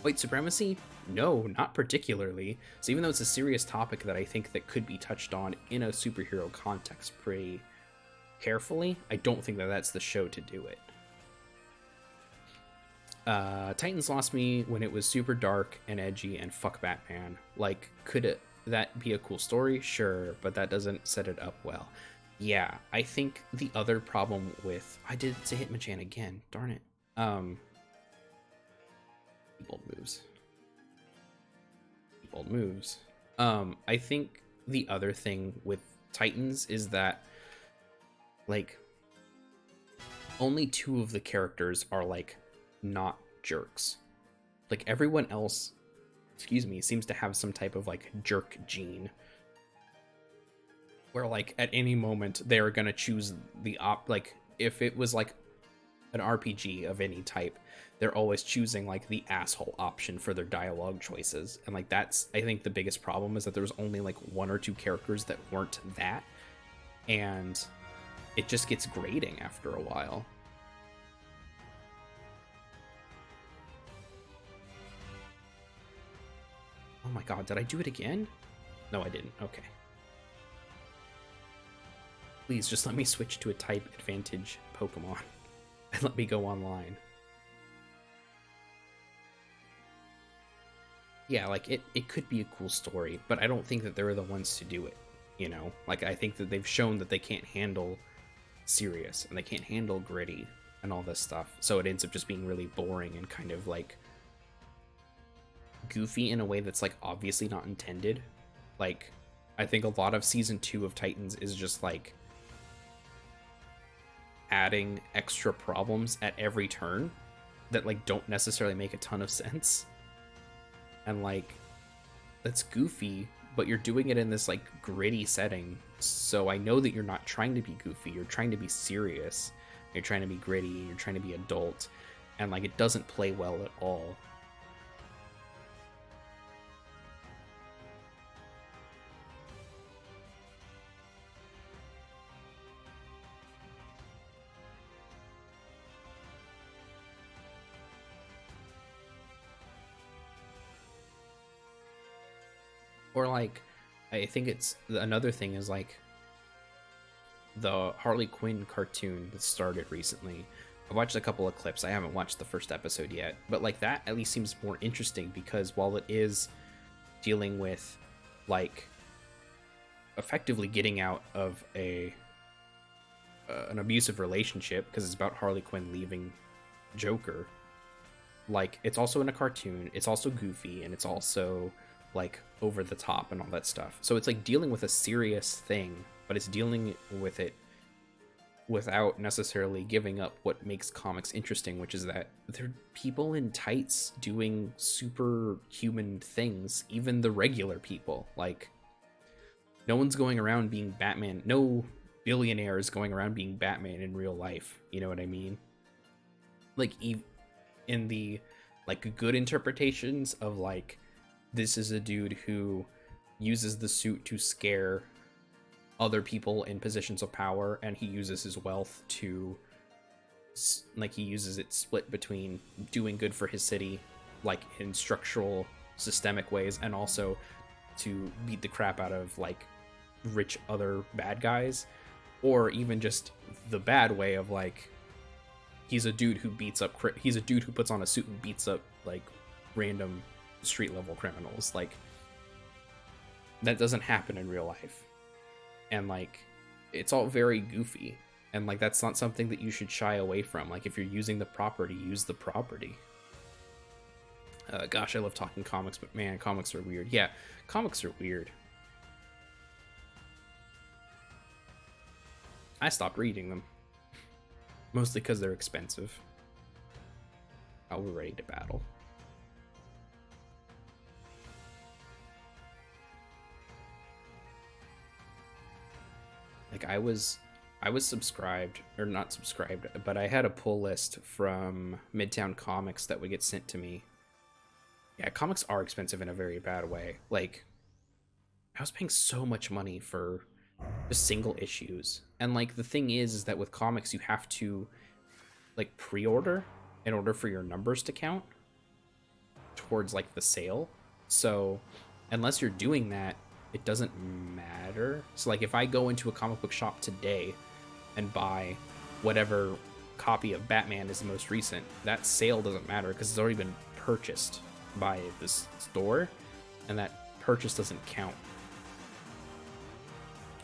white supremacy? No, not particularly. So even though it's a serious topic that I think that could be touched on in a superhero context pretty carefully, I don't think that that's the show to do it. Titans lost me when it was super dark and edgy and fuck Batman. Like, could that be a cool story? Sure, but that doesn't set it up well. Yeah, I think the other problem with... I did say Hitmonchan again, darn it. Bold moves. I think the other thing with Titans is that, like, only 2 of the characters are, like, not jerks. Like, everyone else, seems to have some type of, like, jerk gene, where, like, at any moment they're gonna choose the like, if it was, like, an RPG of any type, they're always choosing, like, the asshole option for their dialogue choices. And, like, that's, I think the biggest problem is that there's only, like, 1 or 2 characters that weren't that, and it just gets grating after a while. my god, did I do it again? No, I didn't. Okay. Please, just let me switch to a type advantage Pokemon and let me go online. Yeah, like, it could be a cool story, but I don't think that they're the ones to do it, you know? Like, I think that they've shown that they can't handle serious, and they can't handle gritty, and all this stuff, so it ends up just being really boring and kind of, like, goofy in a way that's, like, obviously not intended. Like, I think a lot of Season 2 of Titans is just, like, adding extra problems at every turn that, like, don't necessarily make a ton of sense. And, like, that's goofy, but you're doing it in this, like, gritty setting, so I know that you're not trying to be goofy, you're trying to be serious, you're trying to be gritty, you're trying to be adult, and, like, it doesn't play well at all. Or, like, I think it's another thing is, like, the Harley Quinn cartoon that started recently. I watched a couple of clips. I haven't watched the first episode yet, but, like, that at least seems more interesting because while it is dealing with, like, effectively getting out of an abusive relationship, because it's about Harley Quinn leaving Joker, like, it's also in a cartoon, it's also goofy, and it's also, like, over the top and all that stuff. So it's, like, dealing with a serious thing, but it's dealing with it without necessarily giving up what makes comics interesting, which is that they're people in tights doing superhuman things, even the regular people. Like, no one's going around being Batman. No billionaire is going around being Batman in real life. You know what I mean? Like, in the, like, good interpretations of, like, this is a dude who uses the suit to scare other people in positions of power, and he uses his wealth to, like, he uses it split between doing good for his city, like, in structural, systemic ways, and also to beat the crap out of, like, rich other bad guys, or even just the bad way of, like, he's a dude who puts on a suit and beats up, like, random street level criminals. Like, that doesn't happen in real life, and, like, it's all very goofy, and, like, that's not something that you should shy away from. Like, if you're using the property, use the property. Gosh, I love talking comics, but man, comics are weird. Yeah, comics are weird. I stopped reading them, mostly because they're expensive. Oh, we're ready to battle. Like, I was subscribed, or not subscribed, but I had a pull list from Midtown Comics that would get sent to me. Yeah, comics are expensive in a very bad way. Like, I was paying so much money for just single issues. And, like, the thing is that with comics, you have to, like, pre-order in order for your numbers to count towards, like, the sale. So unless you're doing that, it doesn't matter. So, like, if I go into a comic book shop today and buy whatever copy of Batman is the most recent, that sale doesn't matter because it's already been purchased by this store, and that purchase doesn't count.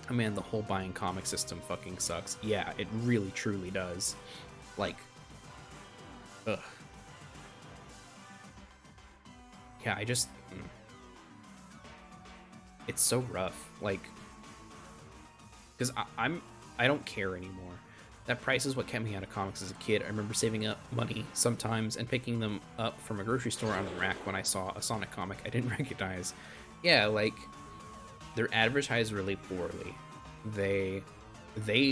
Oh man, the whole buying comic system fucking sucks. Yeah, it really truly does. Like, ugh. Yeah, it's so rough. Like, because I don't care anymore. That price is what kept me out of comics as a kid. I remember saving up money sometimes and picking them up from a grocery store on the rack when I saw a Sonic comic I didn't recognize. Yeah, like, they're advertised really poorly. They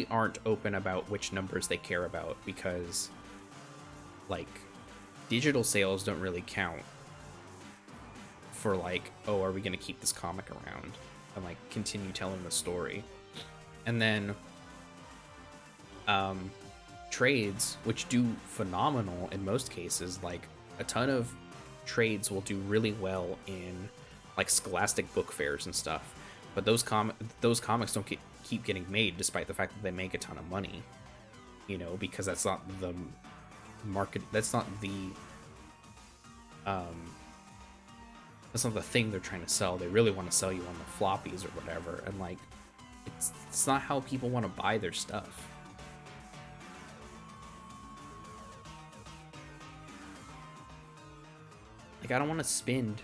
aren't open about which numbers they care about because, like, digital sales don't really count for, like, oh, are we going to keep this comic around and, like, continue telling the story? And then trades, which do phenomenal in most cases, like, a ton of trades will do really well in, like Scholastic book fairs and stuff. But those comics don't keep getting made, despite the fact that they make a ton of money. You know, because that's not the market. Um, that's not the thing they're trying to sell. They really want to sell you on the floppies or whatever, and like, it's not how people want to buy their stuff. Like, I don't want to spend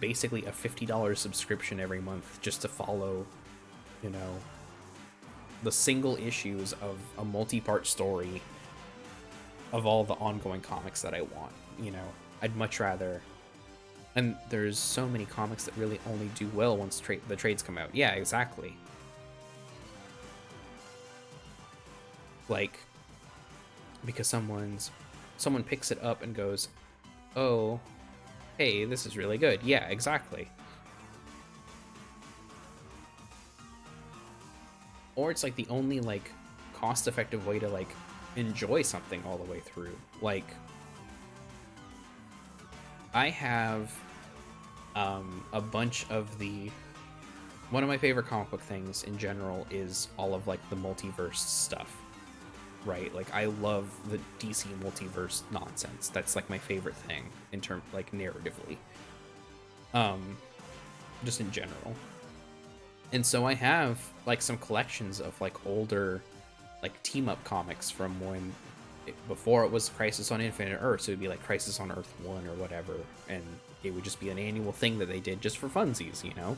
basically a $50 subscription every month just to follow, you know, the single issues of a multi-part story of all the ongoing comics that I want. You know, I'd much rather. And there's so many comics that really only do well once the trades come out. Yeah, exactly. Like, because someone picks it up and goes, oh, hey, this is really good. Yeah, exactly. Or it's like the only like cost-effective way to like enjoy something all the way through. Like, I have a bunch of one of my favorite comic book things in general is all of like the multiverse stuff, right? Like, I love the DC multiverse nonsense. That's like my favorite thing in terms, like, narratively, just in general. And so I have like some collections of like older like team up comics from when before it was Crisis on Infinite Earths. So it would be like Crisis on Earth 1 or whatever, and it would just be an annual thing that they did just for funsies, you know?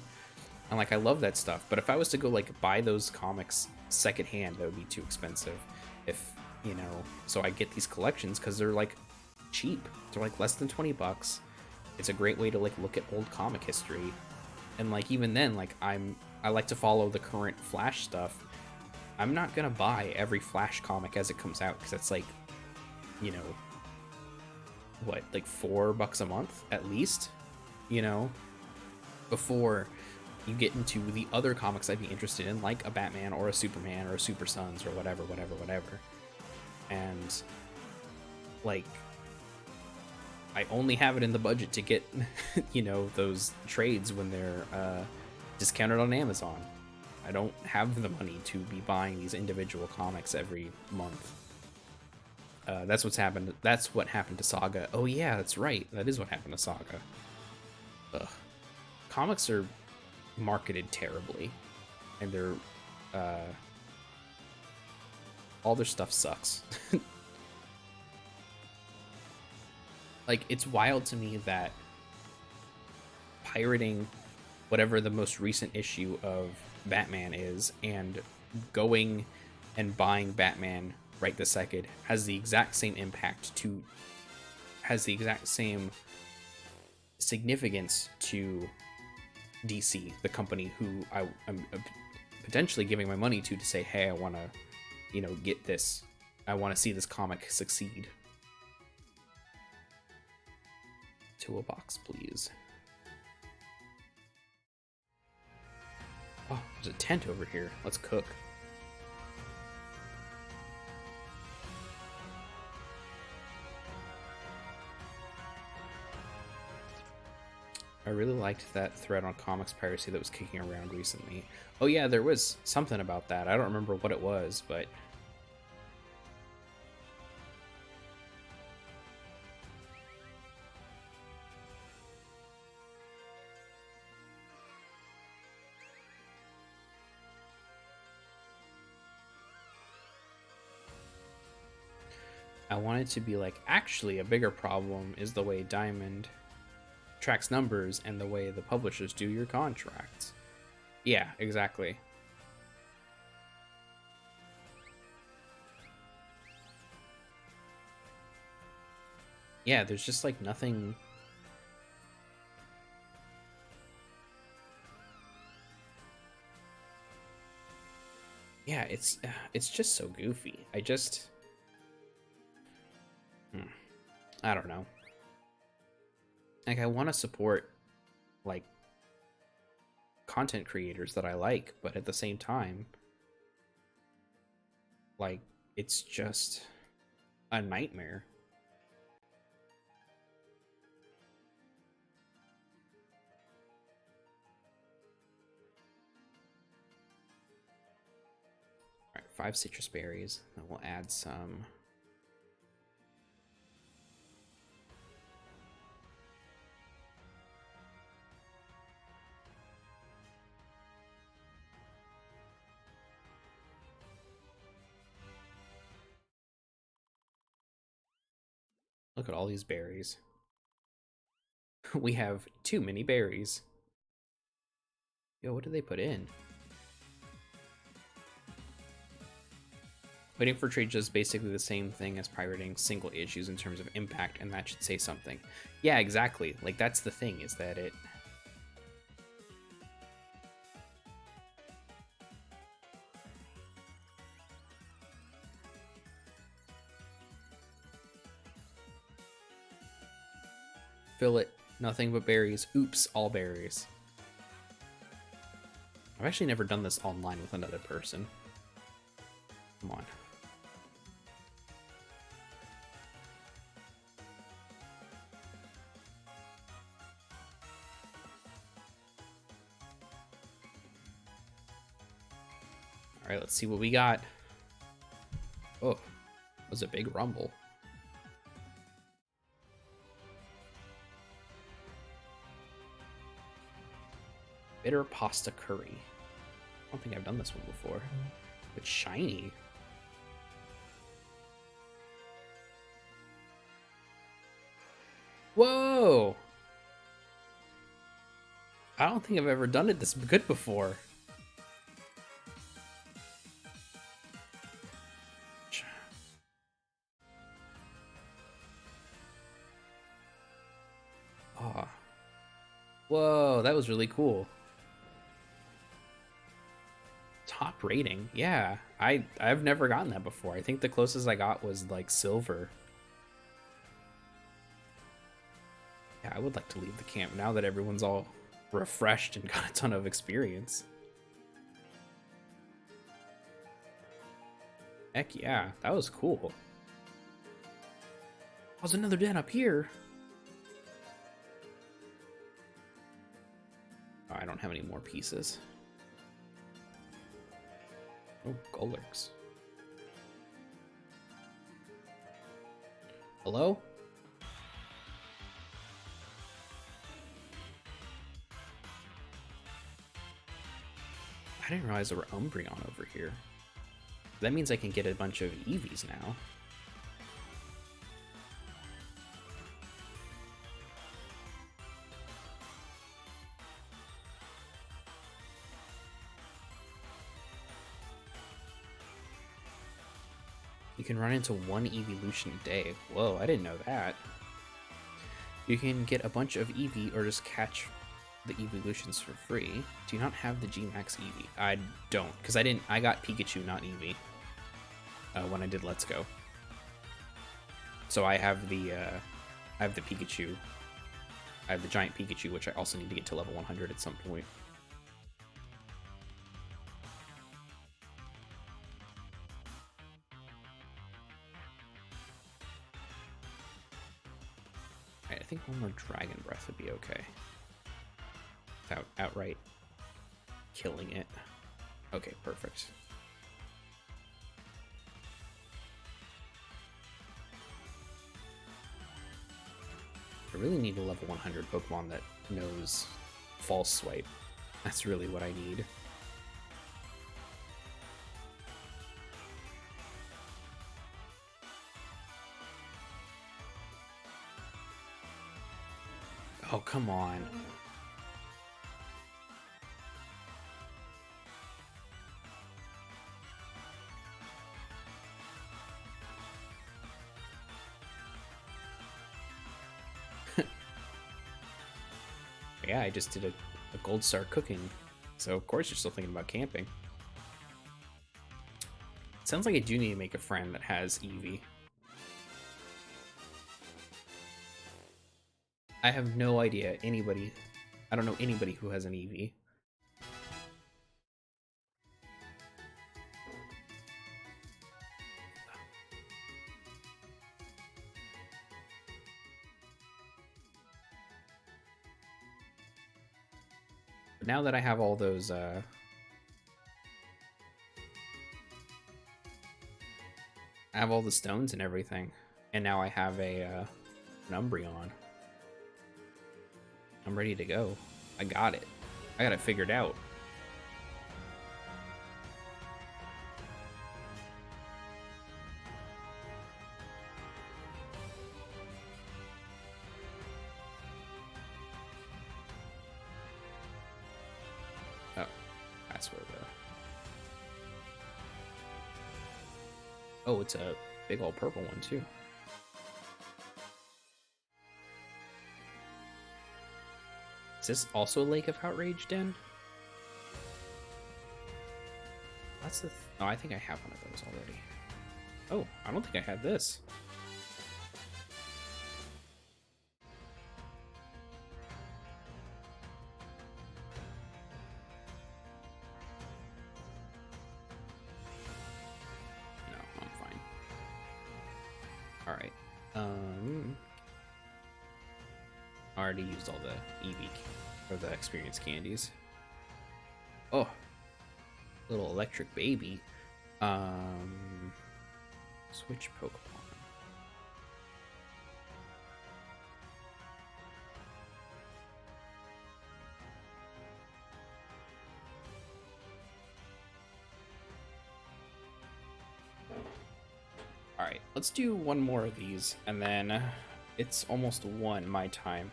And like, I love that stuff. But if I was to go like buy those comics secondhand, that would be too expensive. If, you know, so I get these collections because they're like cheap. They're like less than 20 bucks. It's a great way to like look at old comic history. And like, even then, like, I like to follow the current Flash stuff. I'm not gonna buy every Flash comic as it comes out, because it's like, you know, what, like $4 a month at least, you know, before you get into the other comics I'd be interested in, like a Batman or a Superman or a Super Sons or whatever. And like, I only have it in the budget to get, you know, those trades when they're discounted on Amazon. I don't have the money to be buying these individual comics every month. That's what happened to Saga. Oh yeah, that's right. That is what happened to Saga. Ugh. Comics are marketed terribly, and they're all their stuff sucks. Like, it's wild to me that pirating whatever the most recent issue of Batman is and going and buying Batman right this second has the exact same significance to DC, the company who I'm potentially giving my money to say, hey, I want to, you know, get this. I want to see this comic succeed. To a box, please. Oh, there's a tent over here. Let's cook. I really liked that thread on comics piracy that was kicking around recently. Oh yeah, there was something about that. I don't remember what it was, but I wanted to be like, actually, a bigger problem is the way Diamond tracks numbers and the way the publishers do your contracts. Yeah, exactly. Yeah, there's just like nothing. Yeah, it's just so goofy. I don't know. Like, I want to support like content creators that I like, but at the same time, like, it's just a nightmare. 5 citrus berries. Then we'll add some. Look at all these berries. We have too many berries. Yo, what did they put in? Waiting for trade does basically the same thing as pirating single issues in terms of impact, and that should say something. Yeah, exactly. Like, that's the thing, is that it... Fill it. Nothing but berries. Oops, all berries. I've actually never done this online with another person. Come on. All right, let's see what we got. Oh, that was a big rumble. Bitter pasta curry. I don't think I've done this one before. It's shiny. Whoa! I don't think I've ever done it this good before. Oh. Whoa, that was really cool. Top rating. Yeah, I've never gotten that before. I think the closest I got was like silver. Yeah, I would like to leave the camp now that everyone's all refreshed and got a ton of experience. Heck yeah, that was cool. There's another den up here. Oh, I don't have any more pieces. Oh, Golurks. Hello? I didn't realize there were Umbreon over here. That means I can get a bunch of Eevees now. You can run into one Eeveelution a day. Whoa, I didn't know that. You can get a bunch of Eevee or just catch the Eeveelutions for free. Do you not have the Gmax Eevee? I don't, because I got Pikachu, not Eevee, when I did Let's Go. So I have the Pikachu. I have the giant Pikachu, which I also need to get to level 100 at some point. Alright, I think one more Dragon Breath would be okay. Without outright killing it. Okay, perfect. I really need a level 100 Pokemon that knows False Swipe. That's really what I need. Oh, come on. Yeah, I just did a gold star cooking, so of course you're still thinking about camping. Sounds like I do need to make a friend that has Eevee. I have no idea anybody. I don't know anybody who has an Eevee. But now that I have all those I have all the stones and everything. And now I have an Umbreon. I'm ready to go. I got it. I got it figured out. Oh, that's where the... Oh, it's a big old purple one, too. Is this also a Lake of Outrage Den? That's the... Oh, I think I have one of those already. Oh, I don't think I had this. No, I'm fine. Alright. I already used all the EV or the experience candies. Oh, little electric baby. Switch Pokemon. All right, let's do one more of these, and then it's almost 1 my time.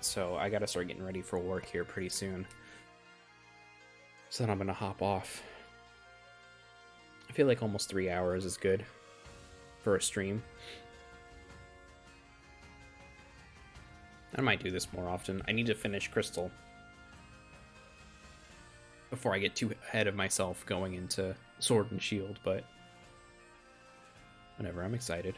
So I gotta start getting ready for work here pretty soon. So then I'm gonna hop off. I feel like almost 3 hours is good for a stream. I might do this more often. I need to finish Crystal before I get too ahead of myself going into Sword and Shield, but whatever, I'm excited.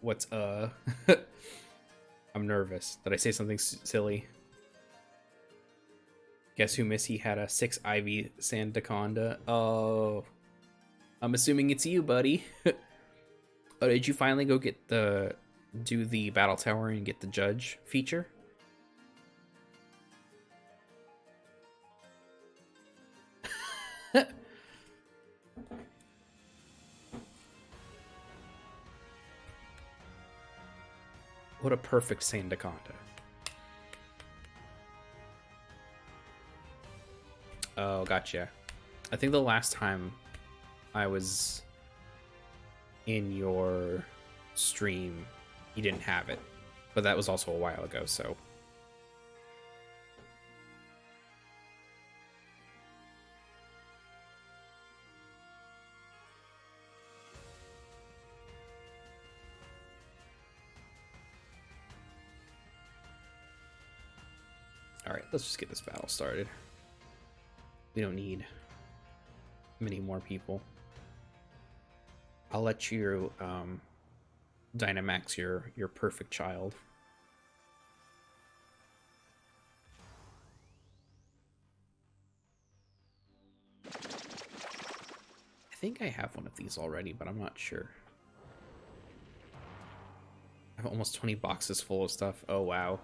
What's I'm nervous. Did I say something silly? Guess who Missy had a 6 Ivy Sandaconda? Oh, I'm assuming it's you, buddy. Oh, did you finally go get do the battle tower and get the judge feature? What a perfect Sandaconda. Oh, gotcha. I think the last time I was in your stream, you didn't have it. But that was also a while ago, so... Alright, let's just get this battle started. We don't need many more people. I'll let you Dynamax your perfect child. I think I have one of these already, but I'm not sure. I have almost 20 boxes full of stuff. Oh, wow.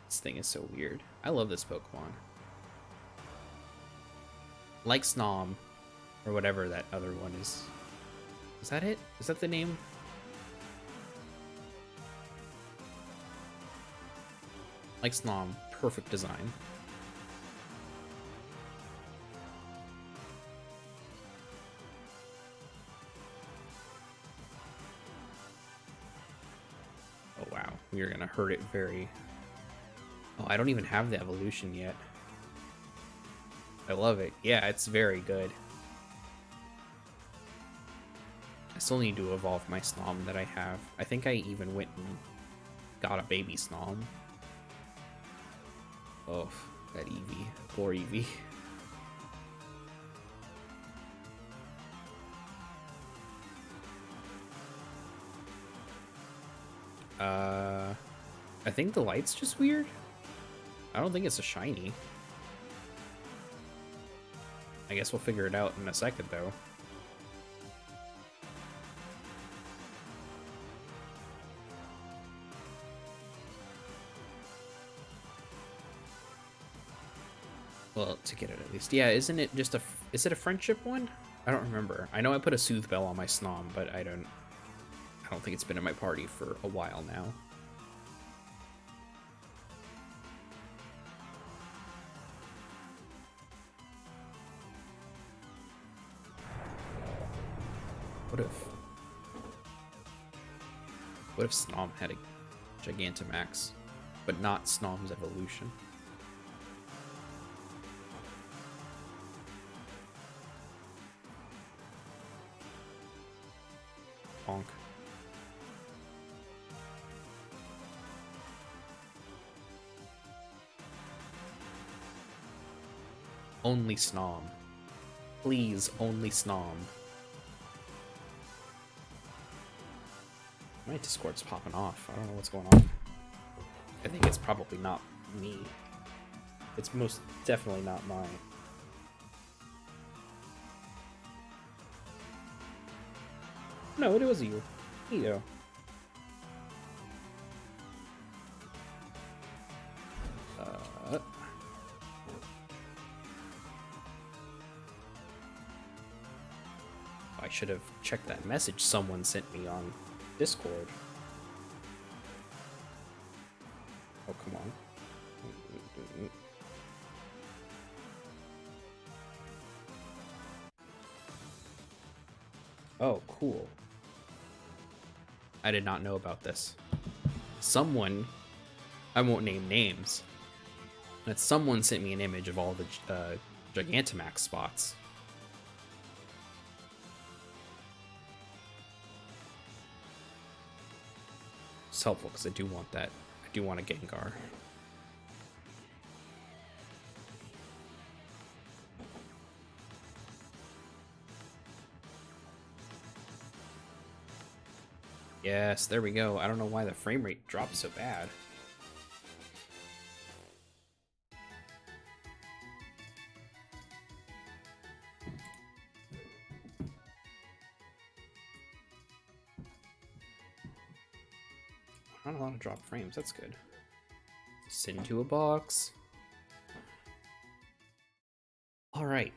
This thing is so weird. I love this Pokemon. Like Snom, or whatever that other one is. Is that it? Is that the name? Like Snom, perfect design. Oh wow, we are gonna hurt it very... Oh, I don't even have the evolution yet. I love it. Yeah, it's very good. I still need to evolve my Snom that I have. I think I even went and got a baby Snom. Oh, that Eevee. Poor Eevee. I think the light's just weird. I don't think it's a shiny. I guess we'll figure it out in a second, though. Well, to get it at least. Yeah, isn't it just a... Is it a friendship one? I don't remember. I know I put a Soothe Bell on my Snom, but I don't think it's been in my party for a while now. What if Snom had a Gigantamax, but not Snom's evolution? Bonk. Only Snom. Please, only Snom. My Discord's popping off. I don't know what's going on. I think it's probably not me. It's most definitely not mine. No, it was you. You. I should have checked that message someone sent me on Discord. Oh, come on. Oh, cool. I did not know about this. Someone, I won't name names, but someone sent me an image of all the Gigantamax spots. It's helpful because I do want that. I do want a Gengar. Yes, there we go. I don't know why the frame rate dropped so bad. Not a lot of drop frames, that's good. Send to a box. Alright.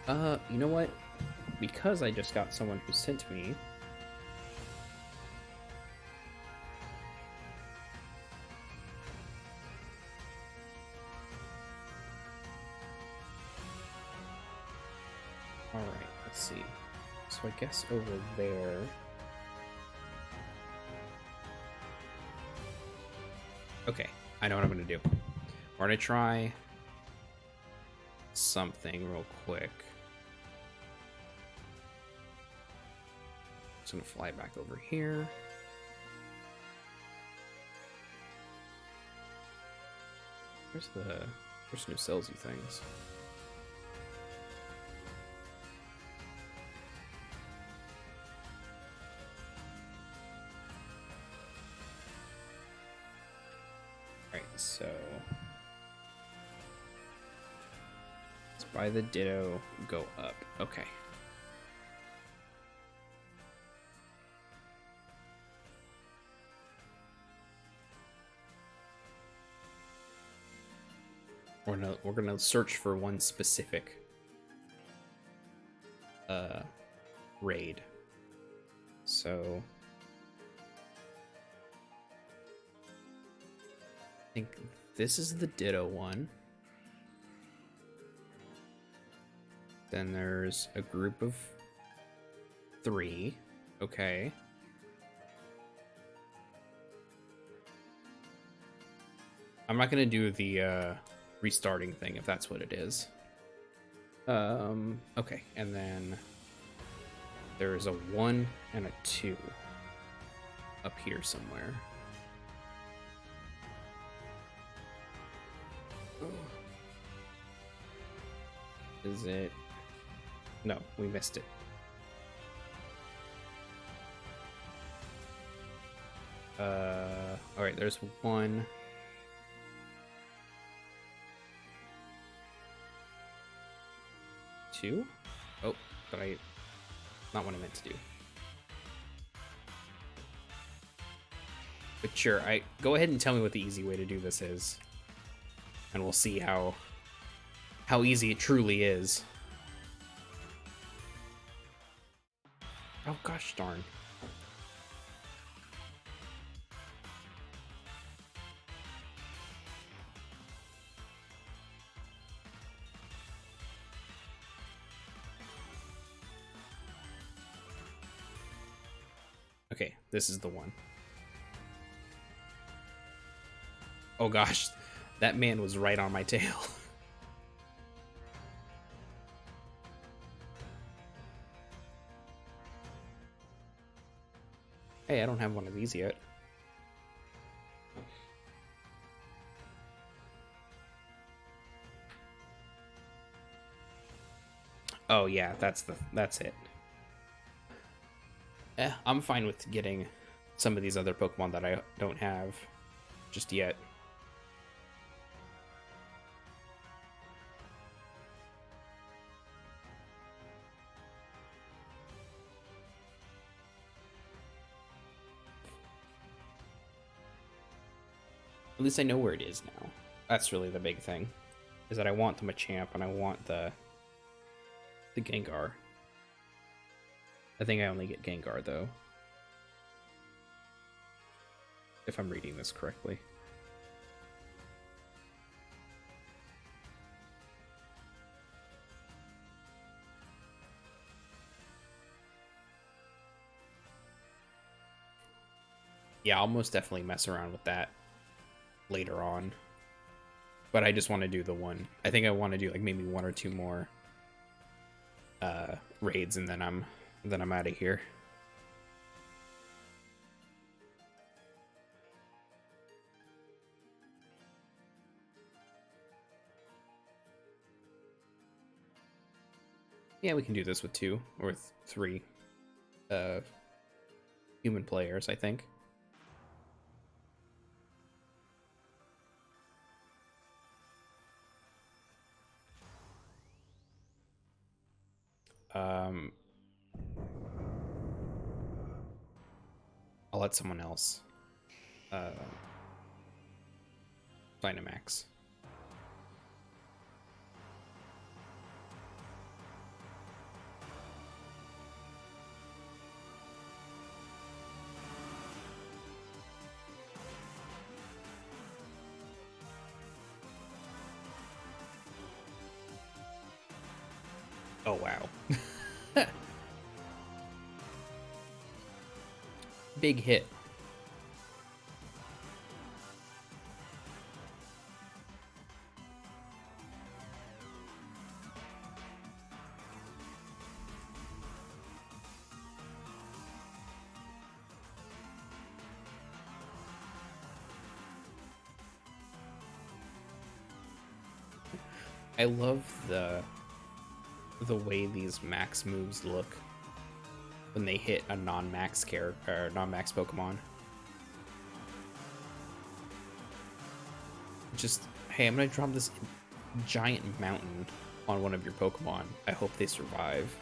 You know what? Because I just got someone who sent me... Alright, let's see. So I guess over there... Okay, I know what I'm gonna do. We're gonna try something real quick. Just gonna fly back over here. Where's New Salesy things? Alright, so let's buy the Ditto, go up. Okay. We're gonna search for one specific raid. So I think this is the Ditto one. Then there's a group of 3. Okay. I'm not gonna do the restarting thing if that's what it is. Okay, and then there's a 1 and a 2 up here somewhere. Is it? No, we missed it. Alright, there's 1. 2. Oh, but not what I meant to do. But sure, go ahead and tell me what the easy way to do this is, and we'll see how easy it truly is. Oh gosh darn. Okay, this is the one. Oh gosh, that man was right on my tail. Hey, I don't have one of these yet. Oh yeah, that's it. I'm fine with getting some of these other Pokemon that I don't have just yet. At least I know where it is now. That's really the big thing, is that I want the Machamp and I want the Gengar. I think I only get Gengar though, if I'm reading this correctly. Yeah, I'll most definitely mess around with that later on. But I just want to do the one. I think I want to do like maybe 1 or 2 more raids, and then I'm out of here. Yeah, we can do this with 2 or 3 human players, I think. I'll let someone else Dynamax. Oh wow. Big hit. I love the way these max moves look when they hit a non-max character or non-max Pokemon. Just, hey, I'm gonna drop this giant mountain on one of your Pokemon. I hope they survive.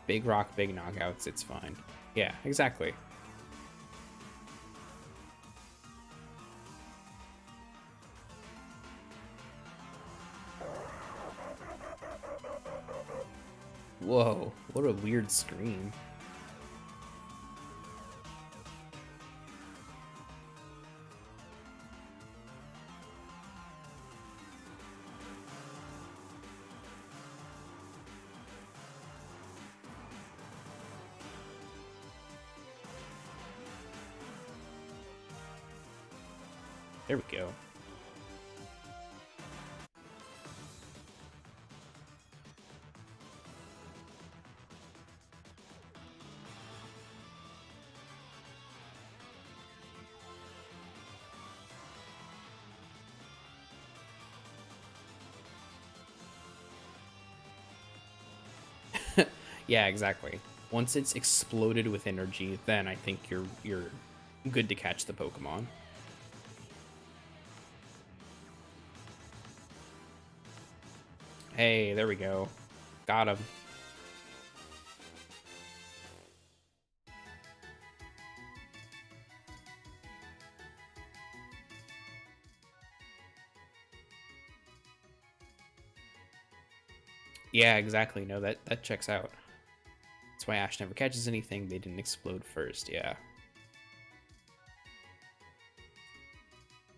Big rock, big knockouts, it's fine. Yeah, exactly. Whoa, what a weird scream. There we go. Yeah, exactly. Once it's exploded with energy, then I think you're good to catch the Pokemon. Hey, there we go. Got him. Yeah, exactly. No, that checks out. That's why Ash never catches anything. They didn't explode first. Yeah.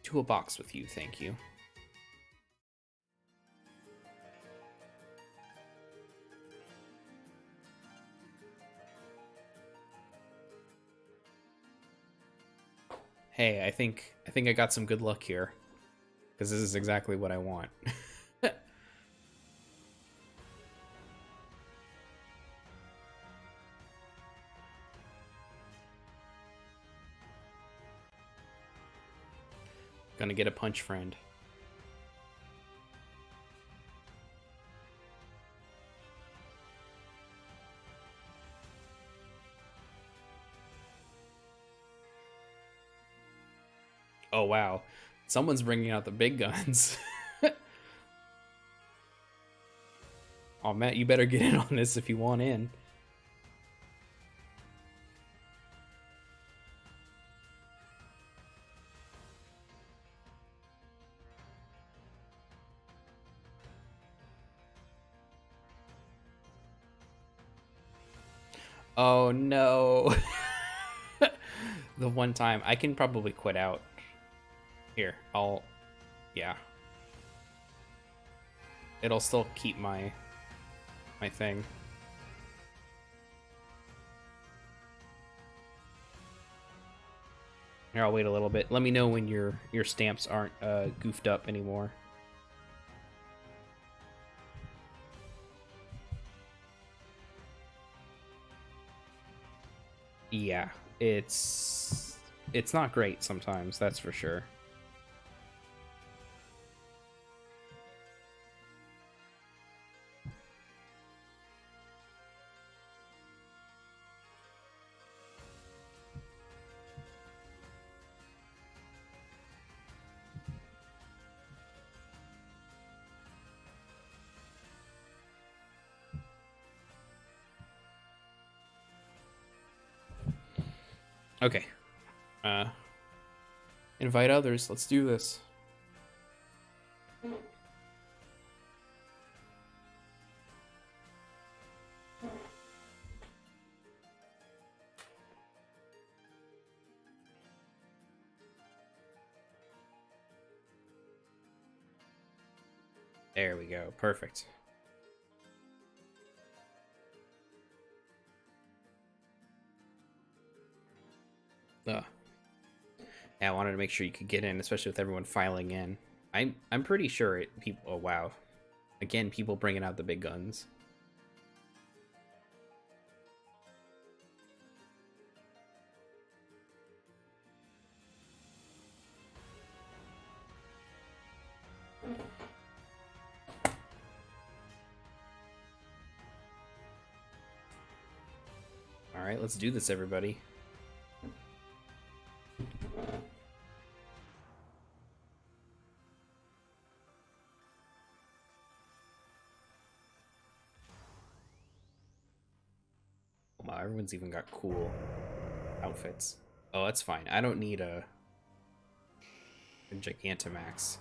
To a box with you, thank you. Hey, I think I got some good luck here, because this is exactly what I want. Gonna get a punch friend. Oh wow, someone's bringing out the big guns. Oh Matt, you better get in on this if you want in. Oh no. The one time I can probably quit out. Here, yeah. It'll still keep my thing. Here, I'll wait a little bit. Let me know when your stamps aren't goofed up anymore. Yeah, it's not great sometimes, that's for sure. Okay. Invite others. Let's do this. There we go. Perfect. Ugh. Yeah, I wanted to make sure you could get in, especially with everyone filing in. I'm pretty sure people. Oh wow, again, people bringing out the big guns. All right, let's do this, everybody. Oh, wow, everyone's even got cool outfits. Oh, that's fine. I don't need a Gigantamax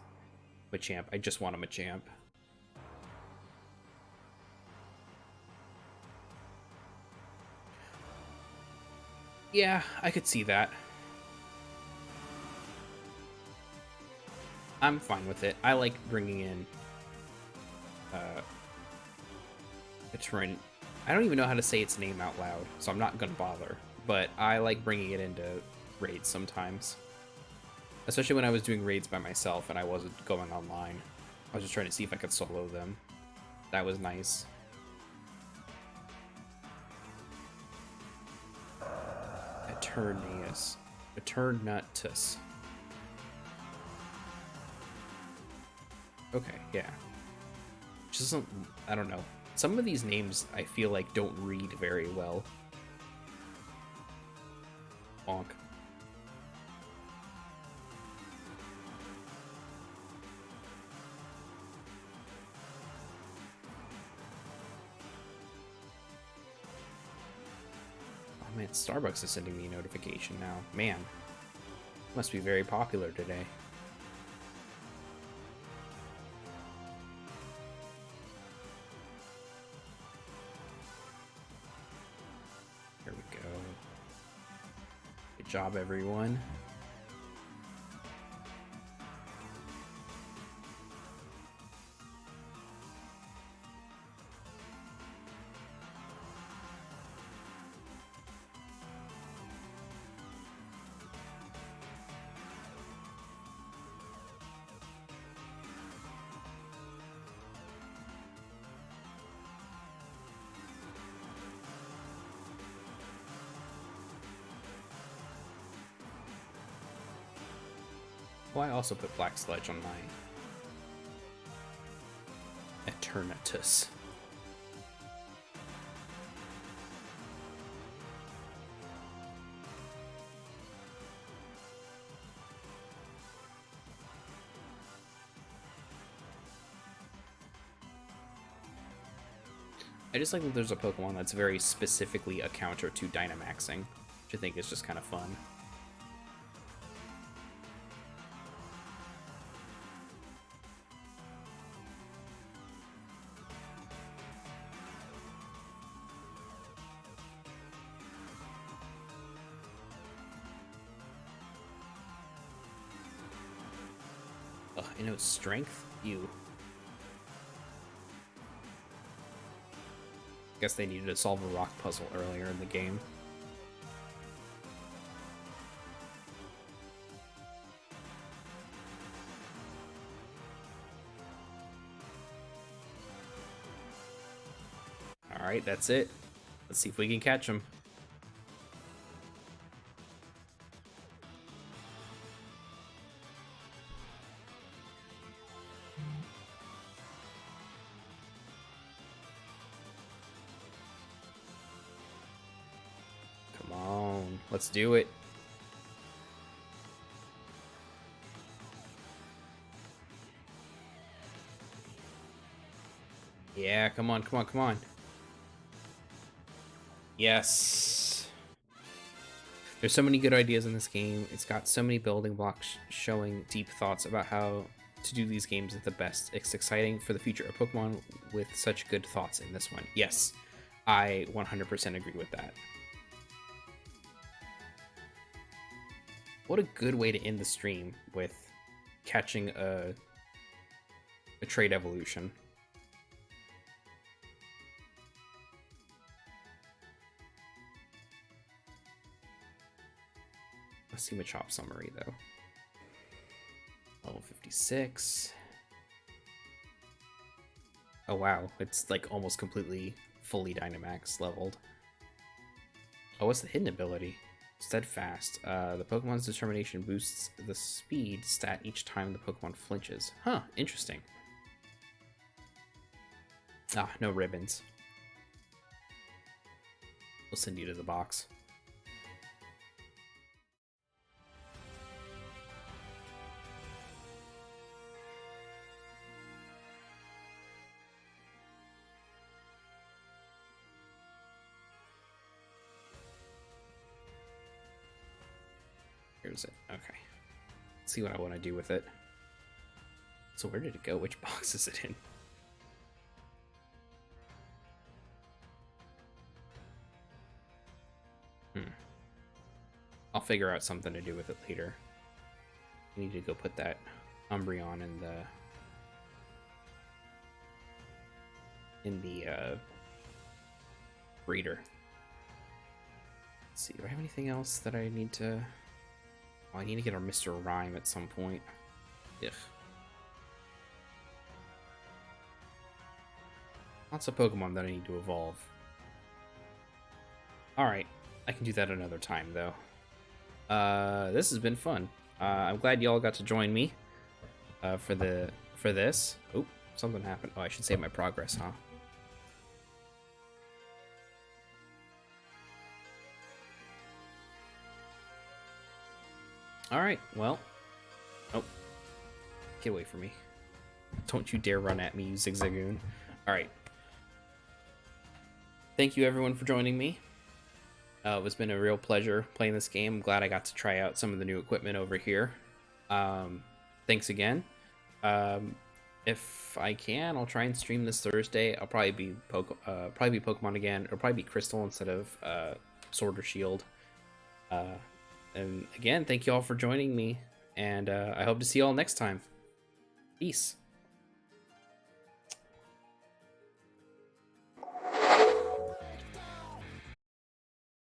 Machamp. I just want a Machamp. Yeah, I could see that. I'm fine with it. I like bringing in a Torrent. I don't even know how to say its name out loud, so I'm not gonna bother. But I like bringing it into raids sometimes. Especially when I was doing raids by myself and I wasn't going online. I was just trying to see if I could solo them. That was nice. Eternatus. Eternatus. Okay, yeah. Just doesn't, I don't know. Some of these names I feel like don't read very well. Bonk. Oh man, Starbucks is sending me a notification now. Man, must be very popular today. Here we go. Good job, everyone. Oh, I also put Black Sludge on my Eternatus. I just like that there's a Pokemon that's very specifically a counter to Dynamaxing, which I think is just kind of fun. Ugh, I know strength? You. Guess they needed to solve a rock puzzle earlier in the game. Alright, that's it. Let's see if we can catch him. Let's do it. Yeah, come on, come on, come on. Yes. There's so many good ideas in this game. It's got so many building blocks showing deep thoughts about how to do these games at the best. It's exciting for the future of Pokemon with such good thoughts in this one. Yes, I 100% agree with that. What a good way to end the stream with catching a trait evolution. Let's see Machop summary though. Level 56. Oh wow, it's like almost completely fully Dynamax leveled. Oh, what's the hidden ability? Steadfast. The Pokemon's determination boosts the speed stat each time the Pokemon flinches. Huh, interesting. Ah, no ribbons. We'll send you to the box. Here's it. Okay. Let's see what I want to do with it. So where did it go? Which box is it in? I'll figure out something to do with it later. I need to go put that Umbreon in the breeder. Let's see, do I have anything else that I need to... Oh, I need to get our Mr. Rhyme at some point. Ugh. Lots of Pokemon that I need to evolve. Alright, I can do that another time, though. This has been fun. I'm glad y'all got to join me for this. Oh, something happened. Oh, I should save my progress, huh? All right. Well. Oh, get away from me! Don't you dare run at me, you zigzagoon! All right. Thank you everyone for joining me. It's been a real pleasure playing this game. I'm glad I got to try out some of the new equipment over here. Thanks again. If I can, I'll try and stream this Thursday. I'll probably be Pokemon again. It'll probably be Crystal instead of Sword or Shield. And again, thank you all for joining me, and I hope to see you all next time. Peace.